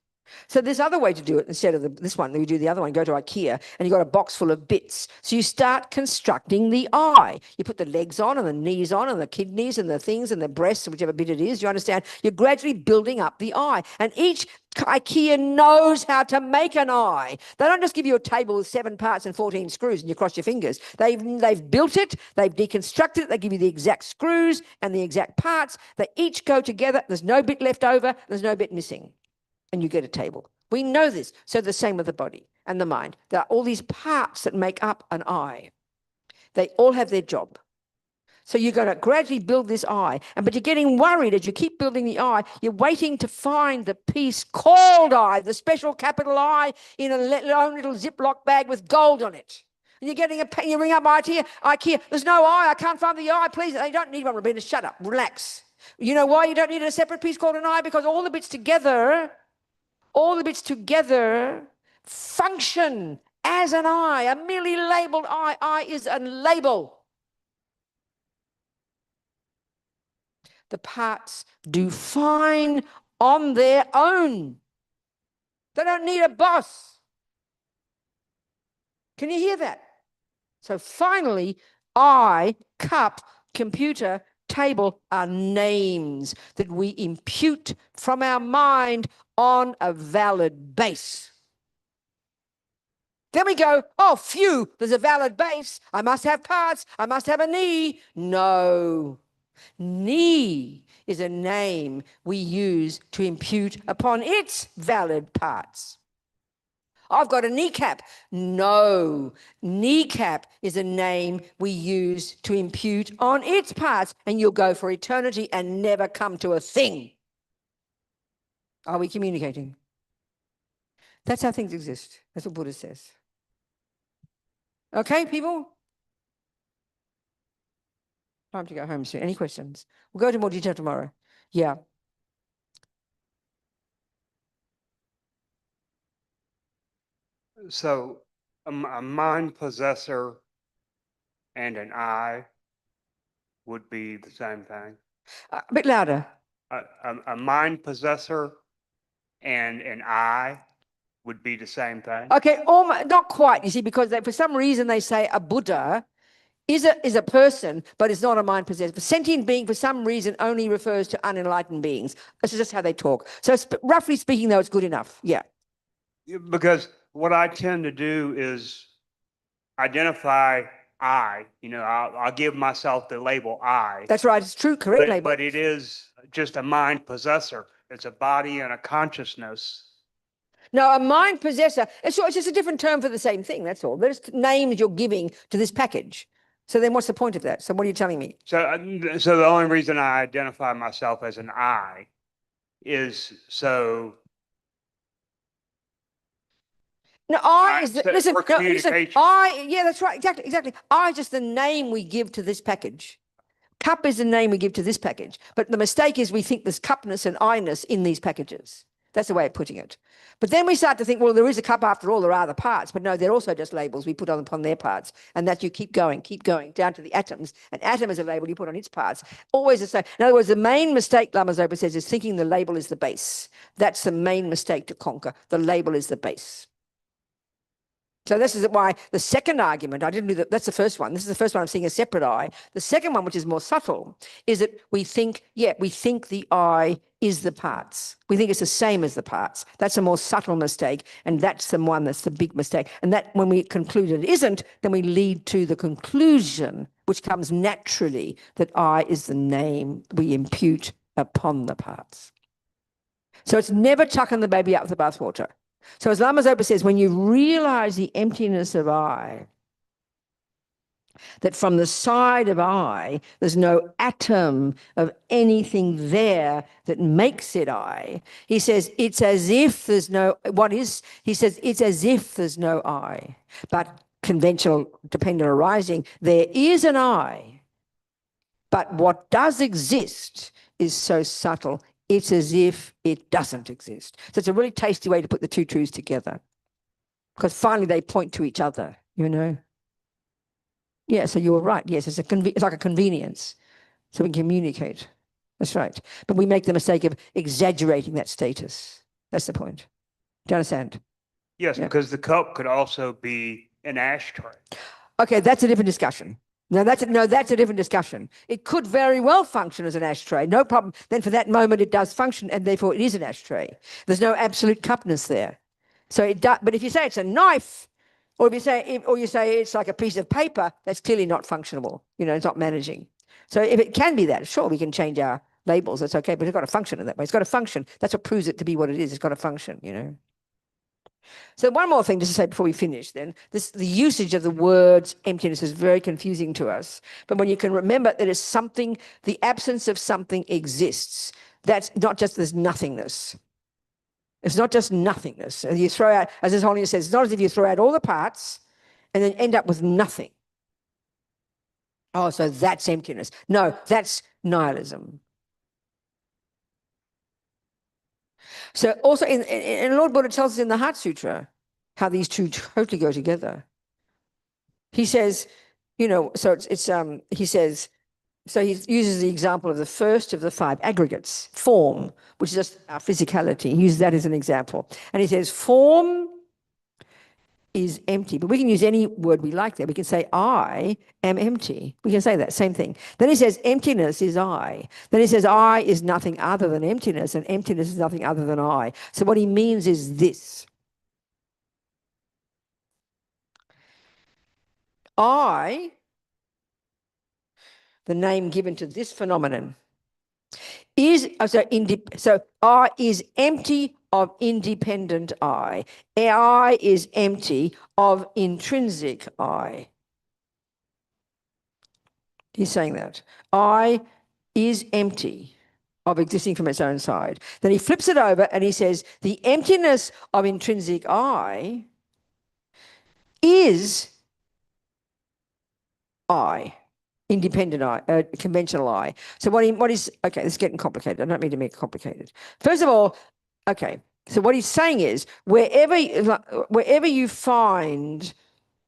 So there's other way to do it instead of this one. You do the other one, go to IKEA, and you've got a box full of bits. So you start constructing the I. You put the legs on and the knees on and the kidneys and the things and the breasts, whichever bit it is, you understand? You're gradually building up the I. And each IKEA knows how to make an I. They don't just give you a table with 7 parts and 14 screws and you cross your fingers. They've built it, they've deconstructed it, they give you the exact screws and the exact parts. They each go together. There's no bit left over, there's no bit missing. And you get a table. We know this. So the same with the body and the mind. There are all these parts that make up an I. They all have their job. So you're going to gradually build this I. But you're getting worried as you keep building the I. You're waiting to find the piece called I, the special capital I in a own little Ziploc bag with gold on it. And you're getting you ring up IKEA. There's no I can't find the I. Please, you don't need one, Robina. Shut up. Relax. You know why you don't need a separate piece called an I? Because all the bits together function as an I, a merely labeled I. I is a label. The parts do fine on their own. They don't need a boss. Can you hear that? So finally, I, cup, computer, table are names that we impute from our mind on a valid base. Then we go, oh, phew, there's a valid base. I must have parts. I must have a knee. No. Knee is a name we use to impute upon its valid parts. I've got a kneecap. No, kneecap is a name we use to impute on its parts, and you'll go for eternity and never come to a thing. Are we communicating? That's how things exist. That's what Buddha says. Okay, people? Time to go home soon. Any questions? We'll go into more detail tomorrow. Yeah. So a mind possessor and an I would be the same thing. A bit louder. A mind possessor and an I would be the same thing. Okay, almost, not quite, you see, because for some reason they say a Buddha is a person, but it's not a mind possessor. Sentient being, for some reason, only refers to unenlightened beings. This is just how they talk. So roughly speaking, though, it's good enough. Yeah. Because what I tend to do is identify I, I'll give myself the label I. That's right. It's true. Correct label. But it is just a mind possessor. It's a body and a consciousness. No, a mind possessor, it's just a different term for the same thing. That's all. There's names you're giving to this package. So then what's the point of that? So what are you telling me? So the only reason I identify myself as an I is so. No, I is for listen, communication. yeah, that's right. Exactly. I is just the name we give to this package. Cup is the name we give to this package. But the mistake is we think there's cupness and I-ness in these packages. That's the way of putting it. But then we start to think, well, there is a cup after all, there are the parts. But no, they're also just labels we put upon their parts. And that you keep going, down to the atoms. An atom is a label you put on its parts. Always the same. In other words, the main mistake, Lama Zopa says, is thinking the label is the base. That's the main mistake to conquer. The label is the base. So this is why the second argument, I didn't do that, that's the first one. This is the first one I'm seeing a separate I. The second one, which is more subtle, is that we think the I is the parts. We think it's the same as the parts. That's a more subtle mistake, and that's the one that's the big mistake. And that when we conclude it isn't, then we lead to the conclusion, which comes naturally, that I is the name we impute upon the parts. So it's never chucking the baby out with the bathwater. So as Lama Zopa says, when you realize the emptiness of I, that from the side of I, there's no atom of anything there that makes it I, he says, it's as if there's no, he says, it's as if there's no I. But conventional dependent arising, there is an I. But what does exist is so subtle, it's as if it doesn't exist. So it's a really tasty way to put the two truths together. Because finally they point to each other, Yeah, so you were right. Yes, it's like a convenience. So we can communicate. That's right. But we make the mistake of exaggerating that status. That's the point. Do you understand? Yes, yeah. Because the cup could also be an ashtray. Okay, that's a different discussion. No, that's a different discussion. It could very well function as an ashtray, no problem. Then for that moment it does function, and therefore it is an ashtray. There's no absolute cupness there. So it does. But if you say it's a knife, or you say it's like a piece of paper, that's clearly not functionable. It's not managing. So if it can be that, sure, we can change our labels. That's okay, but it's got to function in that way. It's got to function. That's what proves it to be what it is. It's got to function. So one more thing just to say before we finish then, the usage of the words emptiness is very confusing to us. But when you can remember that it's something, the absence of something exists, that's not just there's nothingness. It's not just nothingness. And you throw out, as His Holiness says, it's not as if you throw out all the parts and then end up with nothing. Oh, so that's emptiness. No, that's nihilism. So also in Lord Buddha tells us in the Heart Sutra how these two totally go together. He says, he says, so he uses the example of the first of the five aggregates, form, which is just our physicality. He uses that as an example. And he says, form is empty. But we can use any word we like there. We can say, I am empty. We can say that, same thing. Then he says, emptiness is I. Then he says, I is nothing other than emptiness, and emptiness is nothing other than I. So what he means is this. I, the name given to this phenomenon, is I is empty of independent I. I is empty of intrinsic I. He's saying that. I is empty of existing from its own side. Then he flips it over and he says, the emptiness of intrinsic I is I, independent I, conventional I. So what is, okay, this is getting complicated. I don't mean to make it complicated. First of all, okay, so what he's saying is wherever you find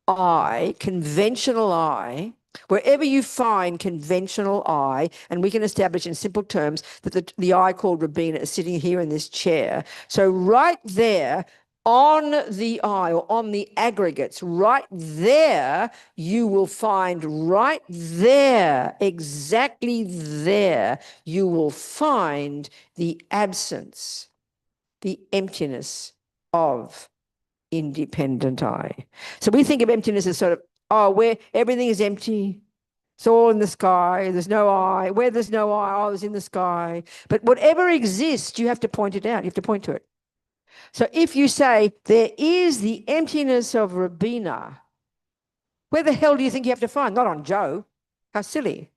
I, conventional I, wherever you find conventional I, and we can establish in simple terms that the I called Robina is sitting here in this chair. So right there on the I, or on the aggregates, right there, you will find right there, exactly there, you will find the absence, the emptiness of independent I. So we think of emptiness as sort of, oh, where everything is empty. It's all in the sky. There's no I. Where there's no I, it's in the sky. But whatever exists, you have to point it out. You have to point to it. So if you say there is the emptiness of Robina, where the hell do you think you have to find? Not on Joe. How silly.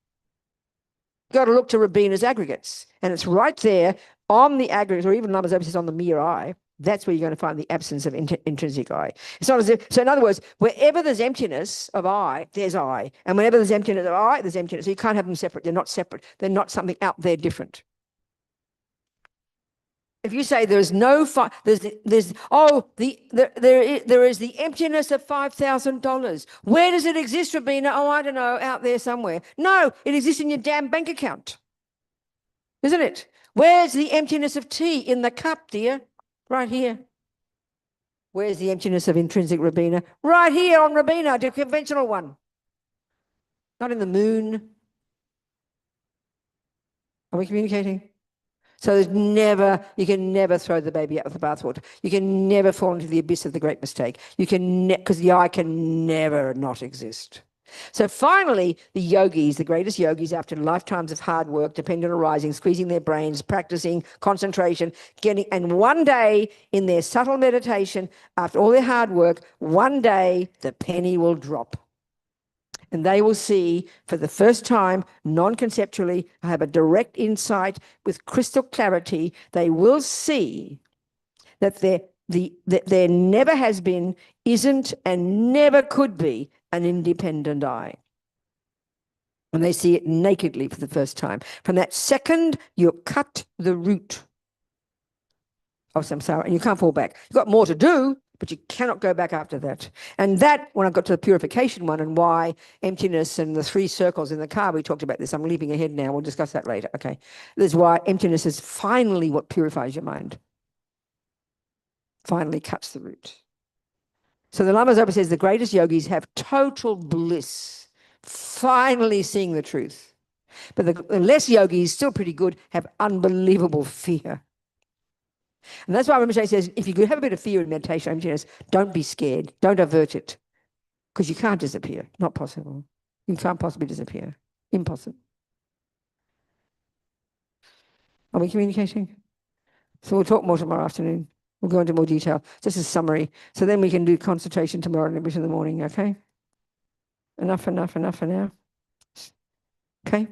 You've got to look to Robina's aggregates. And it's right there on the aggregates, or even numbers emphasis on the mere I. That's where you're going to find the absence of intrinsic I. It's not as if, so in other words, wherever there's emptiness of I, there's I. And whenever there's emptiness of I, there's emptiness. So you can't have them separate. They're not separate. They're not something out there different. If you say there is no, there is the emptiness of $5,000. Where does it exist, Robina? Oh, I don't know, out there somewhere. No, it exists in your damn bank account. Isn't it? Where's the emptiness of tea? In the cup, dear. Right here. Where's the emptiness of intrinsic Robina? Right here on Robina, the conventional one. Not in the moon. Are we communicating? So there's never, you can never throw the baby out with the bathwater. You can never fall into the abyss of the great mistake. You can, because the I can never not exist. So finally, the yogis, the greatest yogis, after lifetimes of hard work, dependent arising, squeezing their brains, practicing concentration, and one day in their subtle meditation, after all their hard work, one day the penny will drop. And they will see for the first time, non-conceptually, have a direct insight with crystal clarity. They will see that there never has been, isn't, and never could be an independent I. And they see it nakedly for the first time. From that second, you cut the root of samsara, and you can't fall back. You've got more to do, but you cannot go back after that. And that, when I got to the purification one and why emptiness and the 3 circles in the car, we talked about this. I'm leaping ahead now. We'll discuss that later. Okay. This is why emptiness is finally what purifies your mind. Finally cuts the root. So the Lama Zopa says the greatest yogis have total bliss, finally seeing the truth. But the less yogis, still pretty good, have unbelievable fear. And that's why Rinpoche says, if you could have a bit of fear in meditation, emptiness, don't be scared. Don't avert it. Because you can't disappear. Not possible. You can't possibly disappear. Impossible. Are we communicating? So we'll talk more tomorrow afternoon. We'll go into more detail. Just a summary. So then we can do concentration tomorrow and a bit in the morning, okay? Enough for now. Okay?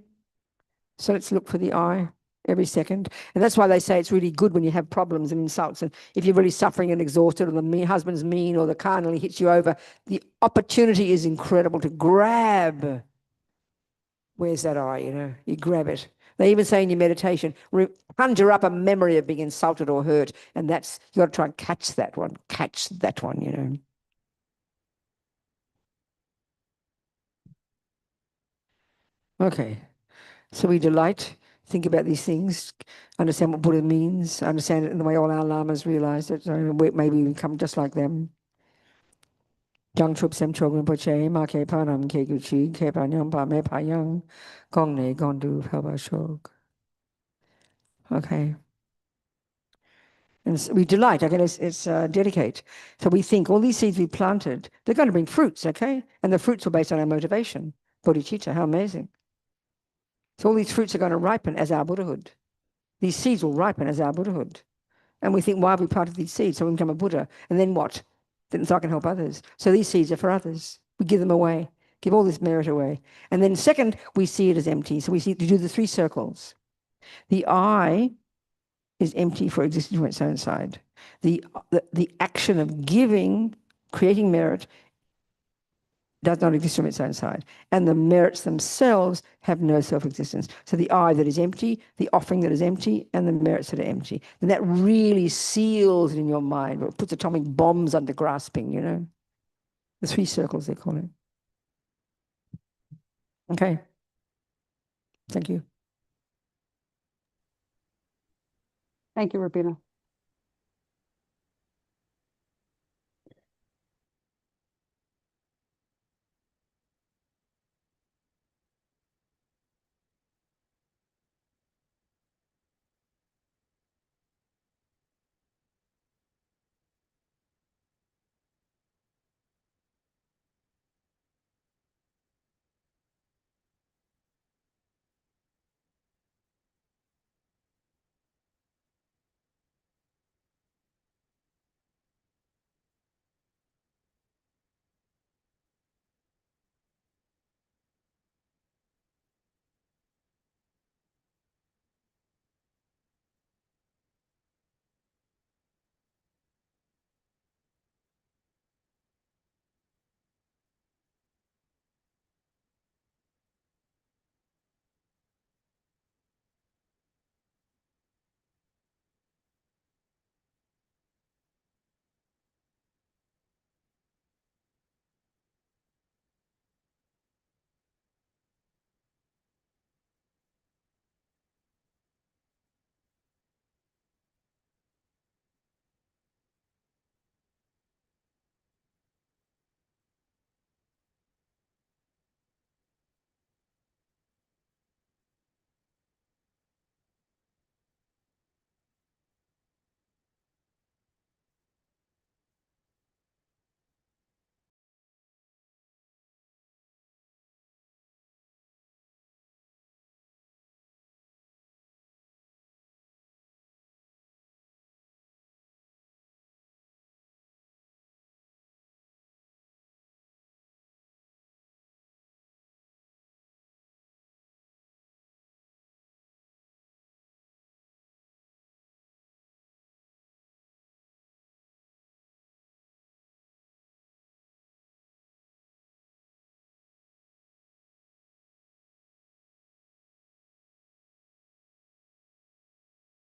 So let's look for the I every second. And that's why they say it's really good when you have problems and insults. And if you're really suffering and exhausted, or the husband's mean, or the car nearly hits you over, the opportunity is incredible to grab. Where's that I, You grab it. They even say in your meditation, conjure up a memory of being insulted or hurt. And that's, you got to try and catch that one, Okay. So we delight, think about these things, understand what Buddha means, understand it in the way all our lamas realized it, so maybe we become just like them. Jang Chup Sem Chogren Poche, Ma Ke Panam Ke Guchi, Ke Panyam Pa Me Pa Yang, Gong Ne Gondu Helba Shog. Okay. And we delight, okay, it's dedicate. So we think all these seeds we planted, they're going to bring fruits, okay? And the fruits are based on our motivation. Bodhicitta, how amazing. So all these fruits are going to ripen as our Buddhahood. These seeds will ripen as our Buddhahood. And we think, why have we planted these seeds? So we become a Buddha. And then what? Then so I can help others. So these seeds are for others. We give them away, give all this merit away. And then second, we see it as empty. So we see to do the 3 circles. The I is empty for existing from its own side. The action of giving, creating merit, does not exist from its own side. And the merits themselves have no self-existence. So the I that is empty, the offering that is empty, and the merits that are empty. And that really seals it in your mind, or puts atomic bombs under grasping, you know. The 3 circles, they call it. Okay. Thank you. Thank you, Robina.